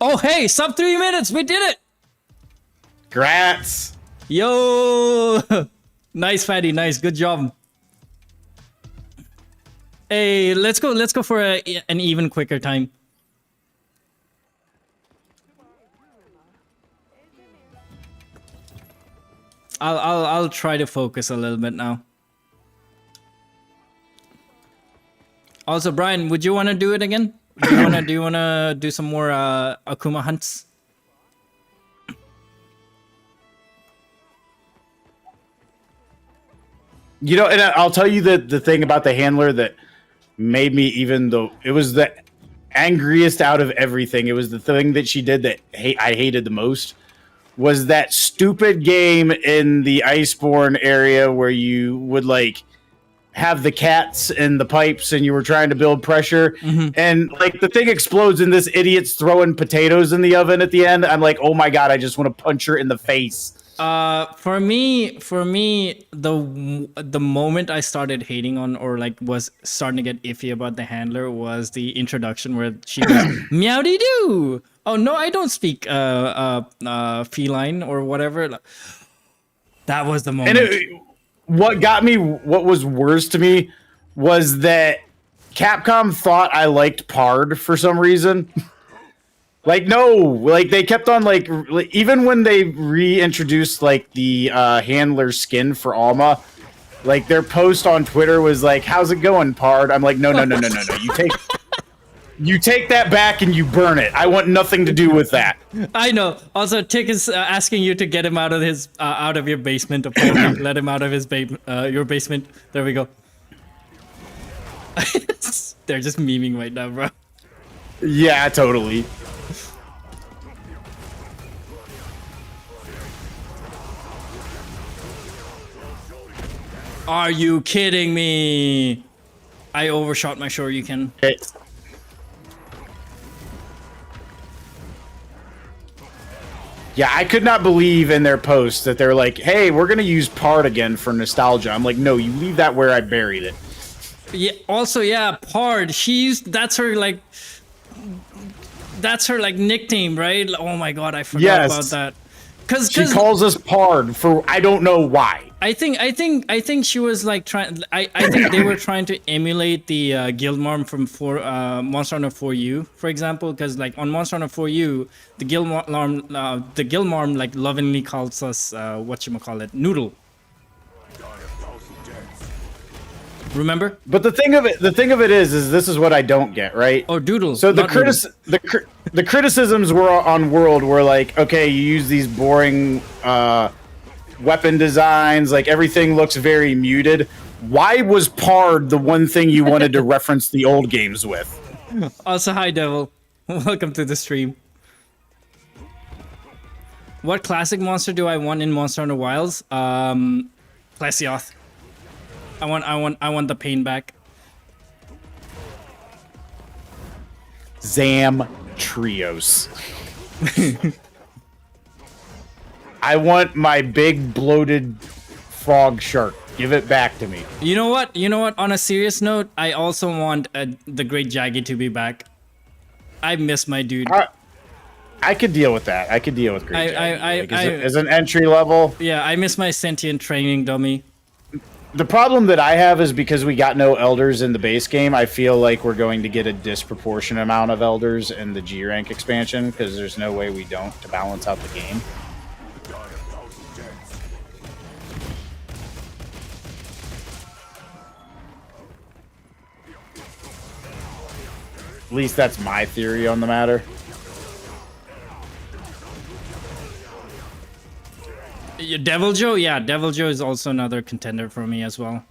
[SPEAKER 1] Oh, hey, sub 3 minutes. We did it.
[SPEAKER 6] Grats.
[SPEAKER 1] Yo. Nice, Fatty. Nice. Good job. Hey, let's go for an even quicker time. I'll try to focus a little bit now. Also, Brian, would you want to do it again? Do you wanna do some more Akuma hunts?
[SPEAKER 6] You know, and I'll tell you the thing about the handler that made me, even though it was the angriest out of everything, it was the thing that she did that I hated the most, was that stupid game in the Iceborne area where you would like have the cats and the pipes and you were trying to build pressure, and like the thing explodes and this idiot's throwing potatoes in the oven at the end. I'm like, oh my God, I just want to punch her in the face.
[SPEAKER 1] For me, the moment I started hating on, or like was starting to get iffy about the handler, was the introduction where she goes, meowdy doo. Oh no, I don't speak feline or whatever. That was the moment.
[SPEAKER 6] And what was worse to me was that Capcom thought I liked Pard for some reason. Like, no, like they kept on like even when they reintroduced like the handler skin for Alma, like their post on Twitter was like, how's it going, Pard? I'm like, no. You take that back and you burn it. I want nothing to do with that.
[SPEAKER 1] I know. Also, Tick is asking you to get him out of his out of your basement. Apparently, let him out of his your basement. There we go. They're just memeing right now, bro.
[SPEAKER 6] Yeah, totally.
[SPEAKER 1] Are you kidding me? I overshot my Shoryuken.
[SPEAKER 6] Yeah, I could not believe in their post that they're like, hey, we're going to use Pard again for nostalgia. I'm like, no, you leave that where I buried it.
[SPEAKER 1] Yeah, also, yeah, Pard. That's her nickname, right? Oh my god, I forgot about that. Cause
[SPEAKER 6] she calls us Pard for I don't know why.
[SPEAKER 1] I think she was like trying. I think they were trying to emulate the Guildmarm from Monster Hunter 4U, for example, because like on Monster Hunter 4U, the Guildmarm like lovingly calls us whatchamacallit, Noodle. Remember?
[SPEAKER 6] But the thing of it is this is what I don't get, right?
[SPEAKER 1] Oh, Doodle.
[SPEAKER 6] So the criticisms were on World were like, okay, you use these boring weapon designs, like everything looks very muted. Why was Pard the one thing you wanted to reference the old games with?
[SPEAKER 1] Also, hi Devil. Welcome to the stream. What classic monster do I want in Monster Hunter Wilds? Plesioth. I want the pain back.
[SPEAKER 6] Zam Trios. I want my big bloated frog shark. Give it back to me.
[SPEAKER 1] You know what? On a serious note, I also want the Great Jaggy to be back. I miss my dude.
[SPEAKER 6] I could deal with that. I could deal with Great Jaggy. As an entry level.
[SPEAKER 1] Yeah, I miss my sentient training dummy.
[SPEAKER 6] The problem that I have is because we got no elders in the base game, I feel like we're going to get a disproportionate amount of elders in the G rank expansion because there's no way we don't to balance out the game. At least that's my theory on the matter.
[SPEAKER 1] Devil Joe? Yeah, Devil Joe is also another contender for me as well.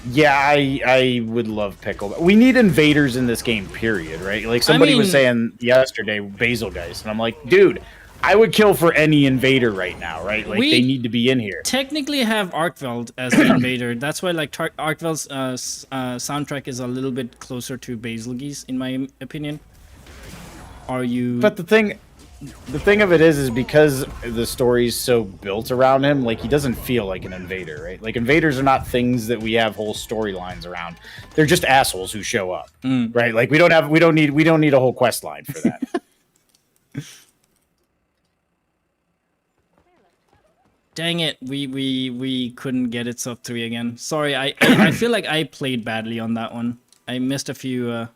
[SPEAKER 6] Yeah, I would love Pickle. We need invaders in this game, period, right? Like somebody was saying yesterday, Basilgeist, and I'm like, dude, I would kill for any invader right now, right? Like they need to be in here.
[SPEAKER 1] Technically have Arkveld as the invader. That's why like Arkveld's soundtrack is a little bit closer to Basilgeist, in my opinion. Are you?
[SPEAKER 6] But the thing of it is because the story's so built around him, like he doesn't feel like an invader, right? Like invaders are not things that we have whole storylines around. They're just assholes who show up, right? Like we don't need a whole quest line for that.
[SPEAKER 1] Dang it, we couldn't get it sub 3 again. Sorry, I feel like I played badly on that one. I missed a few.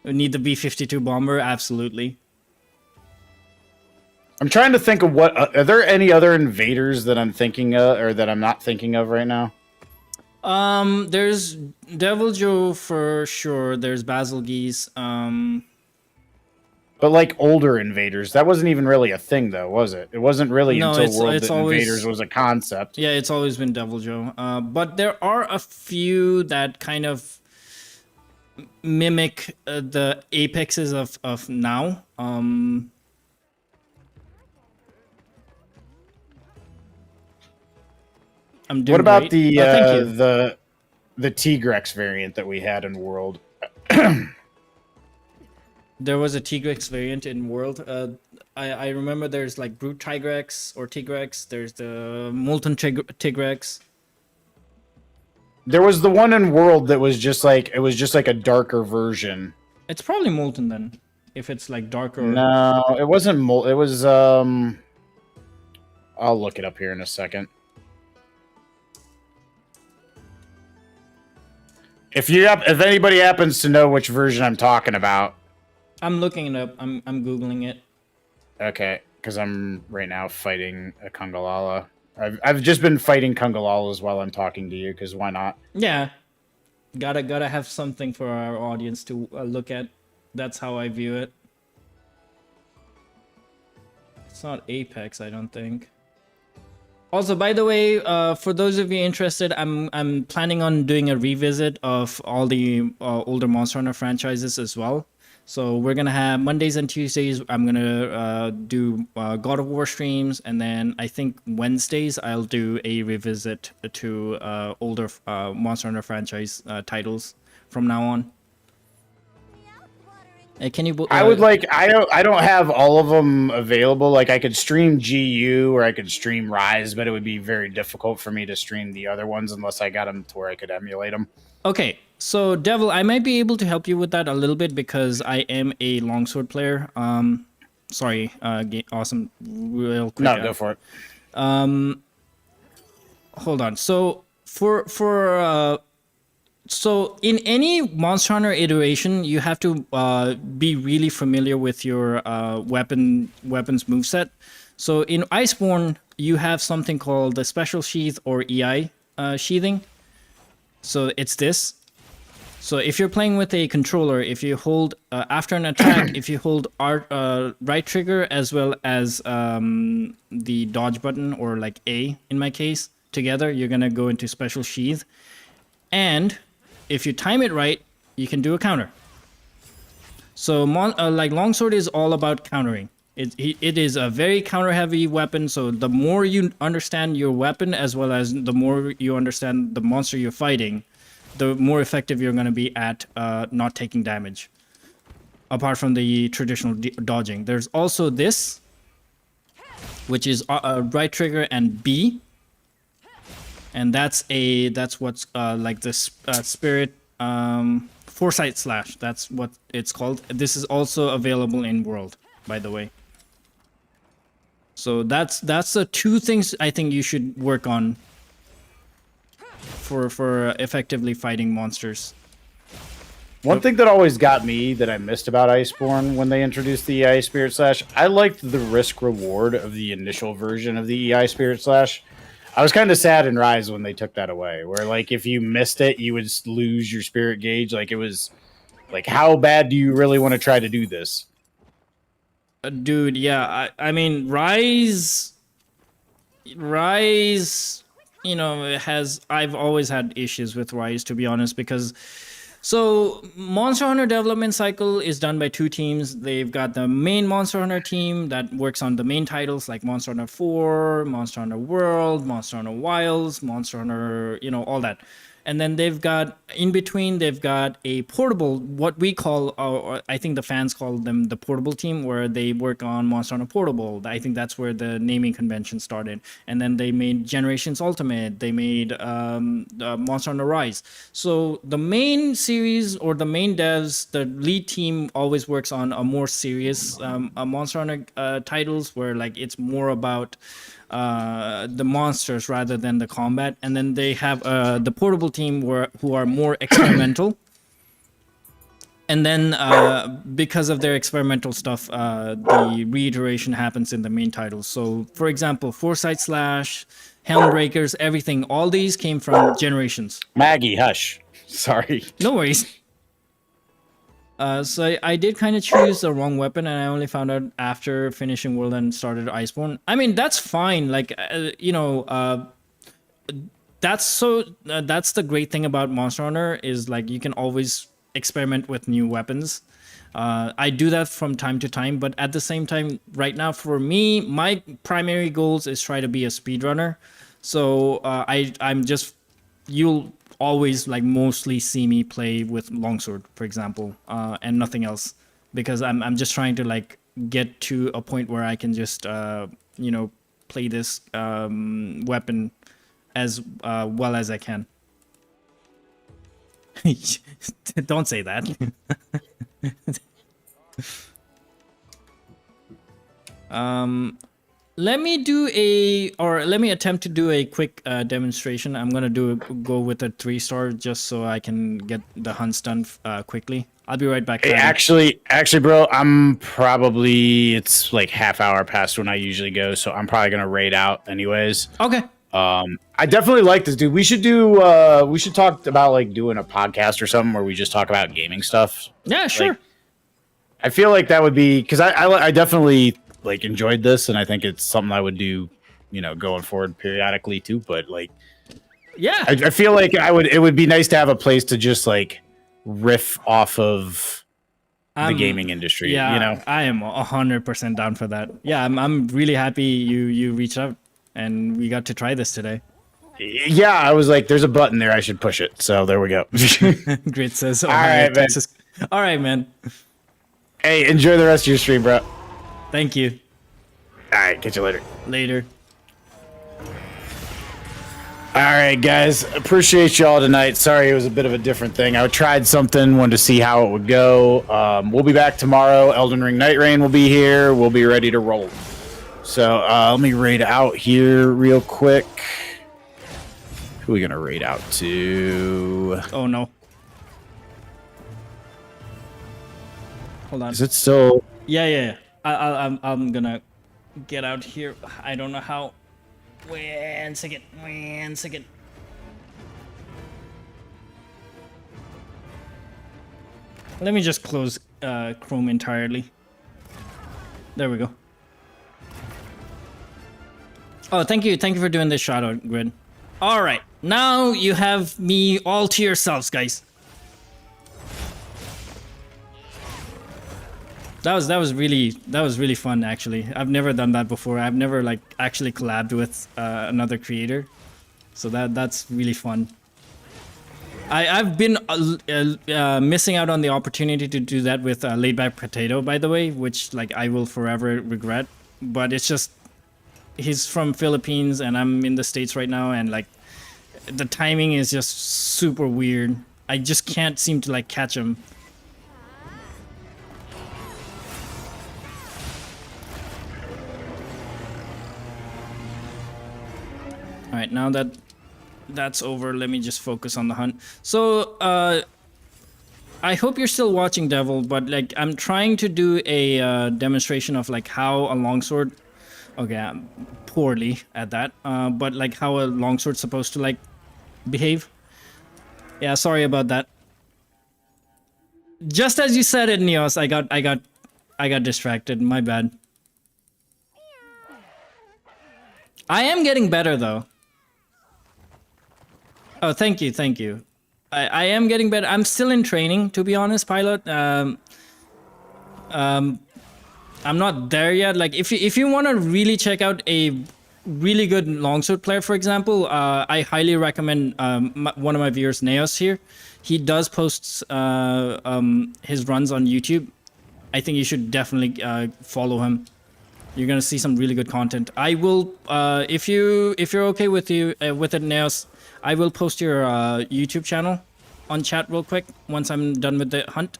[SPEAKER 1] We need the B-52 bomber, absolutely.
[SPEAKER 6] I'm trying to think of what are there any other invaders that I'm thinking of or that I'm not thinking of right now?
[SPEAKER 1] There's Devil Joe for sure. There's Basilgeuse.
[SPEAKER 6] But like older invaders, that wasn't even really a thing though, was it? It wasn't really until World that invaders was a concept.
[SPEAKER 1] Yeah, it's always been Devil Joe. But there are a few that kind of mimic the apexes of now. I'm doing
[SPEAKER 6] what about
[SPEAKER 1] great.
[SPEAKER 6] the Tigrex variant that we had in World?
[SPEAKER 1] There was a Tigrex variant in World. I remember there's like Brute Tigrex or Tigrex. There's the Molten Tigrex.
[SPEAKER 6] There was the one in World that was just like a darker version.
[SPEAKER 1] It's probably Molten then, if it's like darker.
[SPEAKER 6] No, it wasn't Molten. It was I'll look it up here in a second. If anybody happens to know which version I'm talking about,
[SPEAKER 1] I'm looking it up. I'm googling it.
[SPEAKER 6] Okay, because I'm right now fighting a Kungalala. I've just been fighting Kungalalas while I'm talking to you, because why not?
[SPEAKER 1] Yeah, gotta have something for our audience to look at. That's how I view it. It's not Apex, I don't think. Also, by the way, for those of you interested, I'm planning on doing a revisit of all the older Monster Hunter franchises as well. So we're gonna have Mondays and Tuesdays. I'm gonna do God of War streams, and then I think Wednesdays I'll do a revisit to older Monster Hunter franchise titles from now on. Can you?
[SPEAKER 6] I would like. I don't have all of them available. Like I could stream GU or I could stream Rise, but it would be very difficult for me to stream the other ones unless I got them to where I could emulate them.
[SPEAKER 1] Okay, so Devil, I might be able to help you with that a little bit because I am a longsword player. Sorry, awesome. Real quick.
[SPEAKER 6] No, go for it.
[SPEAKER 1] Hold on. So so in any Monster Hunter iteration, you have to be really familiar with your weapons moveset. So in Iceborne, you have something called the Special Sheath or EI sheathing. So it's this. So if you're playing with a controller, if you hold after an attack, if you hold right trigger as well as the dodge button or like A in my case together, you're gonna go into Special Sheath, and if you time it right, you can do a counter. So like longsword is all about countering. It is a very counter heavy weapon. So the more you understand your weapon as well as the more you understand the monster you're fighting, the more effective you're going to be at not taking damage. Apart from the traditional dodging, there's also this, which is right trigger and B. And that's what's like the spirit foresight slash. That's what it's called. This is also available in World, by the way. So that's the two things I think you should work on for effectively fighting monsters.
[SPEAKER 6] One thing that always got me that I missed about Iceborne when they introduced the EI Spirit Slash, I liked the risk reward of the initial version of the EI Spirit Slash. I was kind of sad in Rise when they took that away, where like if you missed it, you would lose your spirit gauge. Like it was like, how bad do you really want to try to do this?
[SPEAKER 1] Dude, yeah, I mean, Rise, you know, I've always had issues with Rise, to be honest, because so Monster Hunter development cycle is done by two teams. They've got the main Monster Hunter team that works on the main titles like Monster Hunter 4, Monster Hunter World, Monster Hunter Wilds, Monster Hunter, you know, all that. And then they've got, in between, they've got a portable, what we call, or I think the fans call them the portable team, where they work on Monster Hunter Portable. I think that's where the naming convention started. And then they made Generations Ultimate. They made Monster Hunter Rise. So the main series or the main devs, the lead team always works on a more serious Monster Hunter titles where like it's more about the monsters rather than the combat, and then they have the portable team who are more experimental, and then because of their experimental stuff, the reiteration happens in the main titles. So for example, Foresight Slash, Helmbreakers, everything, all these came from Generations.
[SPEAKER 6] Maggie, hush. Sorry.
[SPEAKER 1] No worries. So I did kind of choose the wrong weapon, and I only found out after finishing World and started Iceborne. I mean, that's fine. Like, you know, that's the great thing about Monster Hunter is like you can always experiment with new weapons. I do that from time to time, but at the same time, right now for me, my primary goals is try to be a speedrunner. So you'll always like mostly see me play with longsword, for example, and nothing else, because I'm just trying to like get to a point where I can just you know, play this weapon as well as I can. Don't say that. Let me attempt to do a quick demonstration. I'm gonna go with a 3-star just so I can get the hunts done quickly. I'll be right back.
[SPEAKER 6] Hey, actually, bro, it's like half hour past when I usually go, so I'm probably gonna raid out anyways.
[SPEAKER 1] Okay.
[SPEAKER 6] I definitely like this, dude. We should talk about like doing a podcast or something where we just talk about gaming stuff.
[SPEAKER 1] Yeah, sure.
[SPEAKER 6] Like, I feel like that would be because I definitely like enjoyed this, and I think it's something I would do, you know, going forward periodically too. But like,
[SPEAKER 1] Yeah.
[SPEAKER 6] I feel like it would be nice to have a place to just like riff off of the gaming industry.
[SPEAKER 1] Yeah,
[SPEAKER 6] you know,
[SPEAKER 1] I am 100% down for that. Yeah, I'm really happy you reached out and we got to try this today.
[SPEAKER 6] yeah. I was like, there's a button there, I should push it. So there we go.
[SPEAKER 1] Grit says,
[SPEAKER 6] All right, man.
[SPEAKER 1] Texas. All right, man.
[SPEAKER 6] Hey, enjoy the rest of your stream, bro.
[SPEAKER 1] Thank you.
[SPEAKER 6] All right, catch you later.
[SPEAKER 1] Later.
[SPEAKER 6] All right, guys. Appreciate y'all tonight. Sorry it was a bit of a different thing. I tried something, wanted to see how it would go. We'll be back tomorrow. Elden Ring Night Rain will be here. We'll be ready to roll. So let me raid out here real quick. Who are we going to raid out to?
[SPEAKER 1] Oh, no. Hold on.
[SPEAKER 6] Is it still...
[SPEAKER 1] Yeah. I'm gonna get out here. I don't know how. One second. Let me just close Chrome entirely. There we go. Oh, thank you for doing this shout out, Grid. All right, now you have me all to yourselves, guys. That was really fun, actually. I've never done that before. I've never like actually collabed with another creator, so that's really fun. I've been missing out on the opportunity to do that with Laid Back Potato, by the way, which like I will forever regret. But it's just he's from Philippines and I'm in the States right now, and like the timing is just super weird. I just can't seem to like catch him. All right, now that that's over, let me just focus on the hunt. So, I hope you're still watching, Devil, but like I'm trying to do a demonstration of like how a longsword. Okay, I'm poorly at that, but like how a longsword's supposed to like behave. Yeah, sorry about that. Just as you said it, Neos, I got distracted. My bad. I am getting better though. Oh, thank you. I am getting better. I'm still in training, to be honest, Pilot. I'm not there yet. Like, if you want to really check out a really good longsword player, for example, I highly recommend one of my viewers, Neos here. He does post his runs on YouTube. I think you should definitely follow him. You're gonna see some really good content. I will, if you're okay with it, Neos, I will post your YouTube channel on chat real quick once I'm done with the hunt.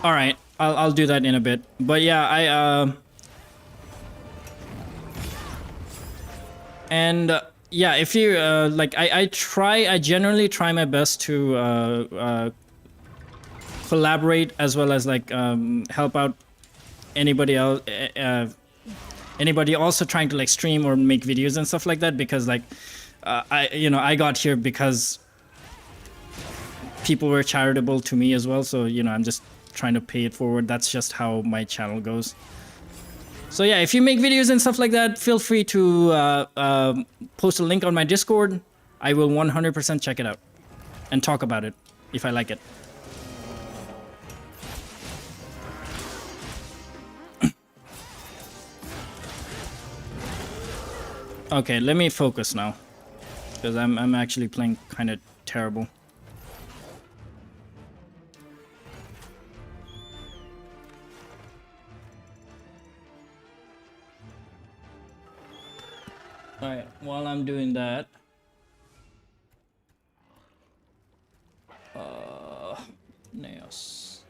[SPEAKER 1] All right, I'll do that in a bit. But yeah, yeah, if you like, I generally try my best to collaborate as well as like help out anybody else, anybody also trying to like stream or make videos and stuff like that, because like I got here because people were charitable to me as well, so I'm just trying to pay it forward. That's just how my channel goes. So yeah, if you make videos and stuff like that, feel free to post a link on my Discord. I will 100% check it out and talk about it if I like it. Okay, let me focus now, because I'm actually playing kind of terrible. Alright, while I'm doing that, Neos.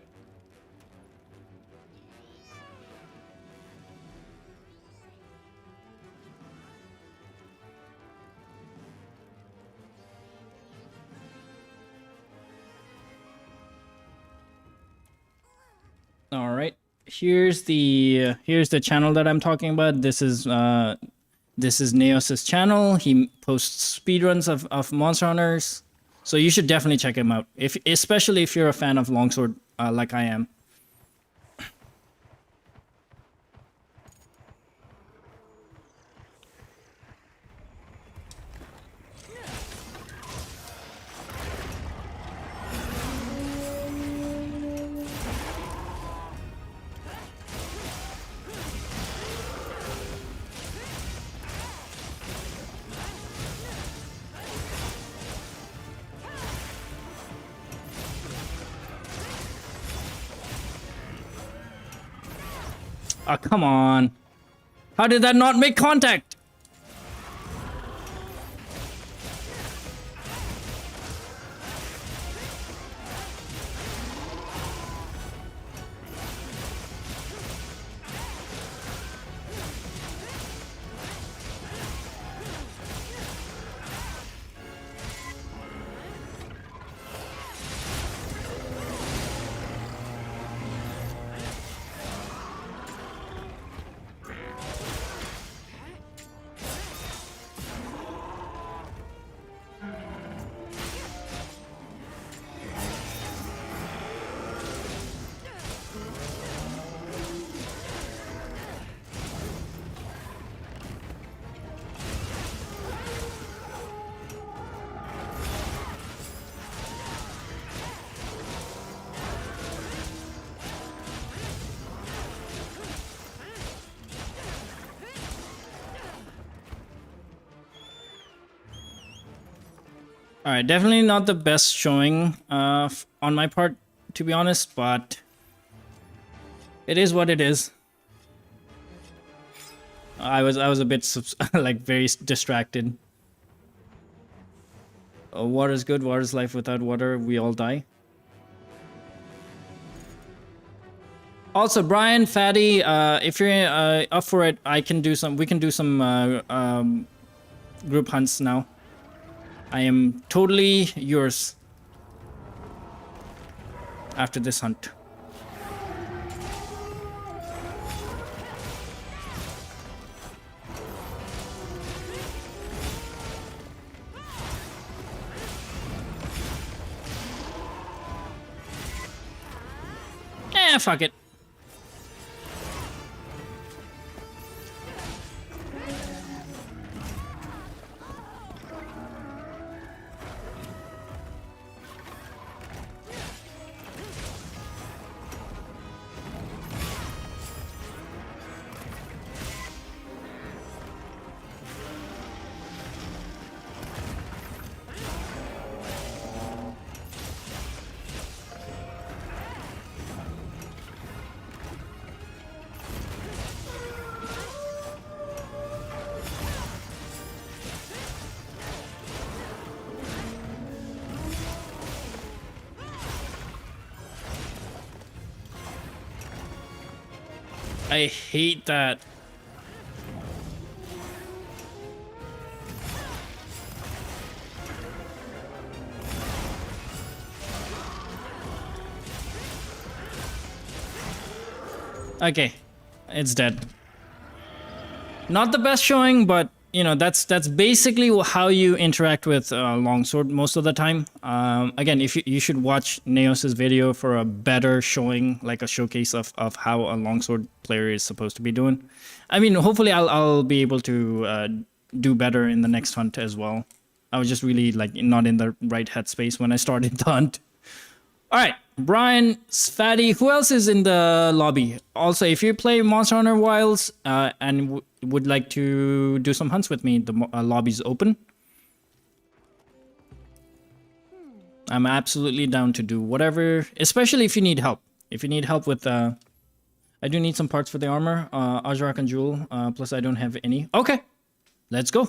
[SPEAKER 1] All right, here's the channel that I'm talking about. This This is Neos's channel. He posts speedruns of Monster Hunters. So you should definitely check him out, especially if you're a fan of longsword like I am. Oh, come on. How did that not make contact? All right, definitely not the best showing on my part, to be honest, but it is what it is. I was a bit like very distracted. Water is good. Water is life. Without water, we all die. Also, Brian, Fatty, if you're up for it, I can do some. We can do some group hunts now. I am totally yours after this hunt. Fuck it. I hate that. Okay, it's dead. Not the best showing, but you know that's basically how you interact with longsword most of the time. Again, if you should watch Neos's video for a better showing, like a showcase of how a longsword player is supposed to be doing. I mean, hopefully I'll be able to do better in the next hunt as well. I was just really like not in the right headspace when I started the hunt. All right, Brian, Fatty, who else is in the lobby? Also, if you play Monster Hunter Wilds and would like to do some hunts with me, the lobby's open. I'm absolutely down to do whatever, especially if you need help. If you need help with, I do need some parts for the armor, Ajarak and Jewel, plus I don't have any. Okay, let's go.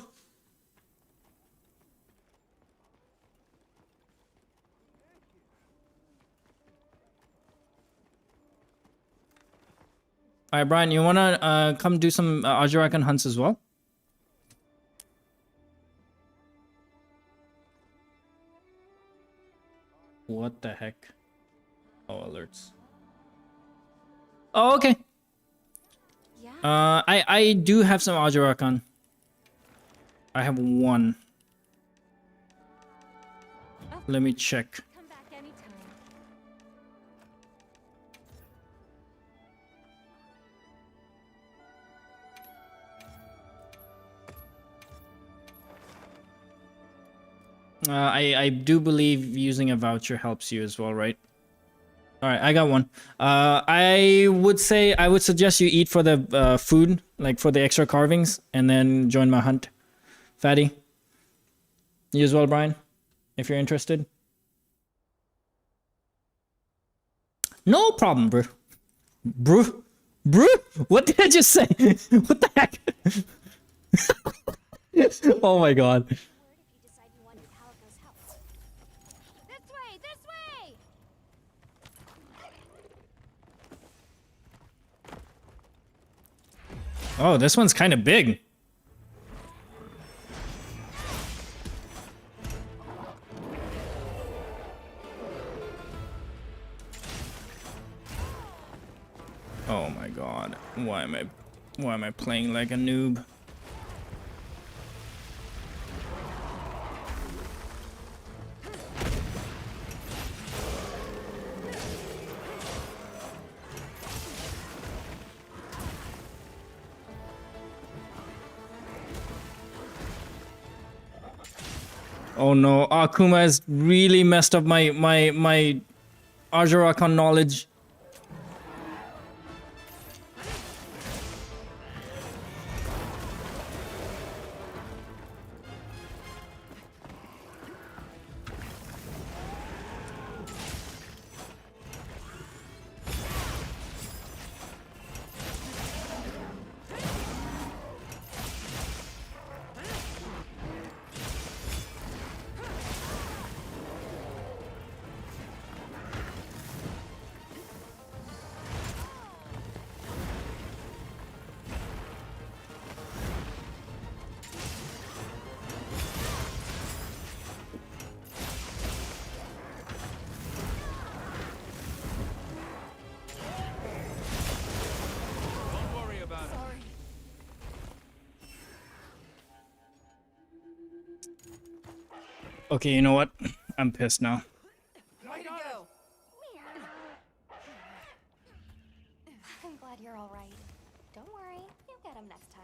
[SPEAKER 1] All right, Brian, you wanna come do some Ajarakan hunts as well? What the heck? Oh, alerts. Oh, okay.
[SPEAKER 2] Yeah.
[SPEAKER 1] I do have some Ajarakan. I have one. Let me check.
[SPEAKER 2] Come back anytime.
[SPEAKER 1] I do believe using a voucher helps you as well, right? All right, I got one. I would suggest you eat for the food, like for the extra carvings, and then join my hunt. Fatty, you as well, Brian, if you're interested. No problem, bro. Bro, what did I just say? What the heck? Oh my god.
[SPEAKER 2] Word if you decide you want Calico's help. This way! This way!
[SPEAKER 1] Oh, this one's kind of big. Oh my god. Why am I playing like a noob? Oh no, Akuma has really messed up my Ajarakan knowledge. Okay, you know what? I'm pissed now.
[SPEAKER 7] Way to go.
[SPEAKER 2] I'm glad you're all right. Don't worry, you'll get him next time.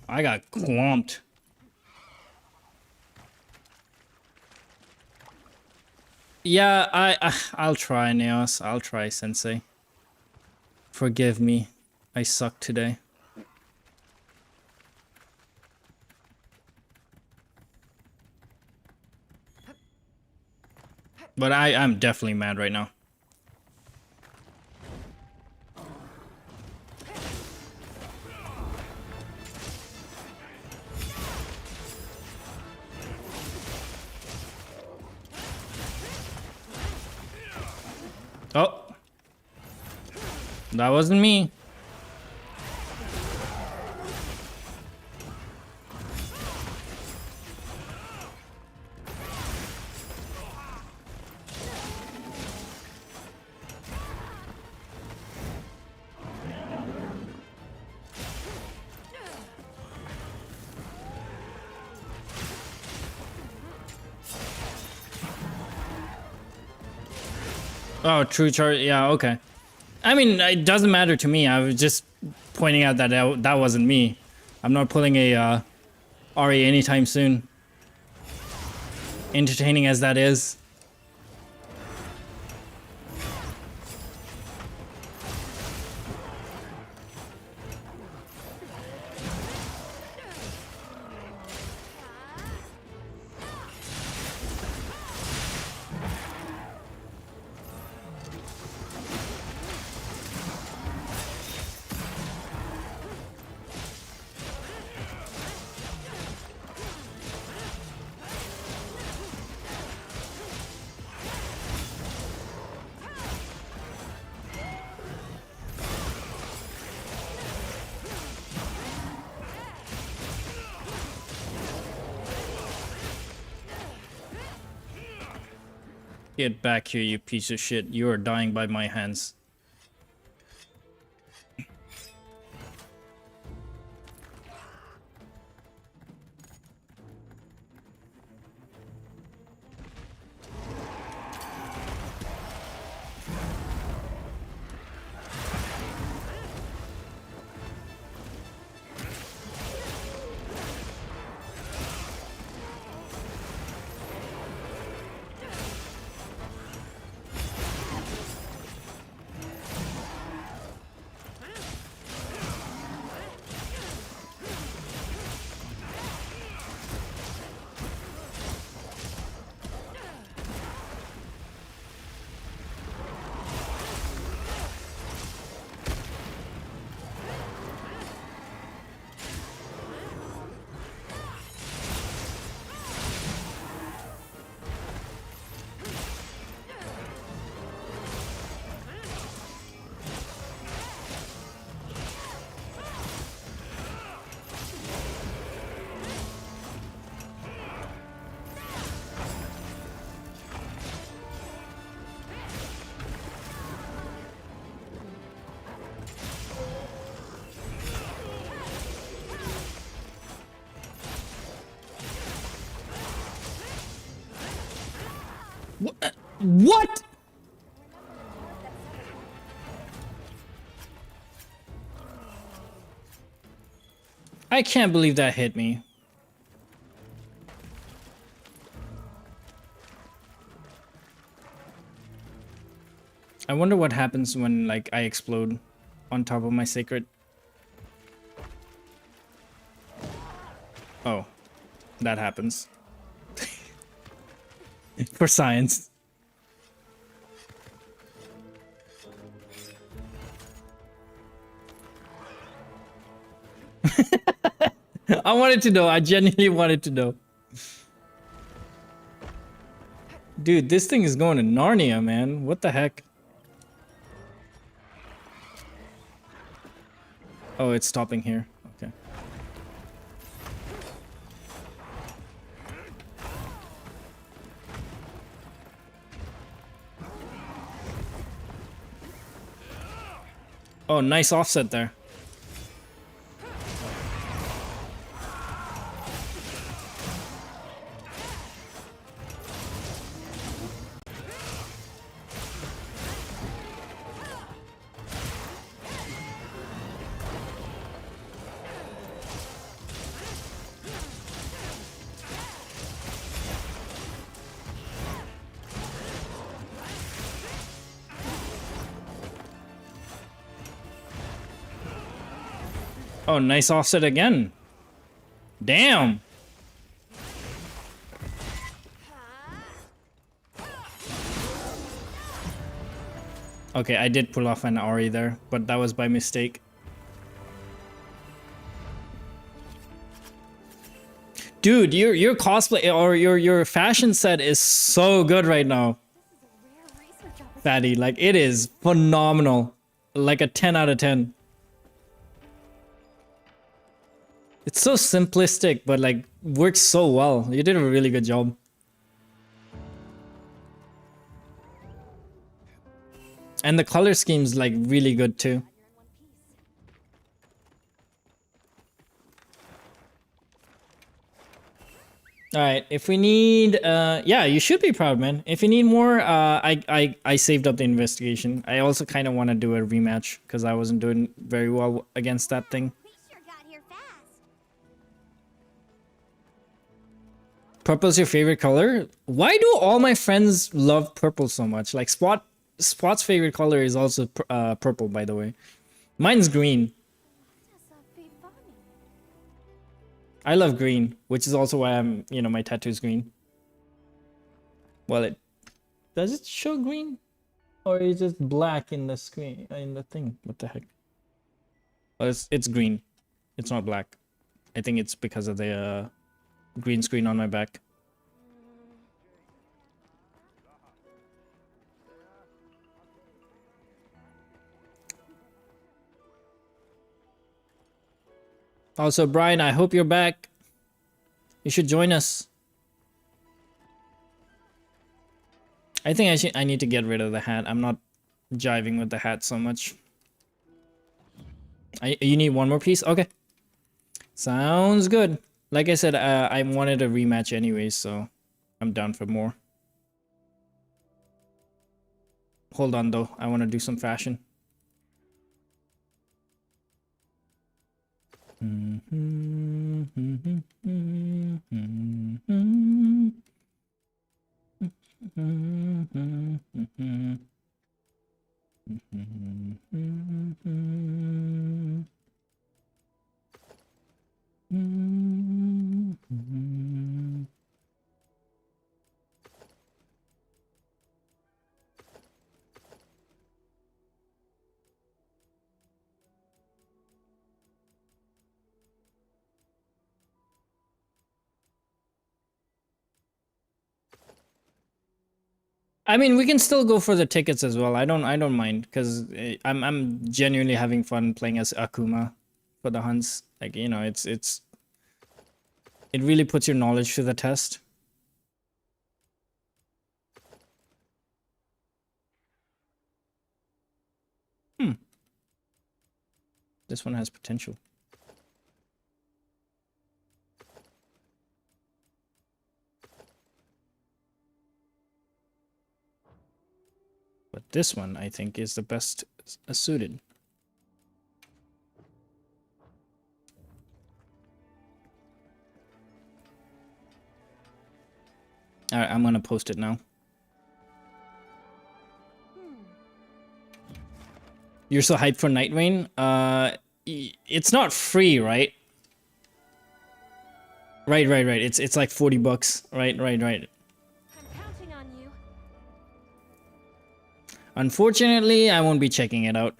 [SPEAKER 1] I got clumped. Yeah, I'll try, Neos. I'll try, Sensei. Forgive me. I suck today. But I'm definitely mad right now. Oh. That wasn't me. Oh, true charge. Yeah, okay. I mean, it doesn't matter to me. I was just pointing out that that wasn't me. I'm not pulling a RE anytime soon. Entertaining as that is. Get back here, you piece of shit. You are dying by my hands. What? I can't believe that hit me. I wonder what happens when, like, I explode on top of my sacred. Oh, that happens. For science. I wanted to know. I genuinely wanted to know. Dude, this thing is going to Narnia, man. What the heck? Oh, it's stopping here. Okay. Oh, nice offset there. Oh, nice offset again. Damn. Okay, I did pull off an Ari there, but that was by mistake. Dude, your cosplay or your fashion set is so good right now. Fatty, like it is phenomenal. Like a 10 out of 10. It's so simplistic, but like works so well. You did a really good job. And the color scheme's like really good too. All right, if we need, yeah, you should be proud, man. If you need more, I saved up the investigation. I also kind of want to do a rematch because I wasn't doing very well against that thing. Purple's your favorite color? Why do all my friends love purple so much? Like Spot's favorite color is also purple, by the way. Mine's green. I love green, which is also why I'm, you know, my tattoo's green. Well, does it show green? Or is it black in the screen, in the thing? What the heck? Well, it's green. It's not black. I think it's because of the green screen on my back. Also, Brian, I hope you're back. You should join us. I think I need to get rid of the hat. I'm not jiving with the hat so much. You need one more piece? Okay. Sounds good. Like I said, I wanted a rematch anyways, so I'm down for more. Hold on, though. I want to do some fashion. I mean, we can still go for the tickets as well. I don't mind because I'm genuinely having fun playing as Akuma for the hunts. Like, you know, it really puts your knowledge to the test. This one has potential. But this one, I think, is the best suited. All right, I'm gonna post it now. You're so hyped for Night Rain? It's not free, right? Right. It's like $40. Right.
[SPEAKER 2] I'm counting on you.
[SPEAKER 1] Unfortunately, I won't be checking it out.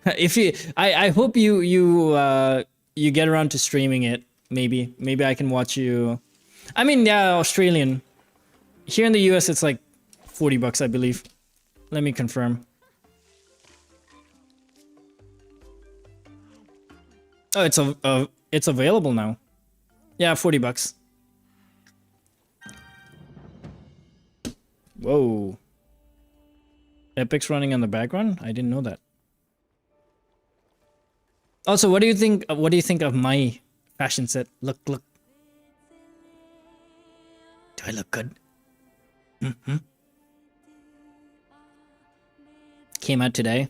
[SPEAKER 1] If you, I hope you get around to streaming it. Maybe I can watch you. I mean, yeah, Australian. Here in the US, it's like $40, I believe. Let me confirm. Oh, it's available now. Yeah, $40. Whoa. Epic's running on the background? I didn't know that. Also, what do you think of my fashion set? Look. Do I look good? Mm-hmm. Came out today.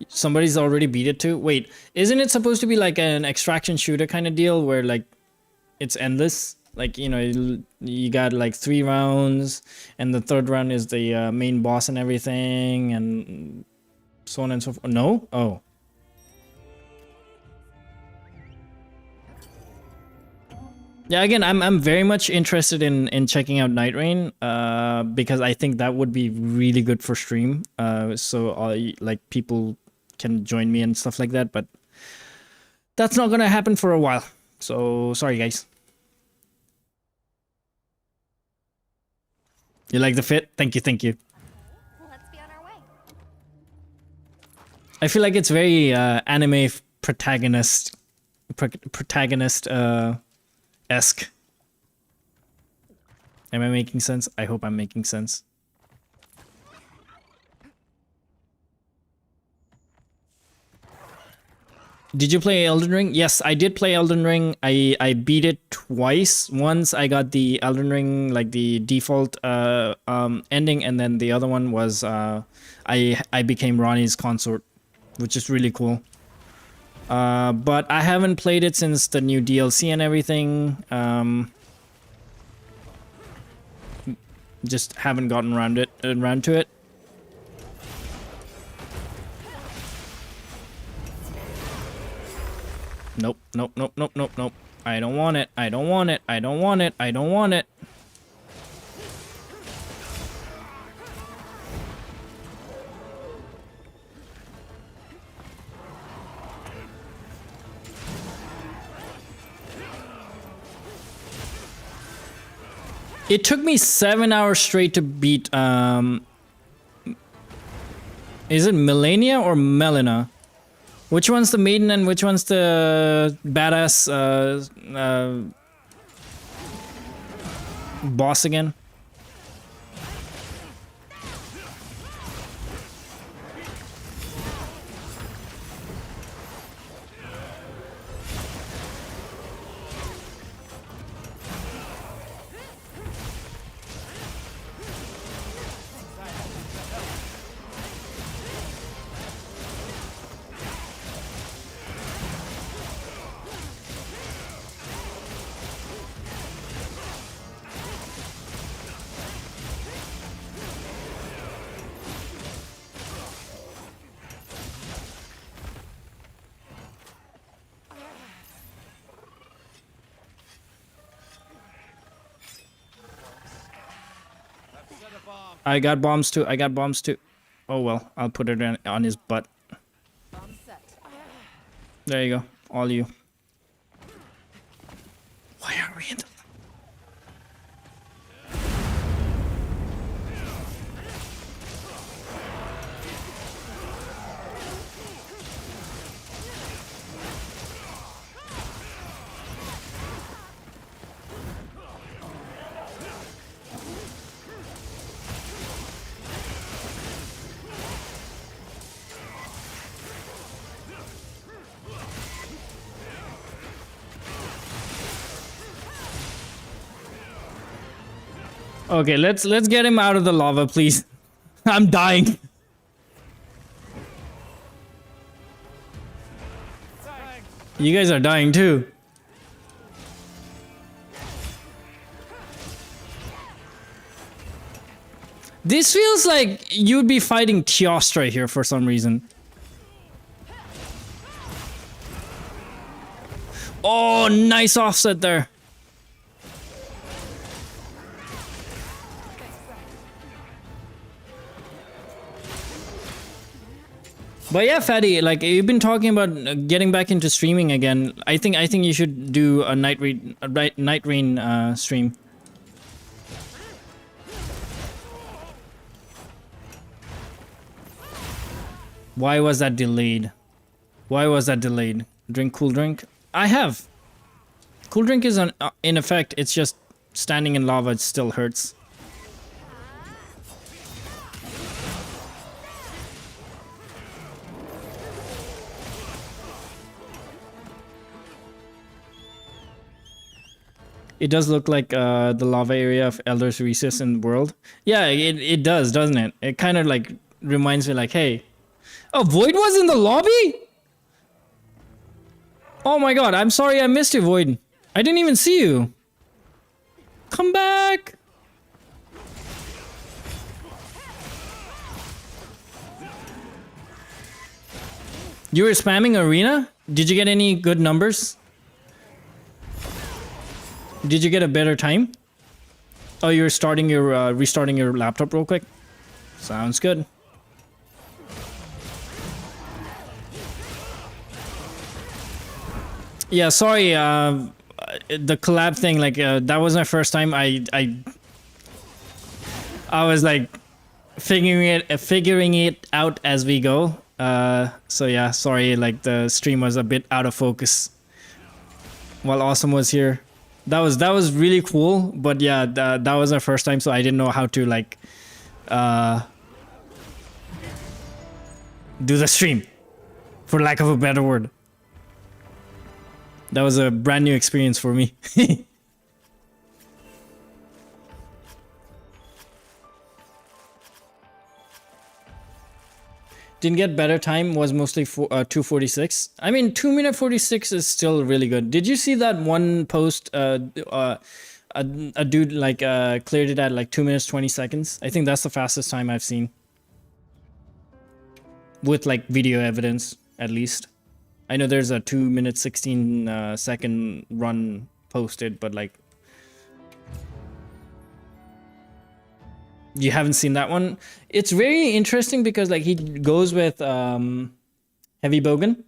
[SPEAKER 1] Somebody's already beat it too. Wait, isn't it supposed to be like an extraction shooter kind of deal where like it's endless? Like, you know, you got like 3 rounds and the third round is the main boss and everything and so on and so forth. No? Oh. Yeah, again, I'm very much interested in checking out Night Rain because I think that would be really good for stream. So like people can join me and stuff like that, but that's not gonna happen for a while. So sorry, guys. You like the fit? Thank you.
[SPEAKER 2] Let's be on our way.
[SPEAKER 1] I feel like it's very anime protagonist esque. Am I making sense? I hope I'm making sense. Did you play Elden Ring? Yes, I did play Elden Ring. I beat it twice. Once I got the Elden Ring, like the default ending, and then the other one was I became Ronnie's consort, which is really cool. But I haven't played it since the new DLC and everything. Just haven't gotten around to it. Nope. I don't want it. It took me 7 hours straight to beat, is it Melania or Melina? Which one's the maiden and which one's the badass boss again? I got bombs too. Oh well, I'll put it on his butt.
[SPEAKER 7] Bomb set.
[SPEAKER 1] There you go, all you. Why are we in the... Okay, let's get him out of the lava, please. I'm dying. You guys are dying too. This feels like you'd be fighting Teostra here for some reason. Oh, nice offset there. But yeah, Fatty, like you've been talking about getting back into streaming again. I think you should do a night rain stream. Why was that delayed? Why was that delayed? Drink cool drink. I have. Cool drink is in effect. It's just standing in lava. It still hurts. It does look like the lava area of Elder's Recess in the world. Yeah, it does, doesn't it? It kind of like reminds me like, hey. Oh, Void was in the lobby? Oh my god, I'm sorry I missed you, Void. I didn't even see you. Come back. You were spamming arena? Did you get any good numbers? Did you get a better time? Oh, you're starting your restarting your laptop real quick? Sounds good. Yeah, sorry, the collab thing, like, that was my first time. I was like figuring it out as we go. So yeah, sorry, like the stream was a bit out of focus while Awesome was here. That was really cool, but yeah, that was our first time, so I didn't know how to like do the stream, for lack of a better word. That was a brand new experience for me. Didn't get better time, was mostly 2:46. I mean, 2 minute 46 is still really good. Did you see that one post? A dude like cleared it at like 2 minutes 20 seconds. I think that's the fastest time I've seen, with like video evidence at least. I know there's a 2 minute 16 second run posted, but like, you haven't seen that one? It's very interesting because like he goes with Heavy Bogan.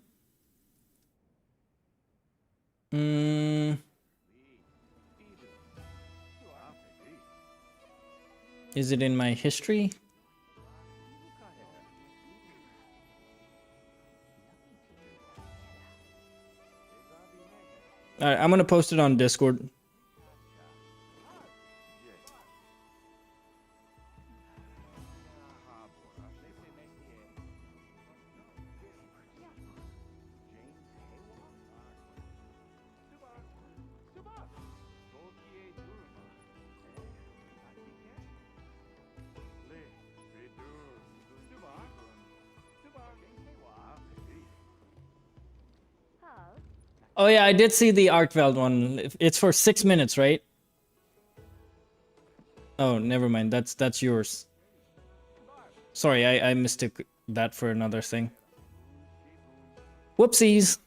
[SPEAKER 1] Is it in my history? Alright, I'm gonna post it on Discord. Oh yeah, I did see the Artveld one. It's for 6 minutes, right? Oh, never mind. That's yours. Sorry, I mistook that for another thing. Whoopsies.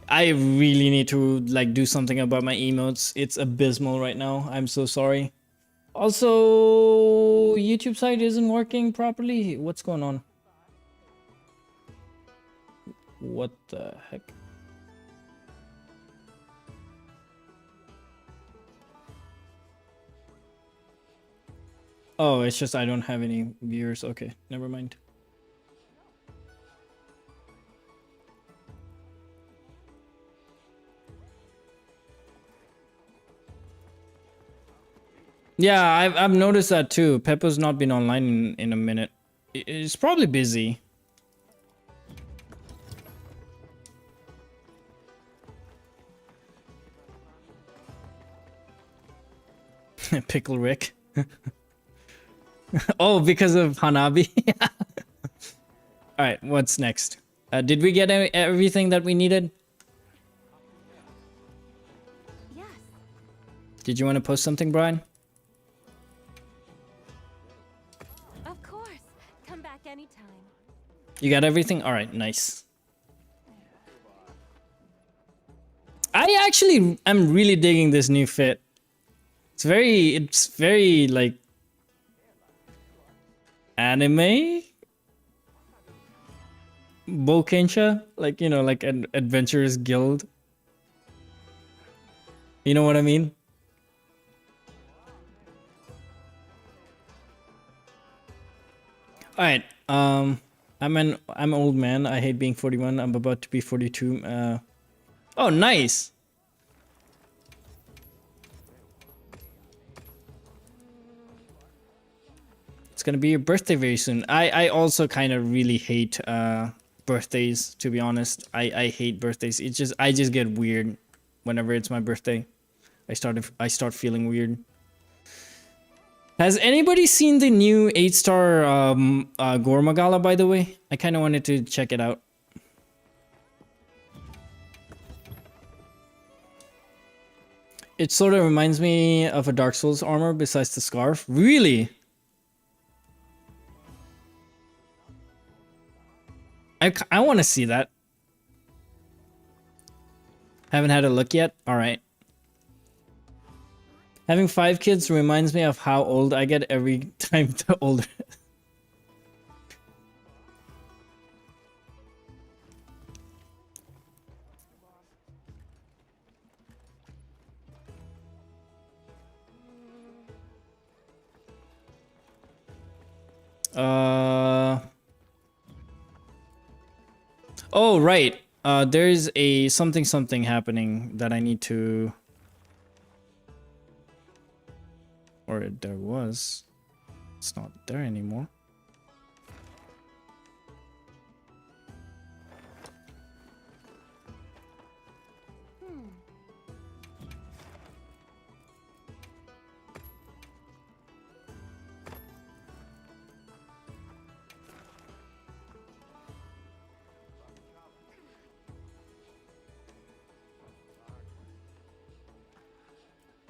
[SPEAKER 1] I really need to like do something about my emotes. It's abysmal right now. I'm so sorry. Also, YouTube site isn't working properly. What's going on? What the heck? Oh, it's just I don't have any viewers. Okay, never mind. Yeah, I've noticed that too. Peppo's not been online in a minute. It's probably busy. Pickle Rick. Oh, because of Hanabi. All right, what's next? Did we get everything that we needed?
[SPEAKER 2] Yes.
[SPEAKER 1] Did you want to post something, Brian?
[SPEAKER 2] Of course. Come back anytime.
[SPEAKER 1] You got everything? All right, nice. I actually am really digging this new fit. It's very like anime Bokensha, like, you know, like an adventurers guild. You know what I mean? All right. I'm an old man. I hate being 41. I'm about to be 42. Oh, nice. It's gonna be your birthday very soon. I also kind of really hate birthdays, to be honest. I hate birthdays. I just get weird whenever it's my birthday. I start feeling weird. Has anybody seen the new 8-star Gormagala, by the way? I kind of wanted to check it out. It sort of reminds me of a Dark Souls armor besides the scarf. Really? I want to see that. Haven't had a look yet? Alright. Having 5 kids reminds me of how old I get every time the older. Oh, right. There's a something happening that I need to... Or there was. It's not there anymore.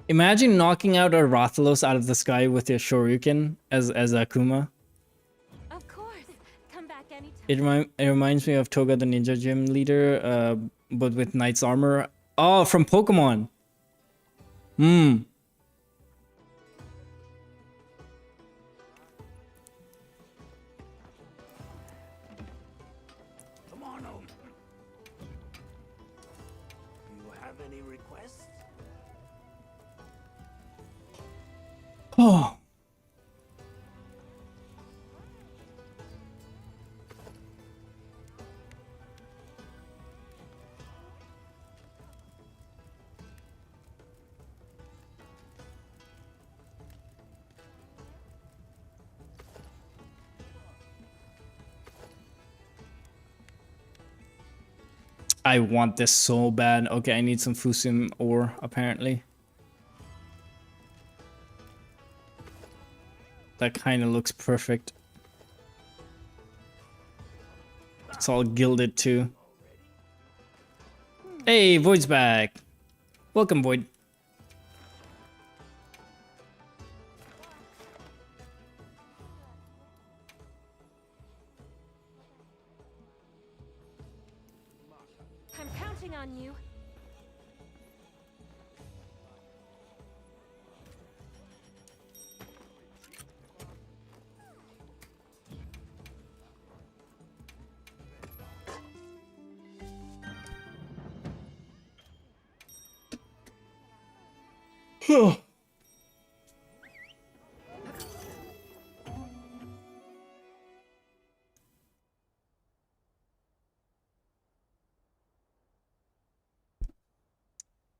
[SPEAKER 1] Imagine knocking out a Rathalos out of the sky with your Shoryuken as Akuma.
[SPEAKER 2] Of course. Come back anytime.
[SPEAKER 1] It reminds me of Toga the Ninja Gym leader, but with Knight's armor. Oh, from Pokemon. Hmm.
[SPEAKER 4] Come on home. Do you have any requests?
[SPEAKER 1] Oh. I want this so bad. Okay, I need some Fusim ore, apparently. That kind of looks perfect. It's all gilded too. Hey, Void's back. Welcome, Void.
[SPEAKER 2] I'm counting on you.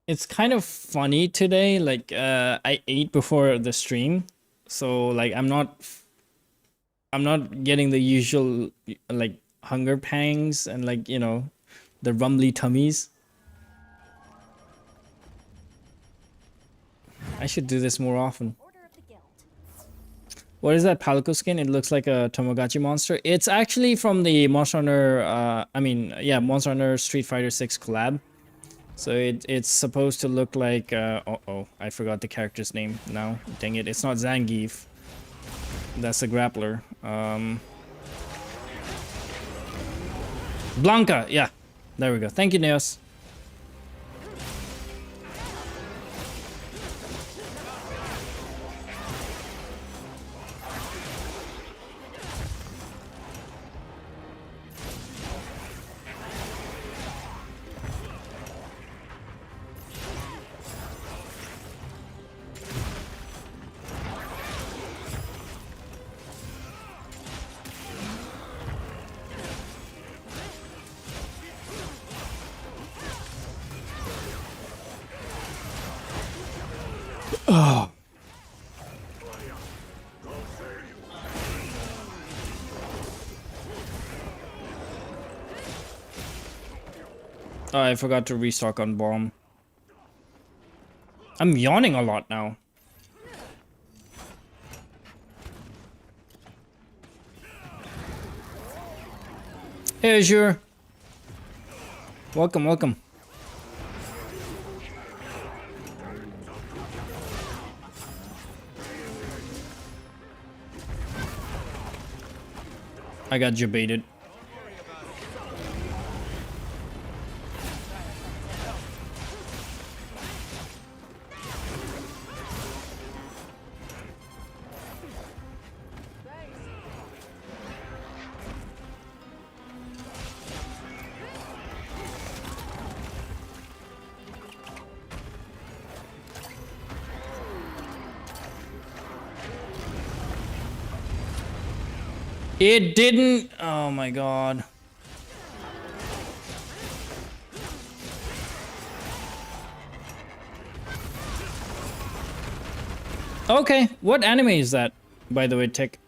[SPEAKER 1] It's kind of funny today. Like, I ate before the stream, so like I'm not getting the usual like hunger pangs and, like, you know, the rumbly tummies. I should do this more often.
[SPEAKER 2] Order of the Guild.
[SPEAKER 1] What is that Palico skin? It looks like a Tomogachi monster. It's actually from the Monster Hunter, Monster Hunter Street Fighter 6 collab. So it's supposed to look like, I forgot the character's name now. Dang it, it's not Zangief. That's the grappler. Blanca, yeah. There we go. Thank you, Neos. Oh. Oh, I forgot to restock on bomb. I'm yawning a lot now. Hey, Azure. Welcome, welcome. I got jebaited. It didn't. Oh my god. Okay, what anime is that, by the way, Tech?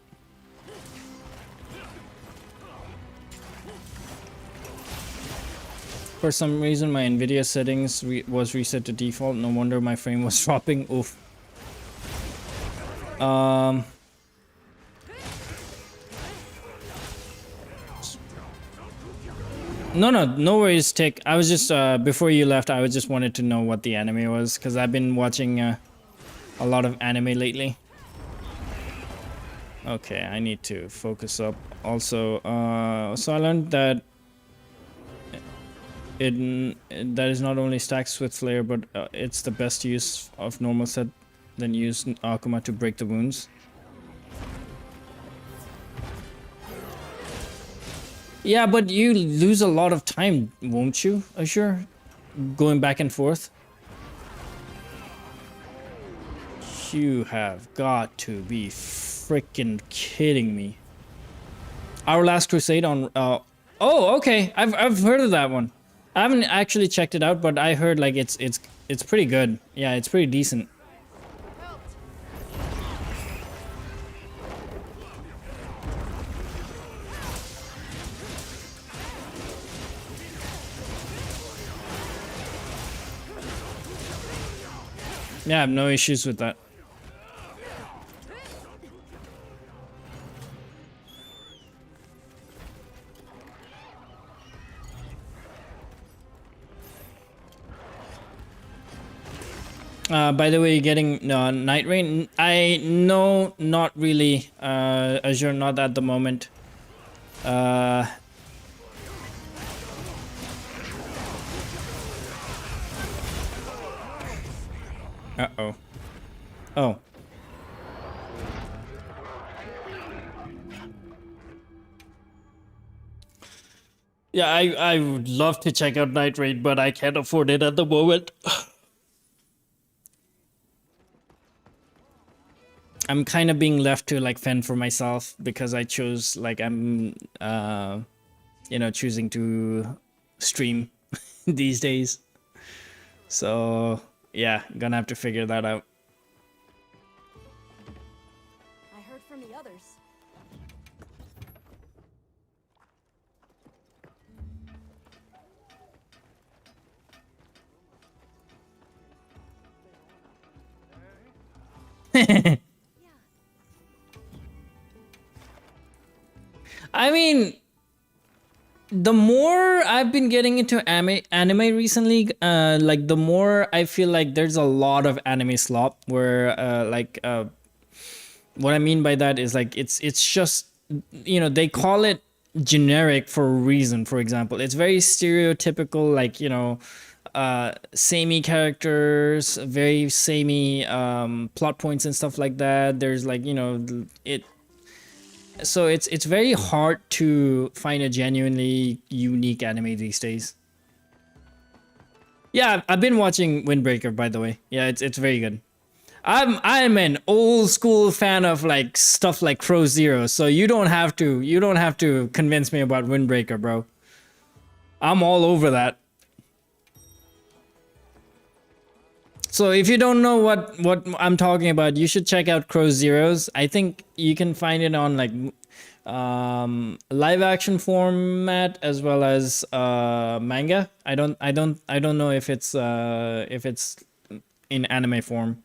[SPEAKER 1] For some reason, my Nvidia settings was reset to default. No wonder my frame was dropping. Oof. No worries, Tick. I was just, before you left, I just wanted to know what the anime was, because I've been watching a lot of anime lately. Okay, I need to focus up. Also, so I learned that that is not only stacks with flare, but it's the best use of normal set, then use Akuma to break the wounds. Yeah, but you lose a lot of time, won't you, Azure? Going back and forth? You have got to be freaking kidding me. Our Last Crusade on... oh, okay. I've heard of that one. I haven't actually checked it out, but I heard like it's pretty good. Yeah, it's pretty decent. Yeah, I have no issues with that. By the way, you're getting Night Rain. I know, not really. Azure, not at the moment. Uh-oh. Oh. Yeah, I would love to check out Night Raid, but I can't afford it at the moment. I'm kind of being left to like fend for myself because I chose, like, I'm choosing to stream these days. So yeah, gonna have to figure that out.
[SPEAKER 2] I heard from the others.
[SPEAKER 1] I mean, the more I've been getting into anime recently, like the more I feel like there's a lot of anime slop where what I mean by that is like it's just, you know, they call it generic for a reason. For example, it's very stereotypical, like, you know, samey characters, very samey plot points and stuff like that. There's like, you know, so it's very hard to find a genuinely unique anime these days. Yeah, I've been watching Windbreaker, by the way. Yeah, it's very good. I'm an old school fan of like stuff like Crow Zero, so you don't have to convince me about Windbreaker, bro. I'm all over that. So if you don't know what I'm talking about, you should check out Crow Zeros. I think you can find it on like live action format as well as manga. I don't know if it's in anime form.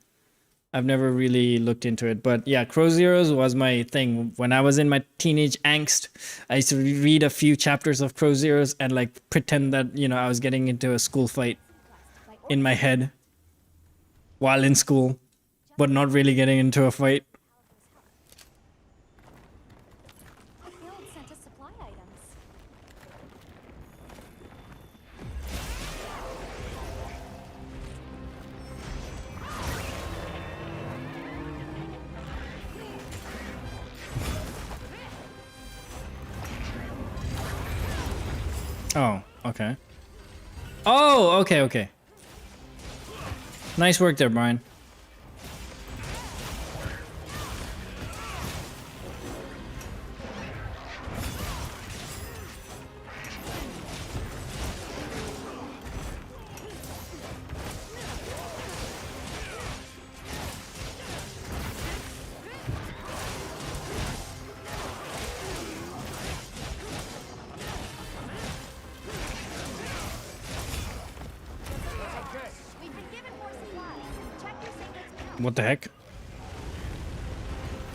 [SPEAKER 1] I've never really looked into it, but yeah, Crow Zeros was my thing. When I was in my teenage angst, I used to read a few chapters of Crow Zeros and like pretend that, you know, I was getting into a school fight in my head while in school, but not really getting into a fight.
[SPEAKER 2] The guild sent us supply items.
[SPEAKER 1] Oh, okay. Oh, okay. Nice work there, Brian.
[SPEAKER 2] We've been given more supplies. Check your savings account.
[SPEAKER 1] What the heck?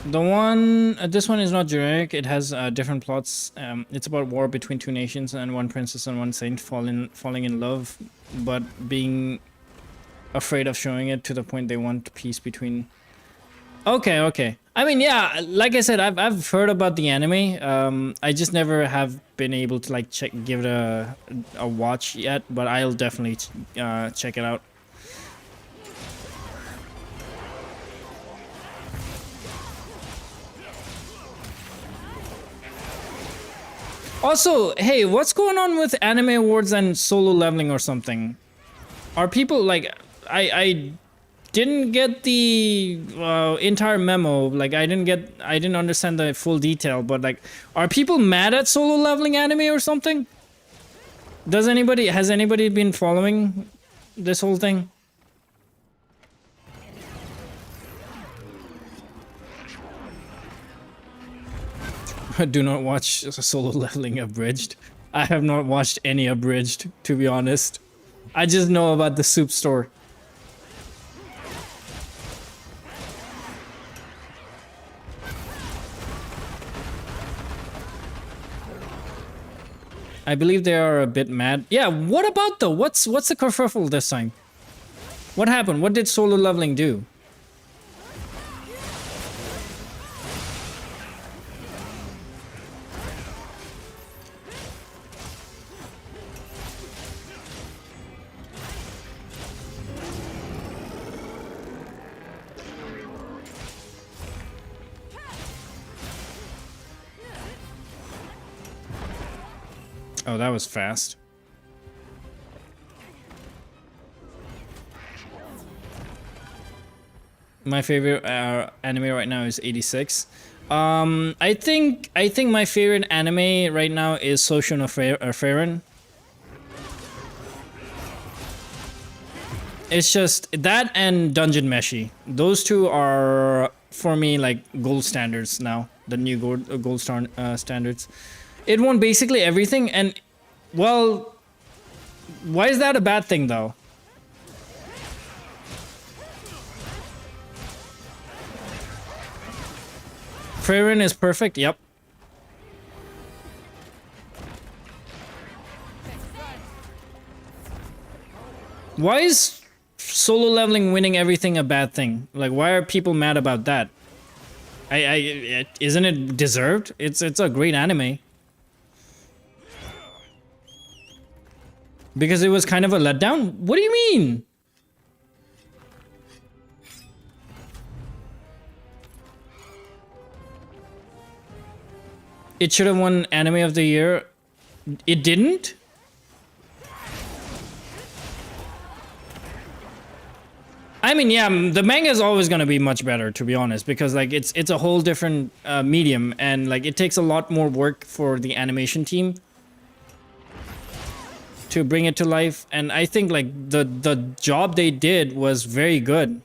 [SPEAKER 1] The one, this one is not generic. It has different plots. It's about war between two nations and one princess and one saint falling in love, but being afraid of showing it to the point they want peace between. Okay. I mean, yeah, like I said, I've heard about the anime. I just never have been able to like give it a watch yet, but I'll definitely check it out. Also, hey, what's going on with anime awards and solo leveling or something? Are people like, I didn't get the entire memo. Like, I didn't understand the full detail. But like, are people mad at solo leveling anime or something? Has anybody been following this whole thing? Do not watch solo leveling abridged. I have not watched any abridged, to be honest. I just know about the soup store. I believe they are a bit mad. Yeah, what about though? What's the kerfuffle this time? What happened? What did solo leveling do? Oh, that was fast. My favorite anime right now is 86. I think my favorite anime right now is Social Affair. It's just that and Dungeon Meshi. Those two are for me like gold standards now. The new gold standards. It won basically everything, and well, why is that a bad thing though? Freyrin is perfect. Yep. Why is solo leveling winning everything a bad thing? Like, why are people mad about that? Isn't it deserved? It's a great anime. Because it was kind of a letdown? What do you mean? It should have won Anime of the Year. It didn't? I mean, yeah, the manga is always going to be much better, to be honest, because like it's a whole different medium, and like it takes a lot more work for the animation team to bring it to life. And I think like the job they did was very good.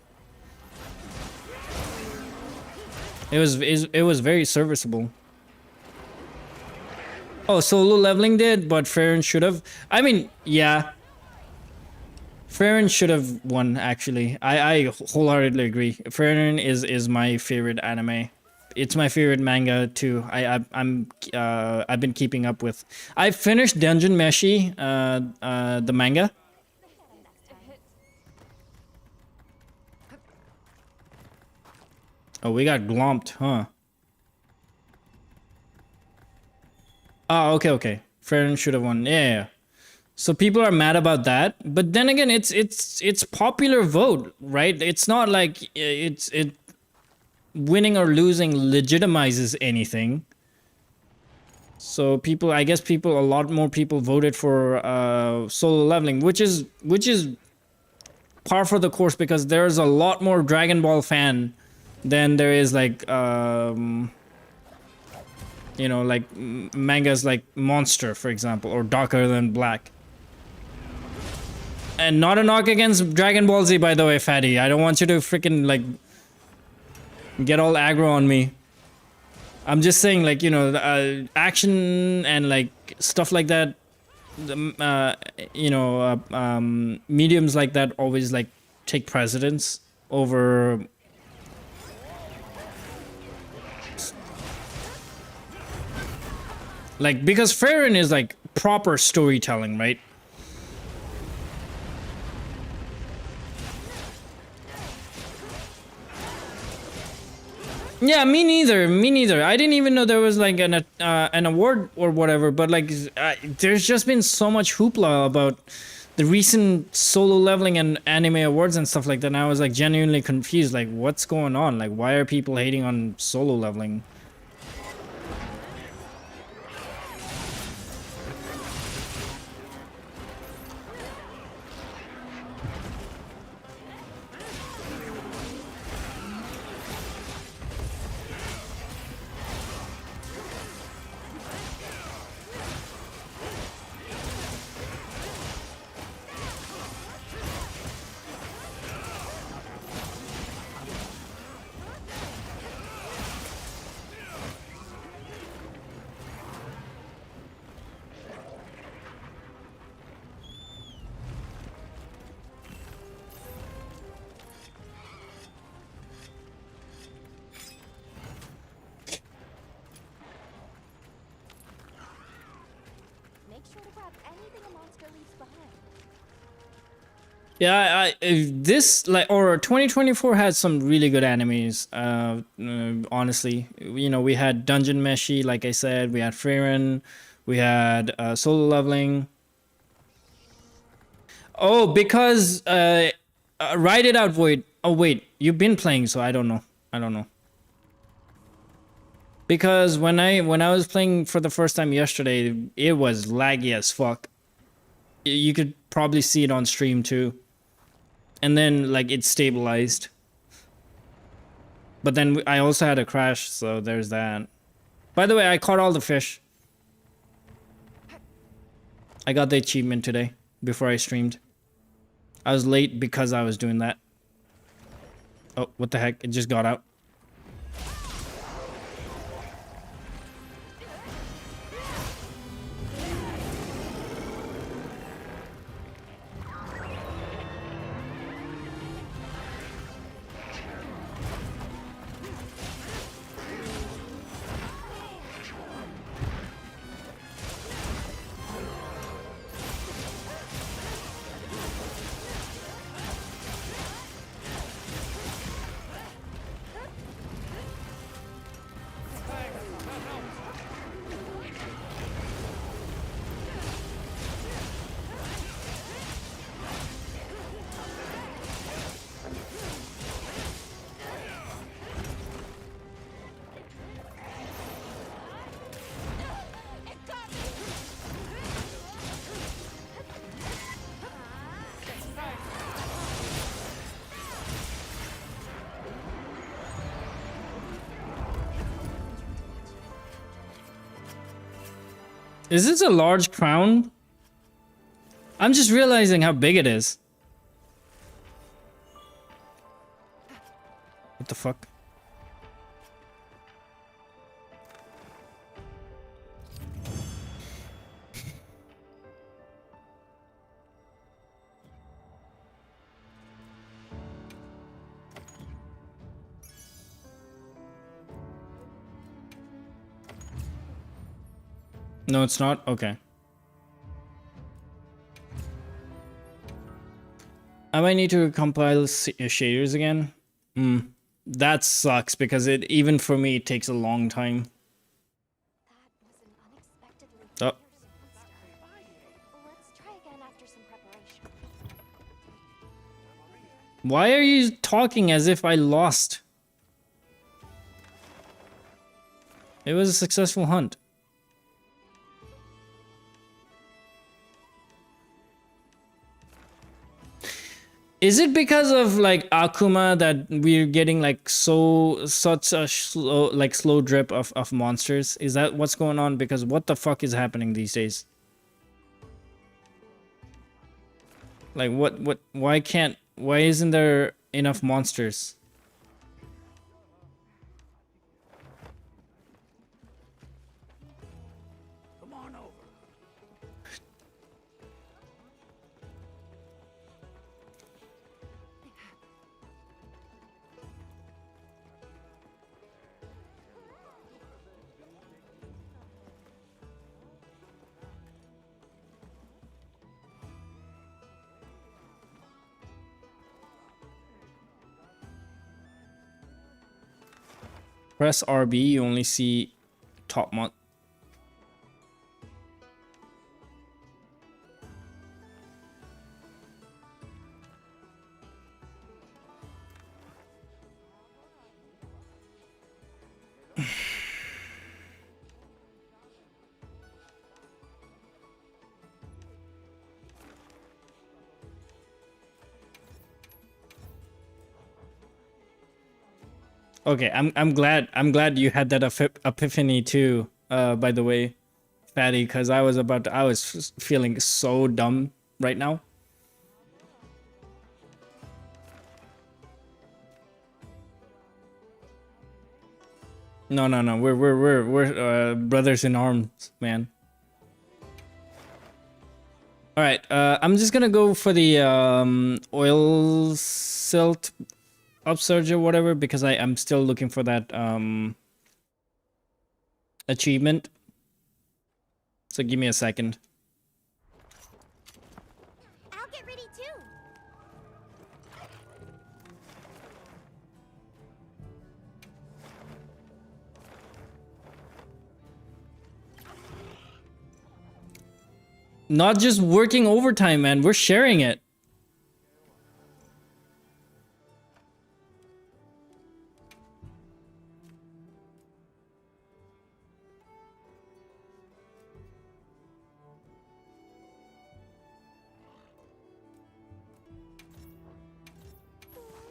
[SPEAKER 1] It was very serviceable. Oh, solo leveling did, but Freyrin should have. I mean, yeah. Freyrin should have won, actually. I wholeheartedly agree. Freyrin is my favorite anime. It's my favorite manga too. I've been keeping up with. I finished Dungeon Meshi, the manga. Oh, we got glomped, huh? Oh, okay. Freyrin should have won. Yeah. So people are mad about that, but then again, it's popular vote, right? It's not like it winning or losing legitimizes anything. So people, I guess a lot more people voted for solo leveling, which is par for the course, because there's a lot more Dragon Ball fan than there is like you know, like mangas like Monster, for example, or Darker Than Black. And not a knock against Dragon Ball Z, by the way, Fatty. I don't want you to freaking, like, get all aggro on me. I'm just saying, like, you know, action and, like, stuff like that, you know, mediums like that always, like, take precedence over... Like, because Freyrin is, like, proper storytelling, right? Yeah, me neither. I didn't even know there was like an award or whatever, but like there's just been so much hoopla about the recent solo leveling and anime awards and stuff like that, and I was like genuinely confused, like what's going on? Like why are people hating on solo leveling? Yeah, this like or 2024 had some really good animes. Honestly, you know, we had Dungeon Meshi, like I said, we had Freyrin, we had solo leveling. Oh, because write it out, Void. Oh wait, you've been playing, so I don't know. Because when I was playing for the first time yesterday, it was laggy as fuck. You could probably see it on stream too. And then like it stabilized. But then I also had a crash, so there's that. By the way, I caught all the fish. I got the achievement today before I streamed. I was late because I was doing that. Oh, what the heck? It just got out. Is this a large crown? I'm just realizing how big it is. What the fuck? No, it's not? Okay. I might need to compile shaders again. That sucks because it, even for me, it takes a long time.
[SPEAKER 2] That was an unexpectedly
[SPEAKER 1] Oh.
[SPEAKER 2] Let's try again after some preparation.
[SPEAKER 1] Why are you talking as if I lost? It was a successful hunt. Is it because of like Akuma that we're getting like such a slow drip of monsters? Is that what's going on? Because what the fuck is happening these days? Like why isn't there enough monsters?
[SPEAKER 4] Come on over.
[SPEAKER 1] Press RB, you only see top mon. Okay, I'm glad you had that epiphany too. By the way, Fatty, because I was feeling so dumb right now. No, we're brothers in arms, man. All right, I'm just gonna go for the oil silt upsurge or whatever because I'm still looking for that achievement. So give me a second.
[SPEAKER 2] I'll get ready too.
[SPEAKER 1] Not just working overtime, man. We're sharing it.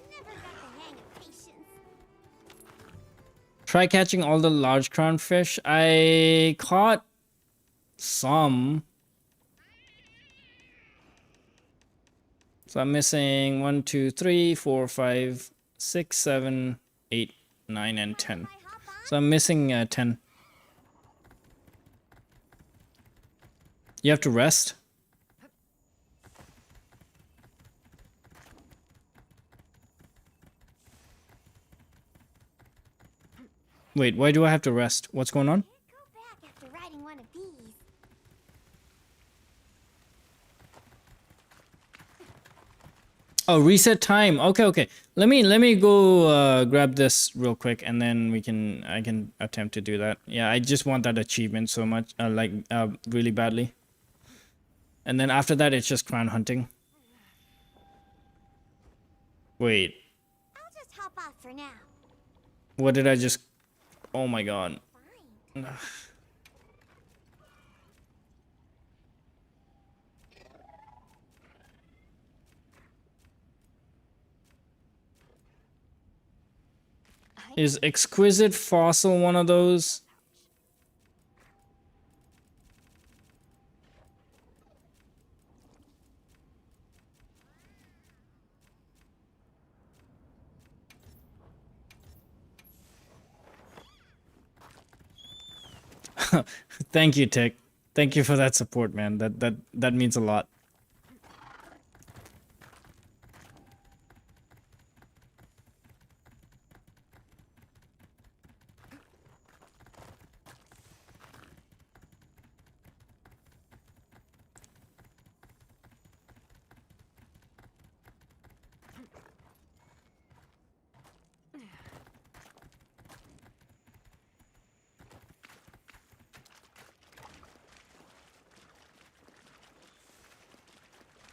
[SPEAKER 2] Never got the hang of patience.
[SPEAKER 1] Try catching all the large crown fish. I caught some. So I'm missing 1, 2, 3, 4, 5, 6, 7, 8, 9, and 10. So I'm missing 10. You have to rest. Wait, why do I have to rest? What's going on?
[SPEAKER 2] Go back after riding one of these.
[SPEAKER 1] Oh, reset time. Okay. Let me go grab this real quick, and then I can attempt to do that. Yeah, I just want that achievement so much, really badly. And then after that, it's just crown hunting. Wait,
[SPEAKER 2] I'll just hop off for now.
[SPEAKER 1] what did I just? Oh my god.
[SPEAKER 2] Fine.
[SPEAKER 1] Is exquisite fossil one of those? Thank you, Tick. Thank you for that support, man. That means a lot.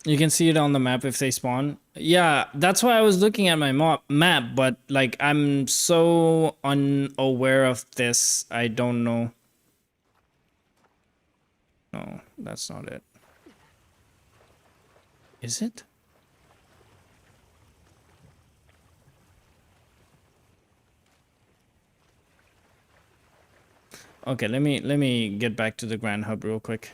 [SPEAKER 1] You can see it on the map if they spawn. Yeah, that's why I was looking at my map, but like I'm so unaware of this. I don't know. No, that's not it. Is it? Okay, let me get back to the Grand Hub real quick.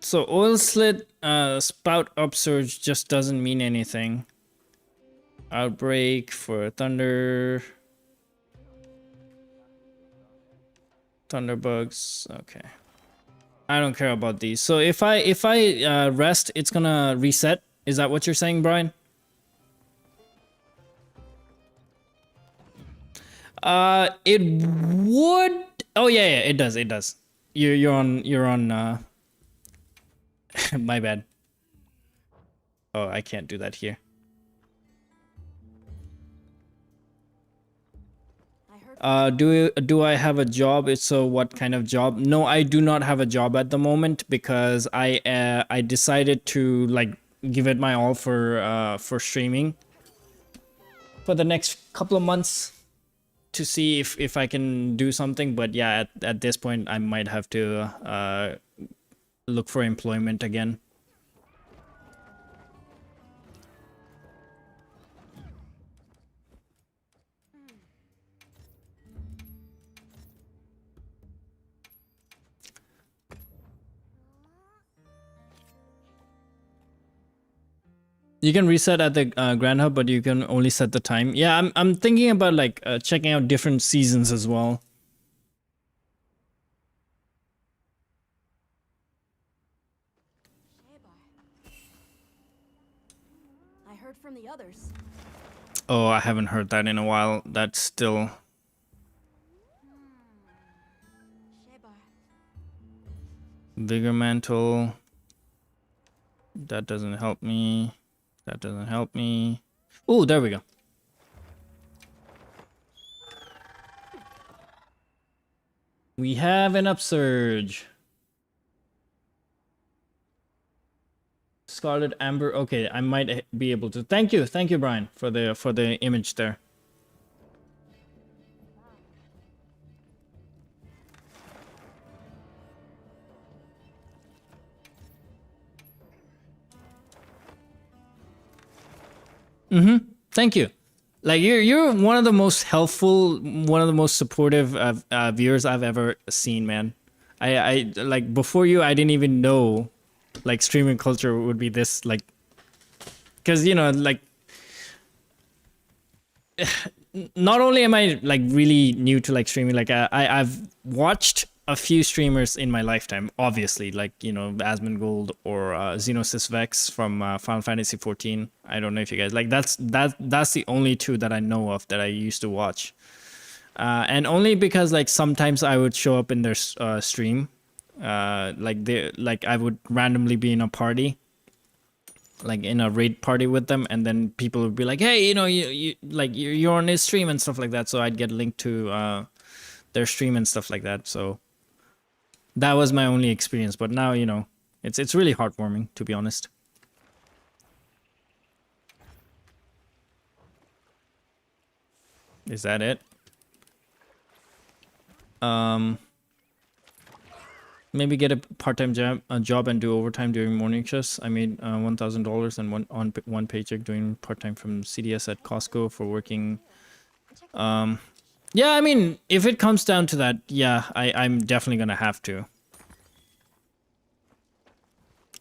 [SPEAKER 1] So oil slit spout upsurge just doesn't mean anything. Outbreak for thunder. Thunderbugs. Okay. I don't care about these. So if I rest, it's gonna reset. Is that what you're saying, Brian? It would. Oh yeah, it does. It does. You're on. My bad. Oh, I can't do that here. Do I have a job? If so, what kind of job? No, I do not have a job at the moment because I decided to like give it my all for streaming for the next couple of months to see if I can do something. But yeah, at this point, I might have to look for employment again. You can reset at the Grand Hub, but you can only set the time. Yeah, I'm thinking about like checking out different seasons as well.
[SPEAKER 2] I heard from the others.
[SPEAKER 1] Oh, I haven't heard that in a while. That's still. Vigor Mantle. That doesn't help me. That doesn't help me. Oh, there we go. We have an upsurge. Scarlet Amber. Okay, I might be able to. Thank you, Brian, for the image there. Thank you. Like you're one of the most helpful, one of the most supportive viewers I've ever seen, man. I like before you, I didn't even know like streaming culture would be this like, because you know like not only am I like really new to like streaming, like I've watched a few streamers in my lifetime, obviously, like, you know, Asmongold or Xenosys Vex from Final Fantasy 14. I don't know if you guys like that's the only two that I know of that I used to watch, and only because like sometimes I would show up in their stream, like I would randomly be in a party, like in a raid party with them, and then people would be like, hey, you know, you're on his stream and stuff like that, so I'd get linked to their stream and stuff like that. So that was my only experience, but now, you know, it's really heartwarming, to be honest. Is that it? Maybe get a part-time job and do overtime during morning shifts. I made $1,000 and one paycheck doing part-time from CDS at Costco for working Yeah, I mean, if it comes down to that, yeah, I'm definitely gonna have to.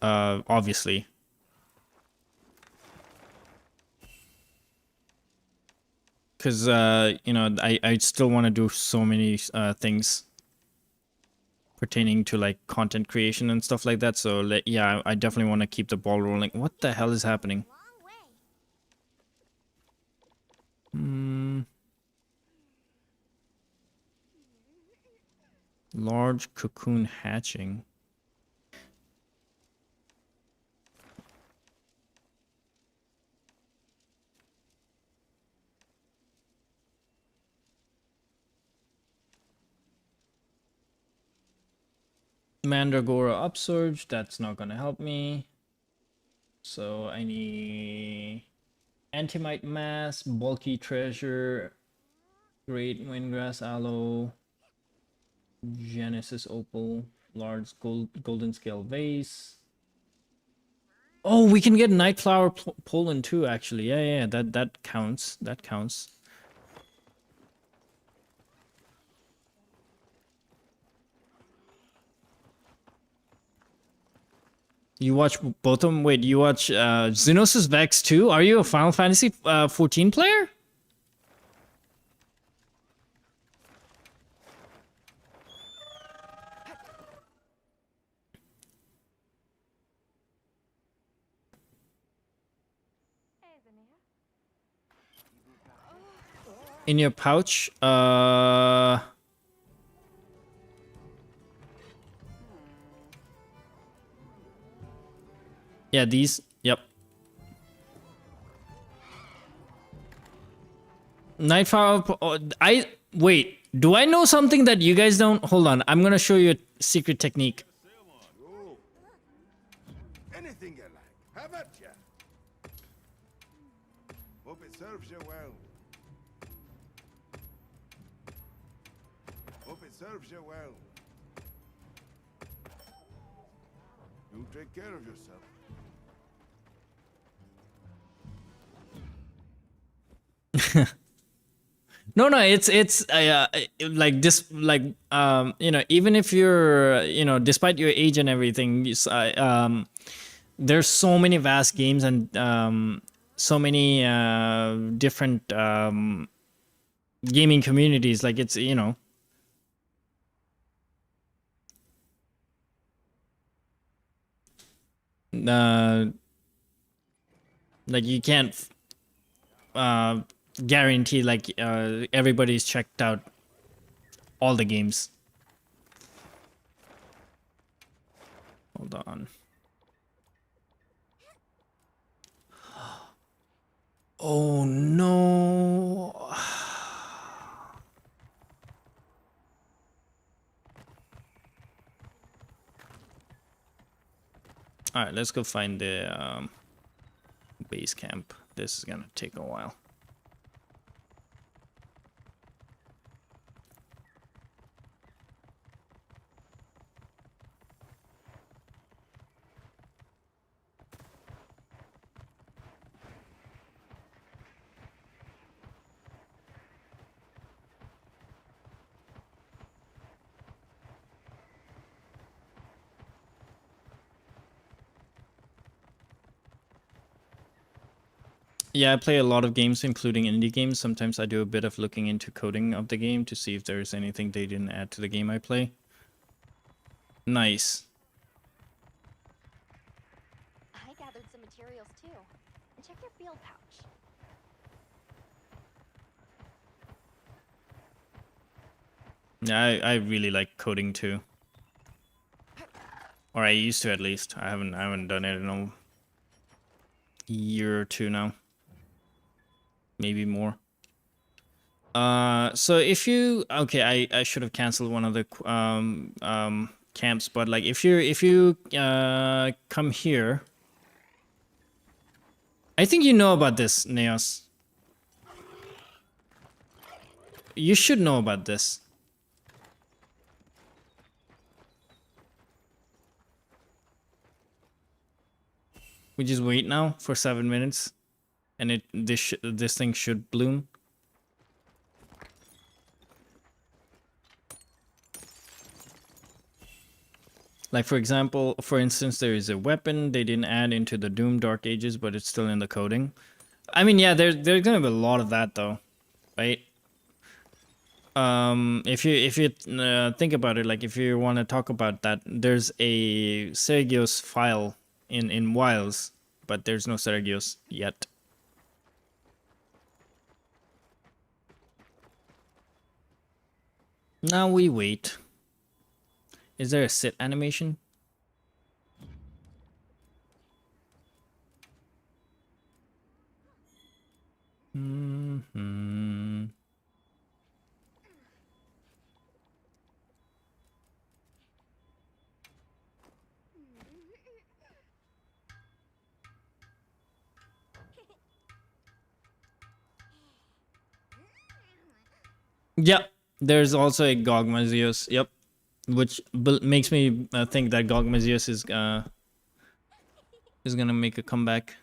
[SPEAKER 1] Obviously. Because, you know, I still want to do so many things pertaining to, like, content creation and stuff like that. So, yeah, I definitely want to keep the ball rolling. What the hell is happening? Large cocoon hatching. Mandragora upsurge, that's not gonna help me. So I need Antimite Mass, Bulky Treasure, Great Windgrass Aloe, Genesis Opal, Large Golden Scale Vase. Oh, we can get Nightflower Pollen too, actually. Yeah, that counts. That counts. You watch both of them? Wait, you watch Xenosis Vex too? Are you a Final Fantasy 14 player? In your pouch? Yeah, these. Yep. Nightfire. Wait. Do I know something that you guys don't? Hold on. I'm gonna show you a secret technique.
[SPEAKER 8] Anything you like. Have at ya. Hope it serves you well. Hope it serves you well. You take care of yourself.
[SPEAKER 1] No, it's like this, like you know, even if you're, you know, despite your age and everything, there's so many vast games and so many different gaming communities. Like, it's, you know, like you can't guarantee like everybody's checked out all the games. Hold on. Oh no. All right, let's go find the base camp. This is gonna take a while. Yeah, I play a lot of games, including indie games. Sometimes I do a bit of looking into coding of the game to see if there's anything they didn't add to the game I play. Nice.
[SPEAKER 2] I gathered some materials too. And check your field pouch.
[SPEAKER 1] Yeah, I really like coding too. Or I used to, at least. I haven't done it in a year or two now. Maybe more. So if you, okay, I should have canceled one of the camps, but like if you come here, I think you know about this, Neos. You should know about this. We just wait now for 7 minutes, and this thing should bloom. Like for example, for instance, there is a weapon they didn't add into the Doom Dark Ages, but it's still in the coding. I mean, yeah, there's gonna be a lot of that though, right? If you think about it, like if you want to talk about that, there's a Sergios file in Wilds, but there's no Sergios yet. Now we wait. Is there a sit animation? Mm-hmm. Yep, there's also a Gogmazios. Yep, which makes me think that Gogmazios is gonna make a comeback.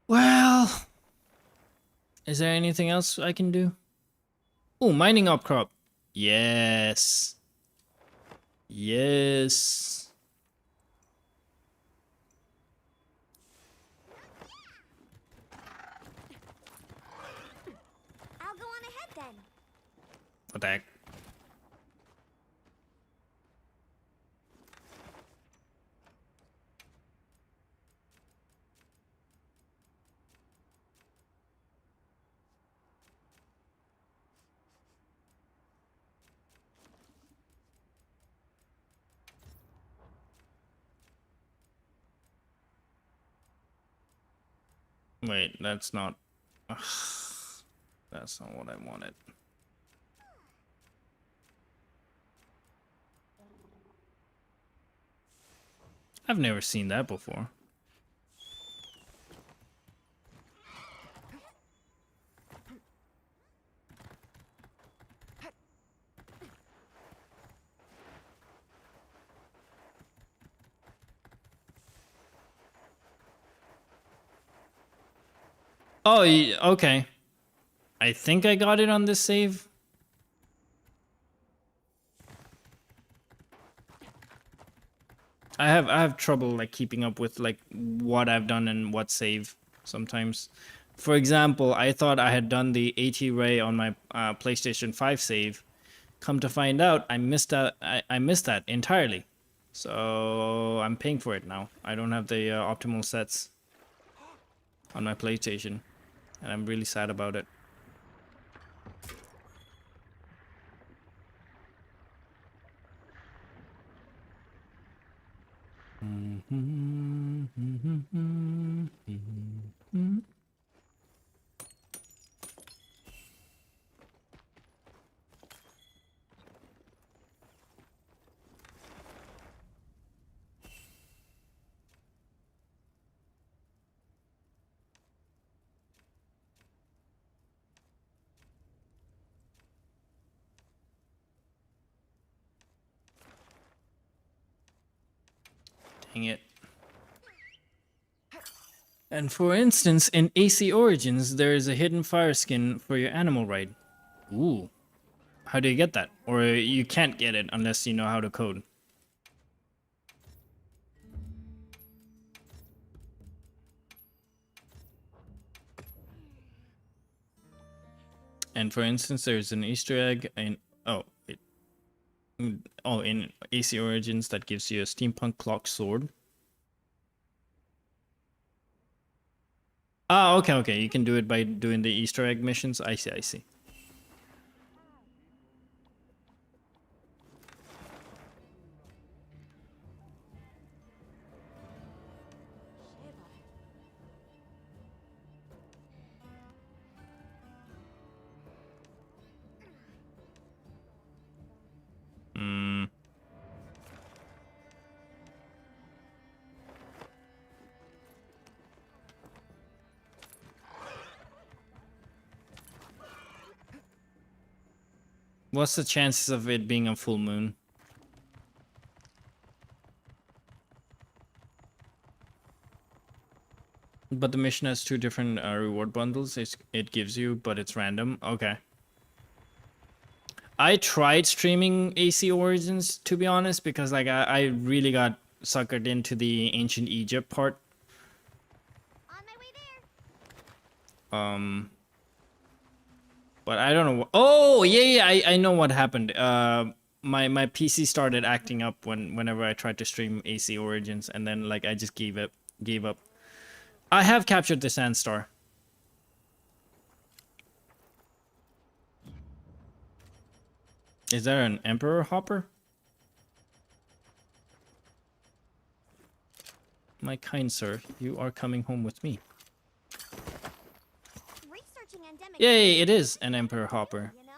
[SPEAKER 1] Well, is there anything else I can do? Oh, mining upcrop. Yes. Yes.
[SPEAKER 2] I'll go on ahead then.
[SPEAKER 1] Attack. Wait, that's not... Ugh, that's not what I wanted. I've never seen that before. Oh, okay. I think I got it on this save. I have trouble like keeping up with like what I've done and what save sometimes. For example, I thought I had done the AT Ray on my PlayStation 5 save. Come to find out, I missed that. I missed that entirely. So I'm paying for it now. I don't have the optimal sets on my PlayStation, and I'm really sad about it. Dang it. And for instance, in AC Origins, there is a hidden fire skin for your animal ride. Ooh. How do you get that? Or you can't get it unless you know how to code. And for instance, there's an Easter egg in in AC Origins that gives you a steampunk clock sword. Ah, okay. You can do it by doing the Easter egg missions. I see. What's the chances of it being a full moon? But the mission has 2 different reward bundles. It gives you, but it's random. Okay. I tried streaming AC Origins, to be honest, because like I really got suckered into the ancient Egypt part.
[SPEAKER 2] On my way there.
[SPEAKER 1] But I don't know. Oh yeah, I know what happened. My PC started acting up whenever I tried to stream AC Origins, and then like I just gave up. I have captured the Sandstar. Is there an Emperor Hopper? My kind sir, you are coming home with me.
[SPEAKER 2] Researching endemic.
[SPEAKER 1] Yay, it is an Emperor Hopper.
[SPEAKER 2] You know?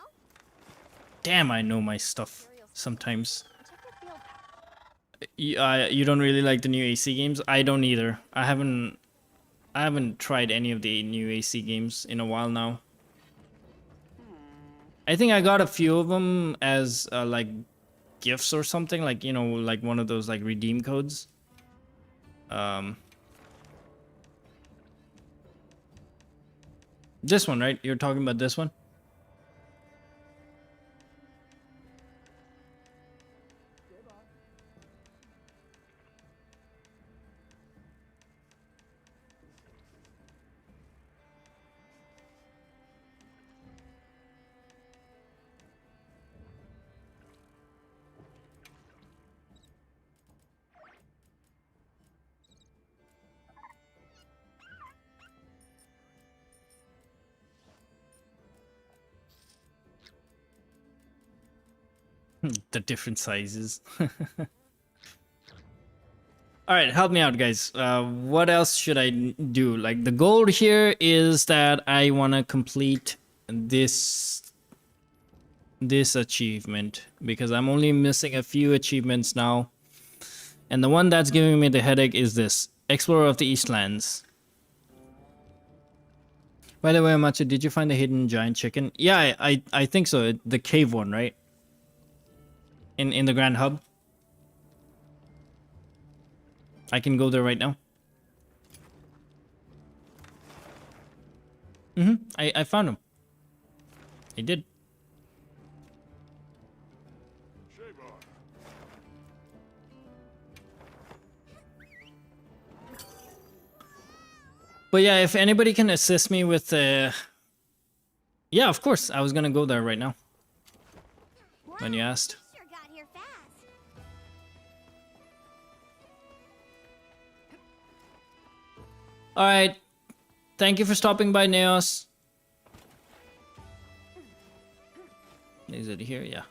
[SPEAKER 1] Damn, I know my stuff sometimes.
[SPEAKER 2] Check your field.
[SPEAKER 1] You don't really like the new AC games? I don't either. I haven't tried any of the new AC games in a while now. I think I got a few of them as like gifts or something, like, you know, like one of those like redeem codes. This one, right? You're talking about this one? The different sizes. All right, help me out, guys. What else should I do? Like, the goal here is that I want to complete this achievement, because I'm only missing a few achievements now. And the one that's giving me the headache is this, Explorer of the Eastlands. By the way, Amachi, did you find the hidden giant chicken? Yeah, I think so. The cave one, right? In the Grand Hub. I can go there right now. I found him. I did. But yeah, if anybody can assist me with yeah, of course. I was gonna go there right now when you asked.
[SPEAKER 2] Sure got here fast.
[SPEAKER 1] All right. Thank you for stopping by, Neos. Is it here? Yeah.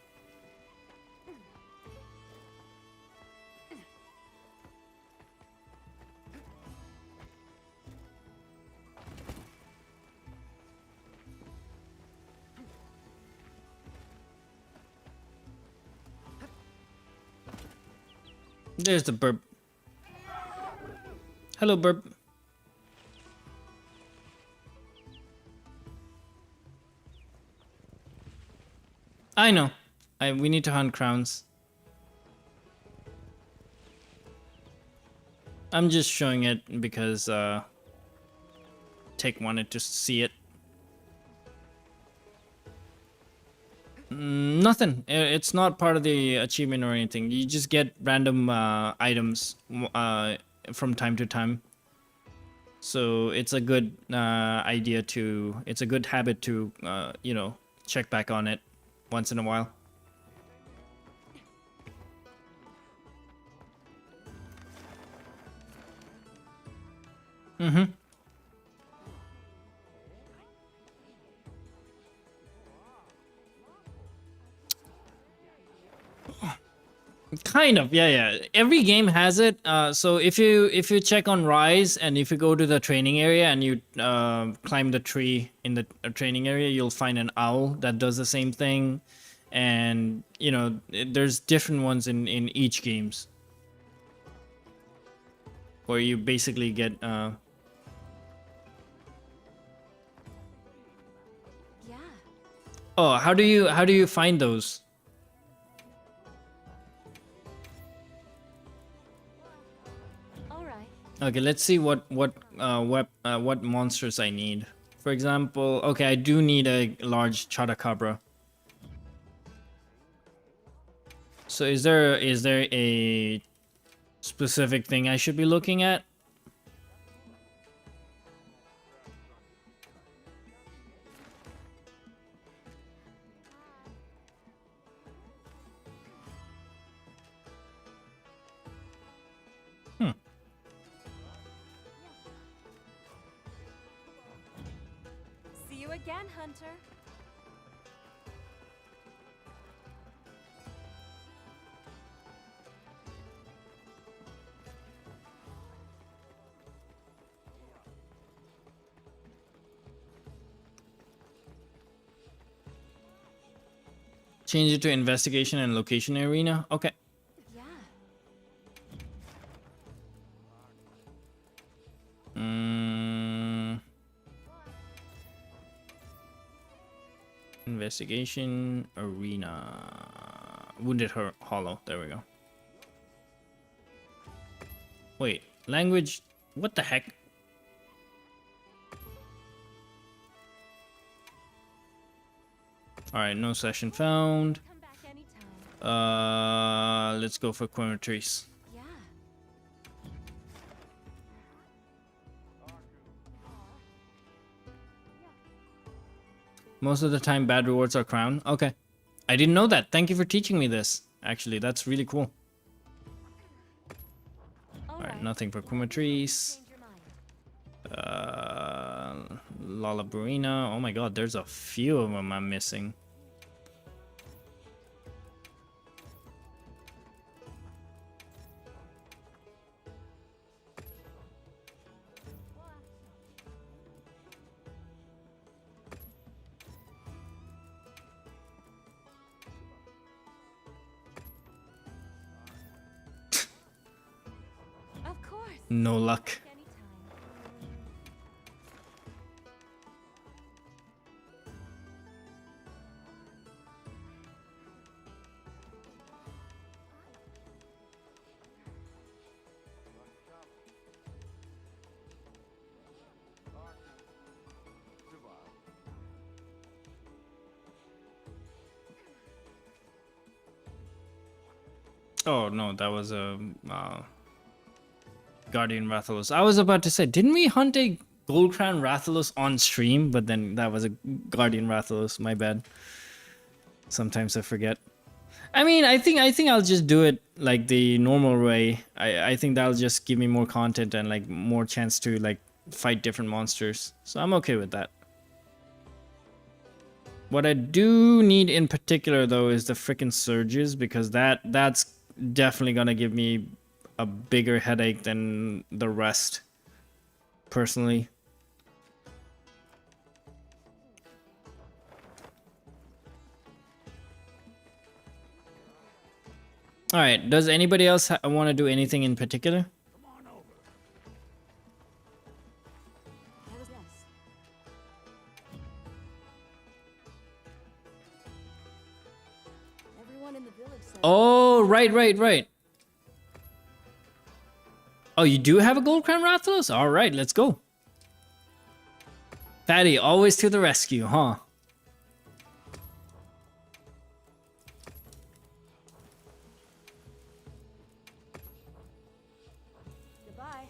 [SPEAKER 1] There's the burp. Hello, burp. I know. We need to hunt crowns. I'm just showing it because Take wanted to see it. Nothing. It's not part of the achievement or anything. You just get random items from time to time. So it's a good idea to. It's a good habit to you know, check back on it once in a while. Kind of, yeah. Every game has it. So if you check on Rise and if you go to the training area and you climb the tree in the training area, you'll find an owl that does the same thing, and you know there's different ones in each games where you basically get.
[SPEAKER 2] Yeah.
[SPEAKER 1] Oh, how do you find those?
[SPEAKER 2] All right.
[SPEAKER 1] Okay, let's see what monsters I need. For example, okay, I do need a large Chadacabra. So is there a specific thing I should be looking at?
[SPEAKER 2] See you again, Hunter.
[SPEAKER 1] Change it to investigation and location arena. Okay.
[SPEAKER 2] Yeah.
[SPEAKER 1] Investigation arena. Wounded her hollow. There we go. Wait, language. What the heck? All right, no session found.
[SPEAKER 2] Come back anytime.
[SPEAKER 1] Let's go for Quimitrice.
[SPEAKER 2] Yeah.
[SPEAKER 1] Most of the time, bad rewards are crown. Okay. I didn't know that. Thank you for teaching me this. Actually, that's really cool. Alright, nothing for Quimitrice.
[SPEAKER 2] Change your mind.
[SPEAKER 1] Lollabrina. Oh my god, there's a few of them I'm missing.
[SPEAKER 2] Of course.
[SPEAKER 1] No luck.
[SPEAKER 2] Anytime.
[SPEAKER 1] Oh no, that was a Guardian Rathalos. I was about to say, didn't we hunt a Gold Crown Rathalos on stream? But then that was a Guardian Rathalos. My bad. Sometimes I forget. I mean, I think I'll just do it like the normal way. I think that'll just give me more content and like more chance to like fight different monsters. So I'm okay with that. What I do need in particular though is the frickin' surges, because that's definitely gonna give me a bigger headache than the rest, personally. All right, does anybody else want to do anything in particular?
[SPEAKER 2] Yes. Everyone in the village said.
[SPEAKER 1] Oh, right. Oh, you do have a Gold Crown Rathalos? All right, let's go. Fatty, always to the rescue, huh?
[SPEAKER 2] Goodbye.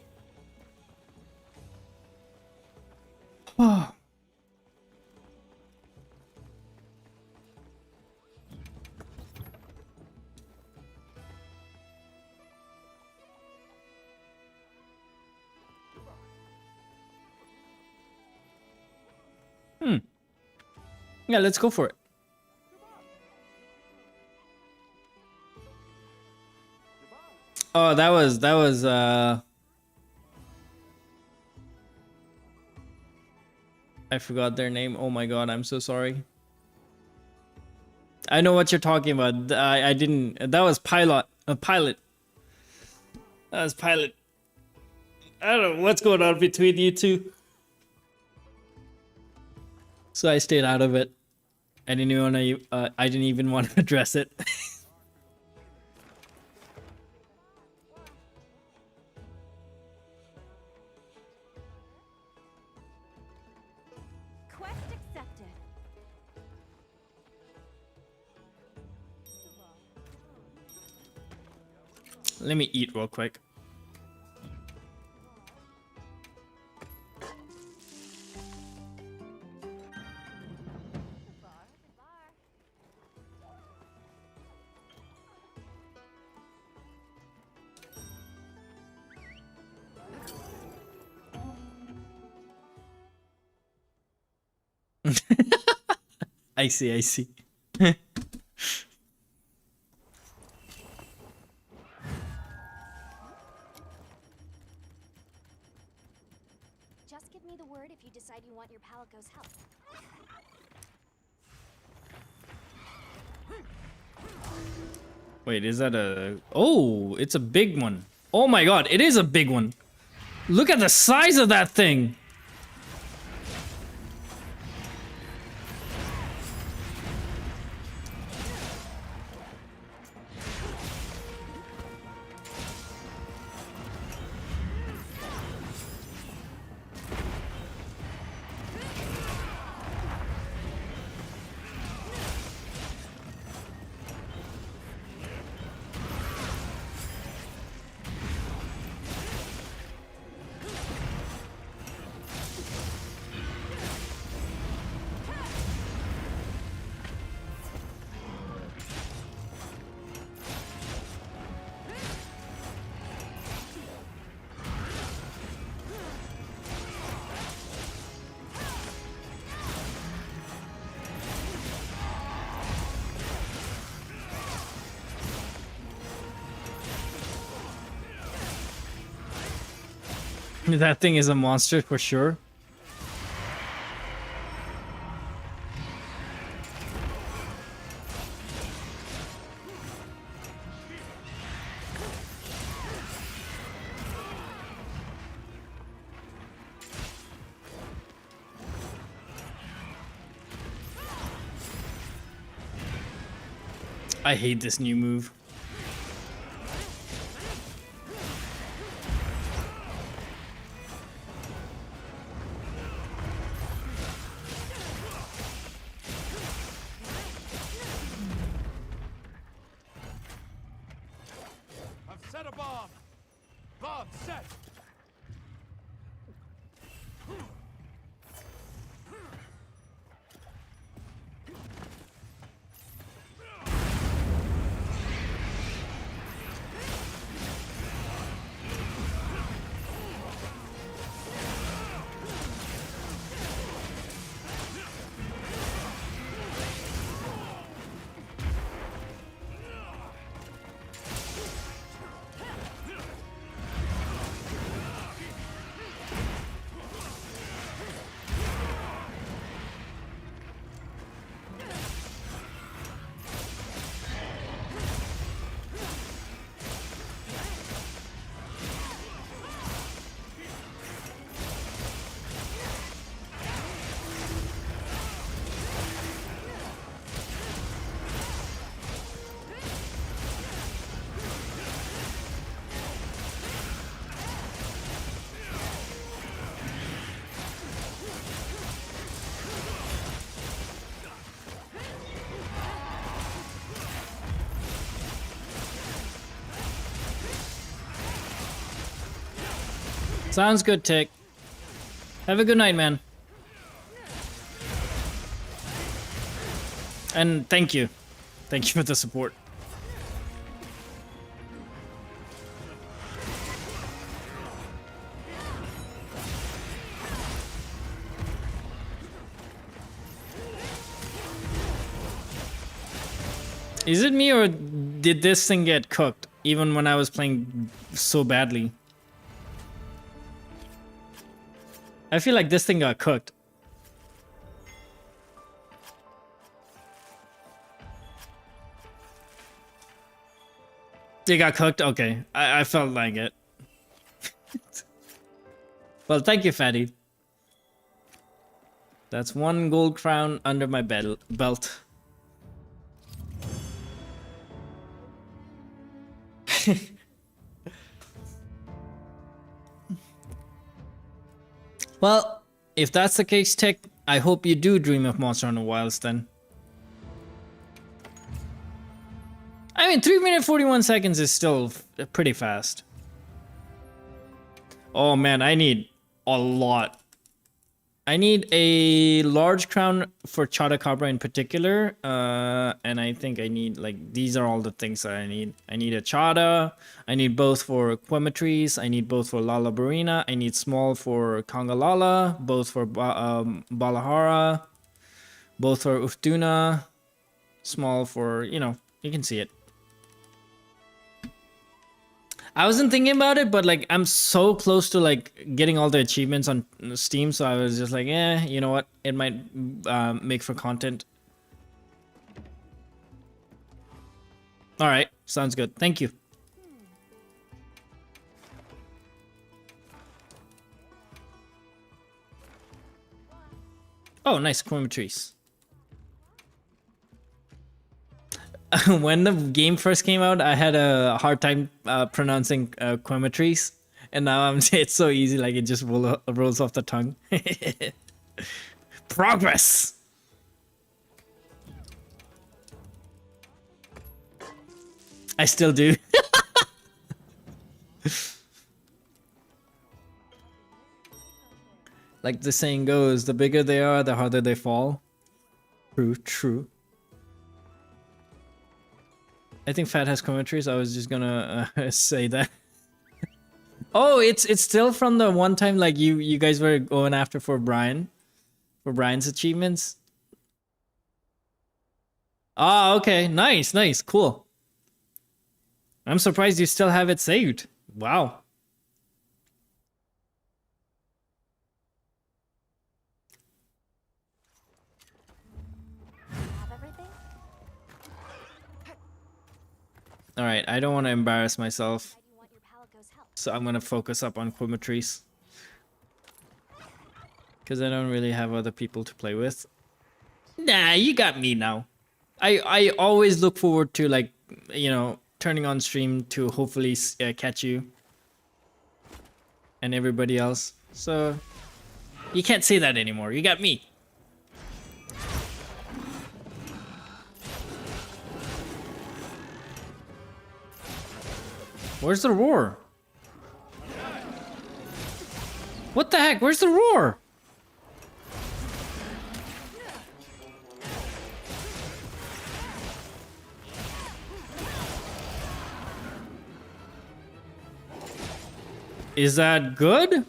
[SPEAKER 1] Yeah, let's go for it. Oh, that was I forgot their name. Oh my god, I'm so sorry. I know what you're talking about. I didn't. That was Pilot. Pilot. That was Pilot. I don't know what's going on between you two. So I stayed out of it. I didn't even want to address it. Let me eat real quick. I see, I see.
[SPEAKER 2] Just give me the word if you decide you want your Palico's help.
[SPEAKER 1] Wait, is that a... Oh, it's a big one. Oh my god, it is a big one. Look at the size of that thing. That thing is a monster for sure. I hate this new move.
[SPEAKER 4] I've set a bomb. Bomb set.
[SPEAKER 1] Sounds good, Tick. Have a good night, man. And thank you. Thank you for the support. Is it me or did this thing get cooked even when I was playing so badly? I feel like this thing got cooked. It got cooked? Okay. I felt like it. Well, thank you, Fatty. That's one gold crown under my belt. Well, if that's the case, Tick, I hope you do dream of Monster Hunter Wilds then. I mean, 3 minutes 41 seconds is still pretty fast. Oh man, I need a lot. I need a large crown for Chadacabra in particular, and I think I need, like, these are all the things that I need. I need a Chada, I need both for Quemetries, I need both for Lalabarina, I need small for Kangalala, both for Balahara, both for Uftuna, small for, you know, you can see it. I wasn't thinking about it, but like I'm so close to like getting all the achievements on Steam, so I was just like, eh, you know what? It might make for content. All right, sounds good. Thank you. Oh, nice Quemetries. When the game first came out, I had a hard time pronouncing Quemetries, and now it's so easy, like it just rolls off the tongue. Progress. I still do. Like the saying goes, the bigger they are, the harder they fall. True, true. I think Fat has commentaries. I was just gonna say that. Oh, it's still from the one time like you guys were going after for Brian's achievements. Ah, okay, nice, cool. I'm surprised you still have it saved. Wow. All right, I don't want to embarrass myself, so I'm gonna focus up on Quemetries because I don't really have other people to play with. Nah, you got me now. I always look forward to, like, you know, turning on stream to hopefully catch you and everybody else. So you can't say that anymore. You got me. Where's the roar? What the heck? Where's the roar? Is that good?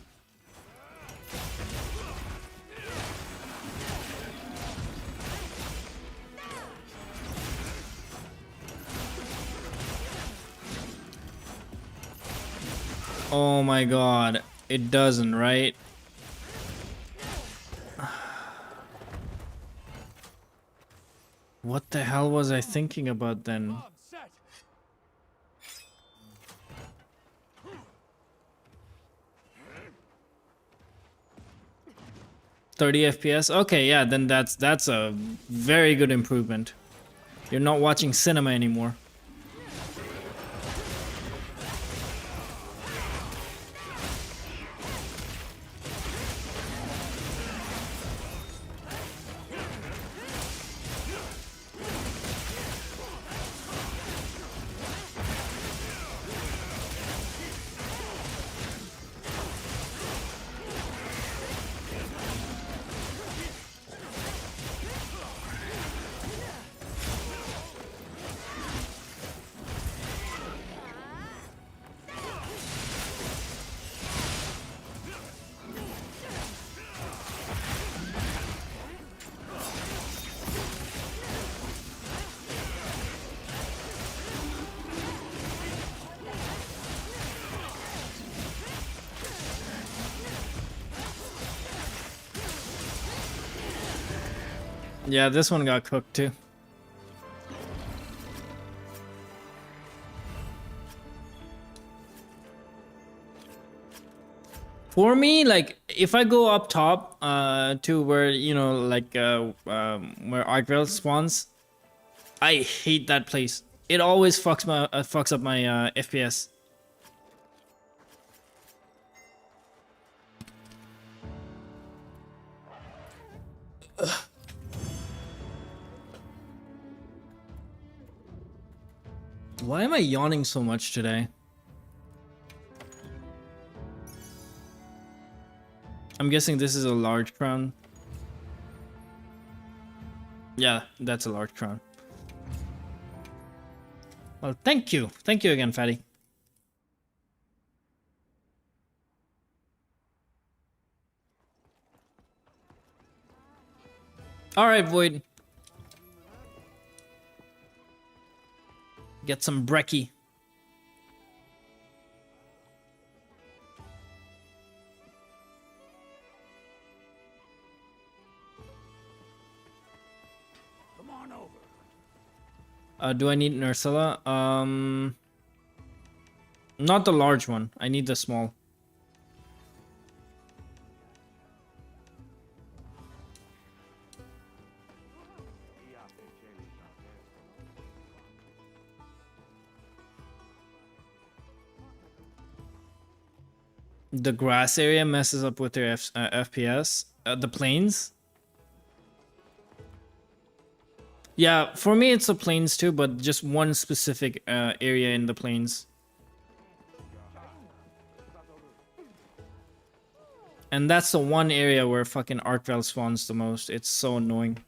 [SPEAKER 1] Oh my god, it doesn't, right? What the hell was I thinking about then? 30 FPS? Okay, yeah, then that's a very good improvement. You're not watching cinema anymore. Yeah, this one got cooked too. For me, like, if I go up top to where, you know, like where Archvale spawns, I hate that place. It always fucks up my FPS. Why am I yawning so much today? I'm guessing this is a large crown. Yeah, that's a large crown. Well, thank you. Thank you again, Fatty. Alright, Void. Get some brekkie.
[SPEAKER 4] Come on over.
[SPEAKER 1] Do I need an Ursula? Not the large one. I need the small. The grass area messes up with their FPS. The plains. Yeah, for me it's the plains too, but just one specific area in the plains. And that's the one area where fucking Archvel spawns the most. It's so annoying.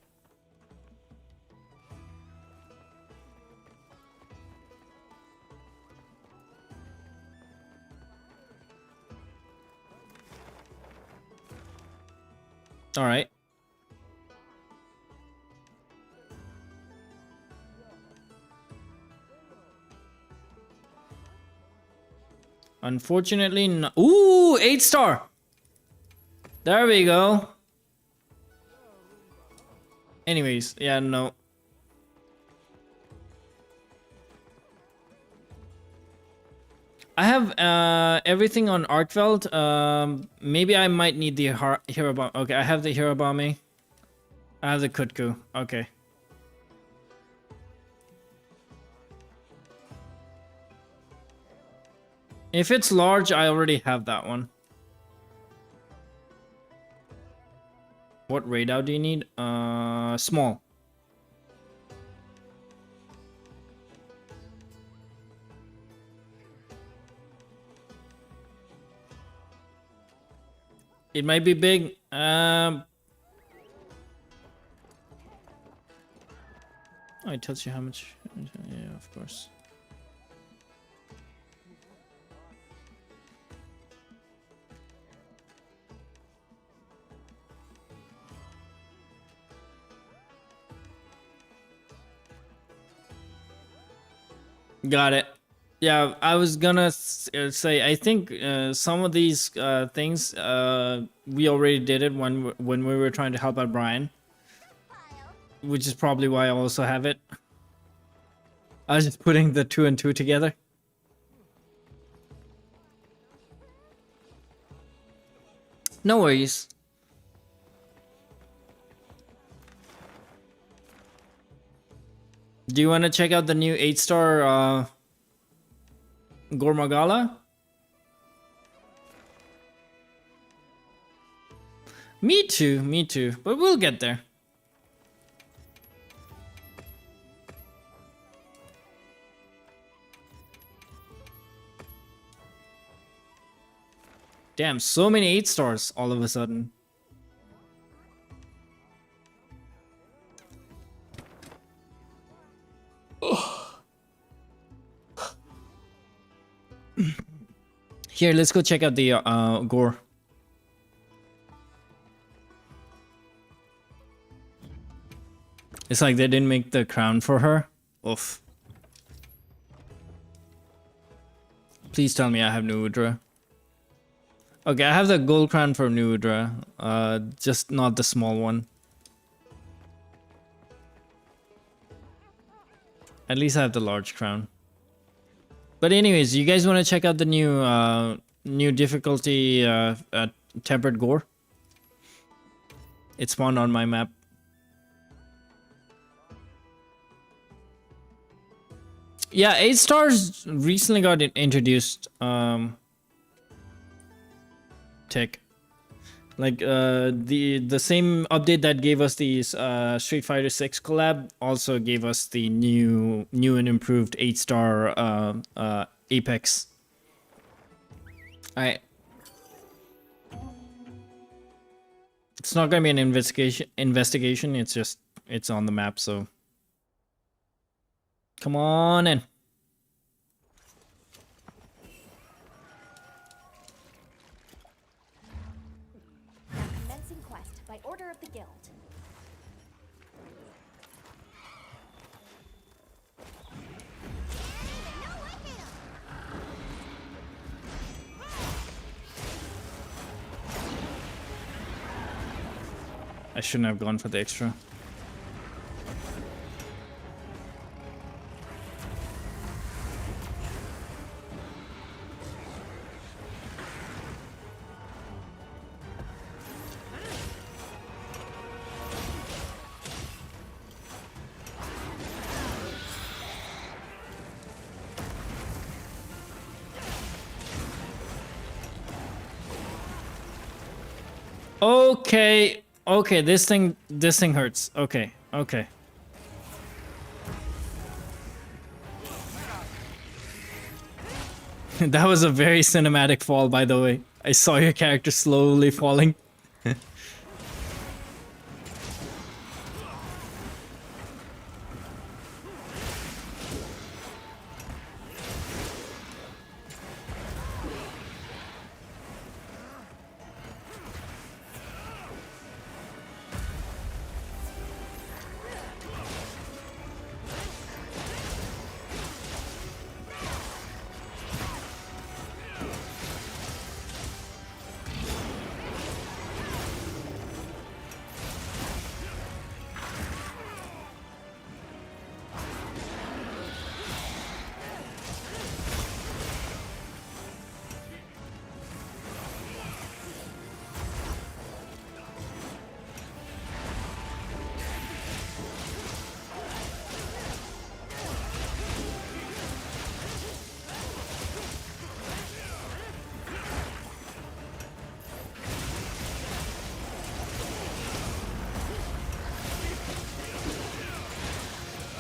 [SPEAKER 1] All right. Unfortunately, no. Ooh, 8-star. There we go. Anyways, yeah, no. I have everything on Archveld. Maybe I might need the hero bomb. Okay, I have the hero bomb. I have the Kutku. Okay. If it's large, I already have that one. What radar do you need? Small. It might be big. Oh, it tells you how much. Yeah, of course. Got it. Yeah, I was gonna say, I think some of these things we already did it when we were trying to help out Brian, which is probably why I also have it. I was just putting the 2 and 2 together. No worries. Do you want to check out the new 8-star Gormagala? Me too, but we'll get there. Damn, so many 8-stars all of a sudden. Here, let's go check out the gore. It's like they didn't make the crown for her. Oof. Please tell me I have New Udra. Okay, I have the gold crown for New Udra. Just not the small one. At least I have the large crown. But anyways, you guys want to check out the new difficulty tempered gore? It spawned on my map. Yeah, 8-stars recently got introduced. Tick. Like the same update that gave us the Street Fighter 6 collab also gave us the new and improved 8-star Apex. Alright. It's not gonna be an investigation, it's just it's on the map, so come on in.
[SPEAKER 2] Commencing quest by order of the guild.
[SPEAKER 1] I shouldn't have gone for the extra. Okay. Okay, this thing hurts. Okay. Okay. That was a very cinematic fall, by the way. I saw your character slowly falling.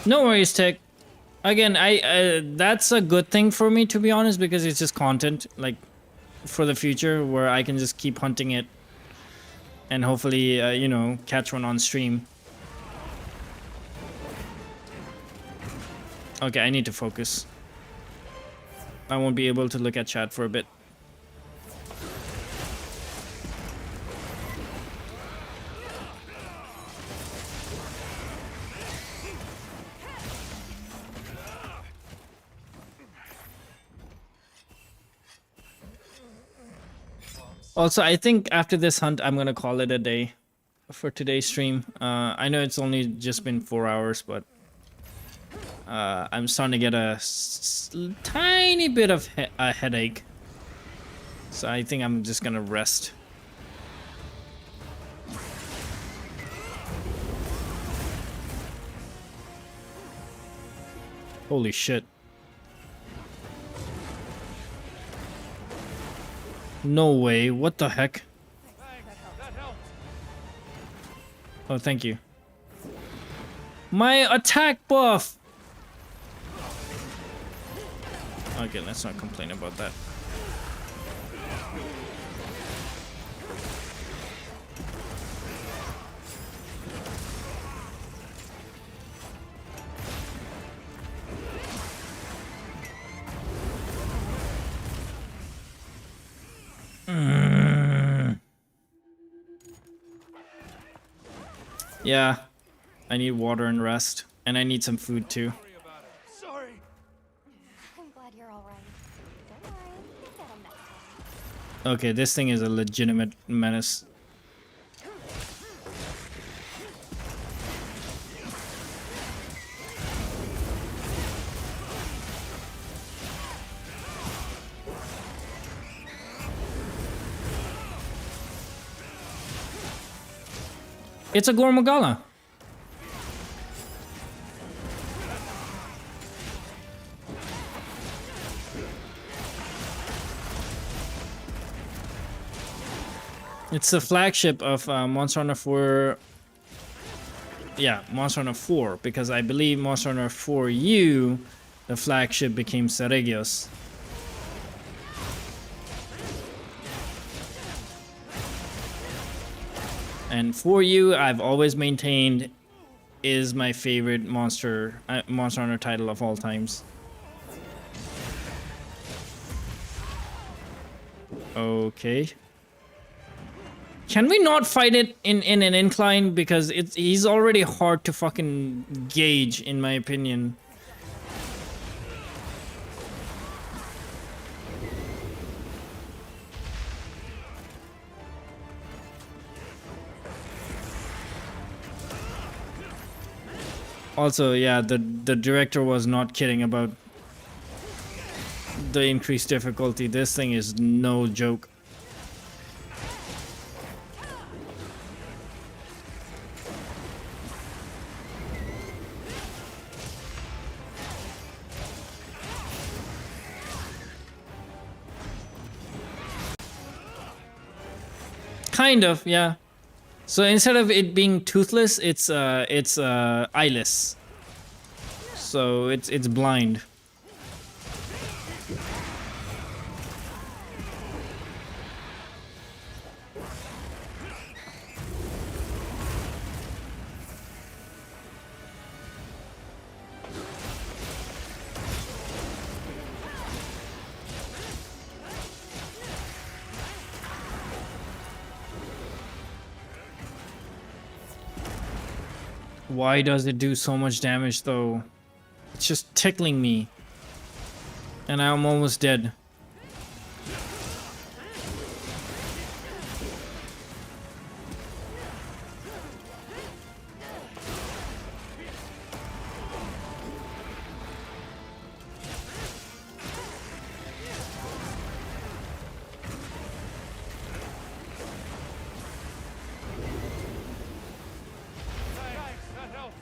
[SPEAKER 1] No worries, Tech. Again, that's a good thing for me, to be honest, because it's just content, like, for the future, where I can just keep hunting it and hopefully, you know, catch one on stream. Okay, I need to focus. I won't be able to look at chat for a bit. Also, I think after this hunt, I'm gonna call it a day for today's stream. I know it's only just been 4 hours, but I'm starting to get a tiny bit of a headache. So I think I'm just gonna rest. Holy shit. No way, what the heck? Oh, thank you. My attack buff! Okay, let's not complain about that. Yeah, I need water and rest, and I need some food too.
[SPEAKER 4] Sorry.
[SPEAKER 2] I'm glad you're all right. Don't worry, you'll get him next time.
[SPEAKER 1] Okay, this thing is a legitimate menace. It's a Gormagala. It's the flagship of Monster Hunter 4. Yeah, Monster Hunter 4, because I believe Monster Hunter 4U, the flagship became Seregios. And 4U, I've always maintained, is my favorite Monster Hunter title of all times. Okay. Can we not fight it in an incline? Because he's already hard to fucking gauge, in my opinion. Also, yeah, the director was not kidding about the increased difficulty. This thing is no joke. Kind of, yeah. So instead of it being toothless, it's eyeless. So it's blind. Why does it do so much damage though? It's just tickling me. And I'm almost dead.
[SPEAKER 4] Thanks, that helps.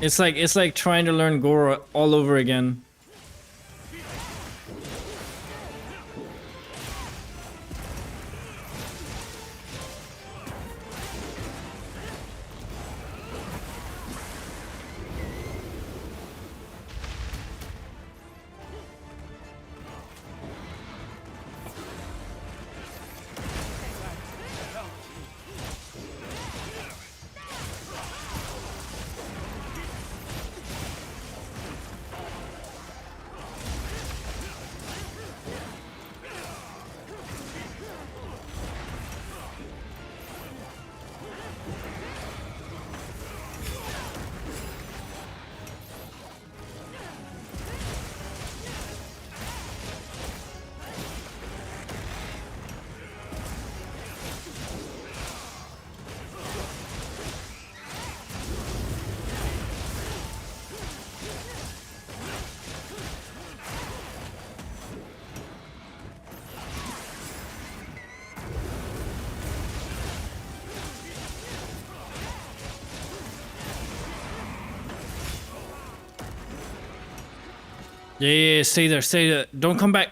[SPEAKER 1] It's like trying to learn Goro all over again. Yeah, stay there, stay there. Don't come back.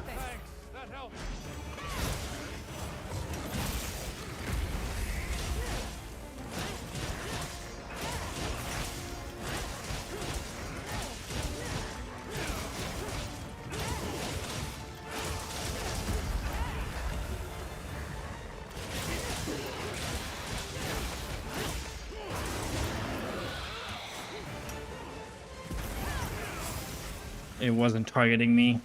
[SPEAKER 4] Thanks, that helps.
[SPEAKER 1] It wasn't targeting me.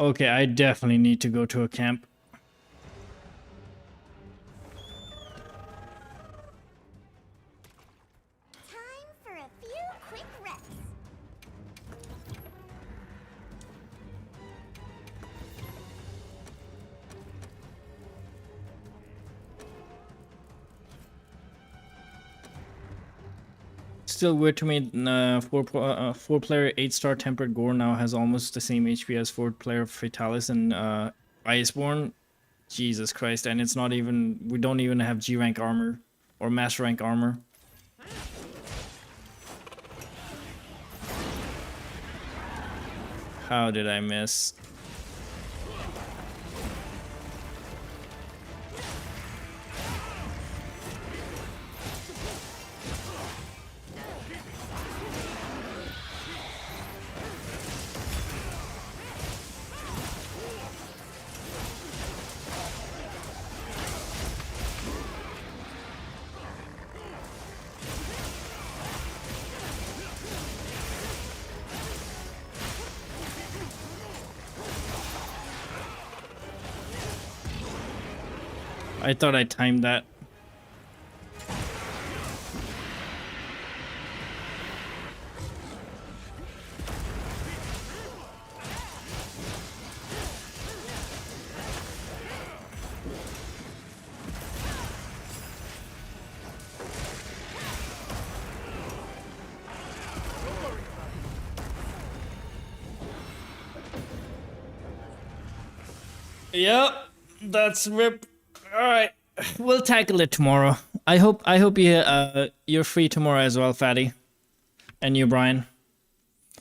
[SPEAKER 1] Okay, I definitely need to go to a camp.
[SPEAKER 9] Time for a few quick reps.
[SPEAKER 1] Still weird to me. Four player 8-star tempered gore now has almost the same HP as 4-player Fatalis and Iceborne. Jesus Christ! And it's not even. We don't even have G rank armor or master rank armor. How did I miss? I thought I timed that. Yep, that's rip. All right, we'll tackle it tomorrow. I hope you're free tomorrow as well, Fatty, and you, Brian.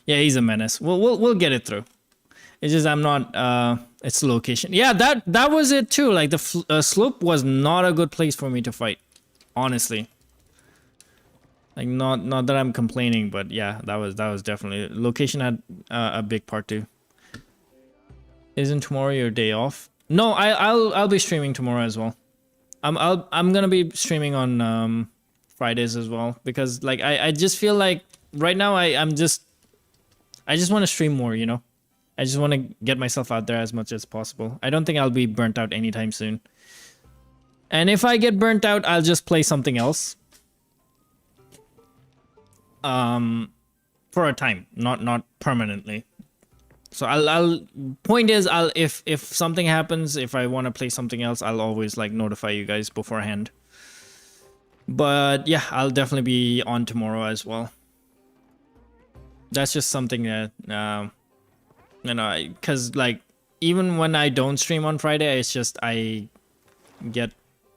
[SPEAKER 1] Yeah, he's a menace. We'll get it through. It's just I'm not. It's location. Yeah, that was it too. Like the slope was not a good place for me to fight, honestly. Like not that I'm complaining, but yeah, that was definitely location had a big part too. Isn't tomorrow your day off? No, I'll be streaming tomorrow as well. I'm gonna be streaming on Fridays as well because like I just feel like right now I just want to stream more, you know. I just want to get myself out there as much as possible. I don't think I'll be burnt out anytime soon. And if I get burnt out, I'll just play something else. For a time, not permanently. So I'll point is if something happens, if I want to play something else, I'll always like notify you guys beforehand. But yeah, I'll definitely be on tomorrow as well. That's just something that you know, because like even when I don't stream on Friday, it's just I get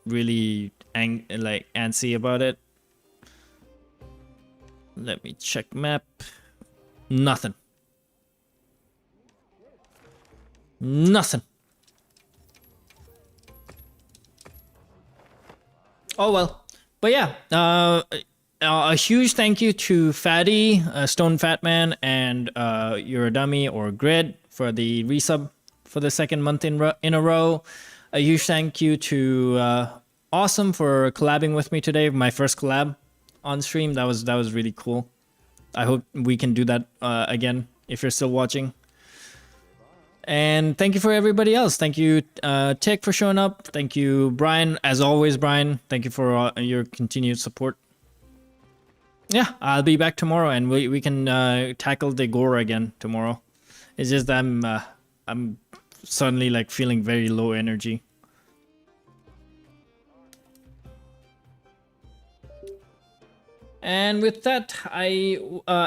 [SPEAKER 1] really antsy about it. Let me check map. Nothing. Oh well. But yeah, a huge thank you to Fatty, Stone Fatman, and You're a Dummy or Grid for the resub for the second month in a row. A huge thank you to Awesome for collabing with me today. My first collab on stream. That was really cool. I hope we can do that again if you're still watching. And thank you for everybody else. Thank you, Tech, for showing up. Thank you, Brian. As always, Brian, thank you for your continued support. Yeah, I'll be back tomorrow, and we can tackle the gore again tomorrow. It's just I'm suddenly like feeling very low energy. And with that, I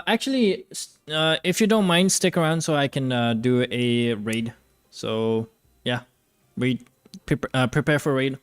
[SPEAKER 1] actually, if you don't mind, stick around so I can do a raid. So yeah, prepare for raid.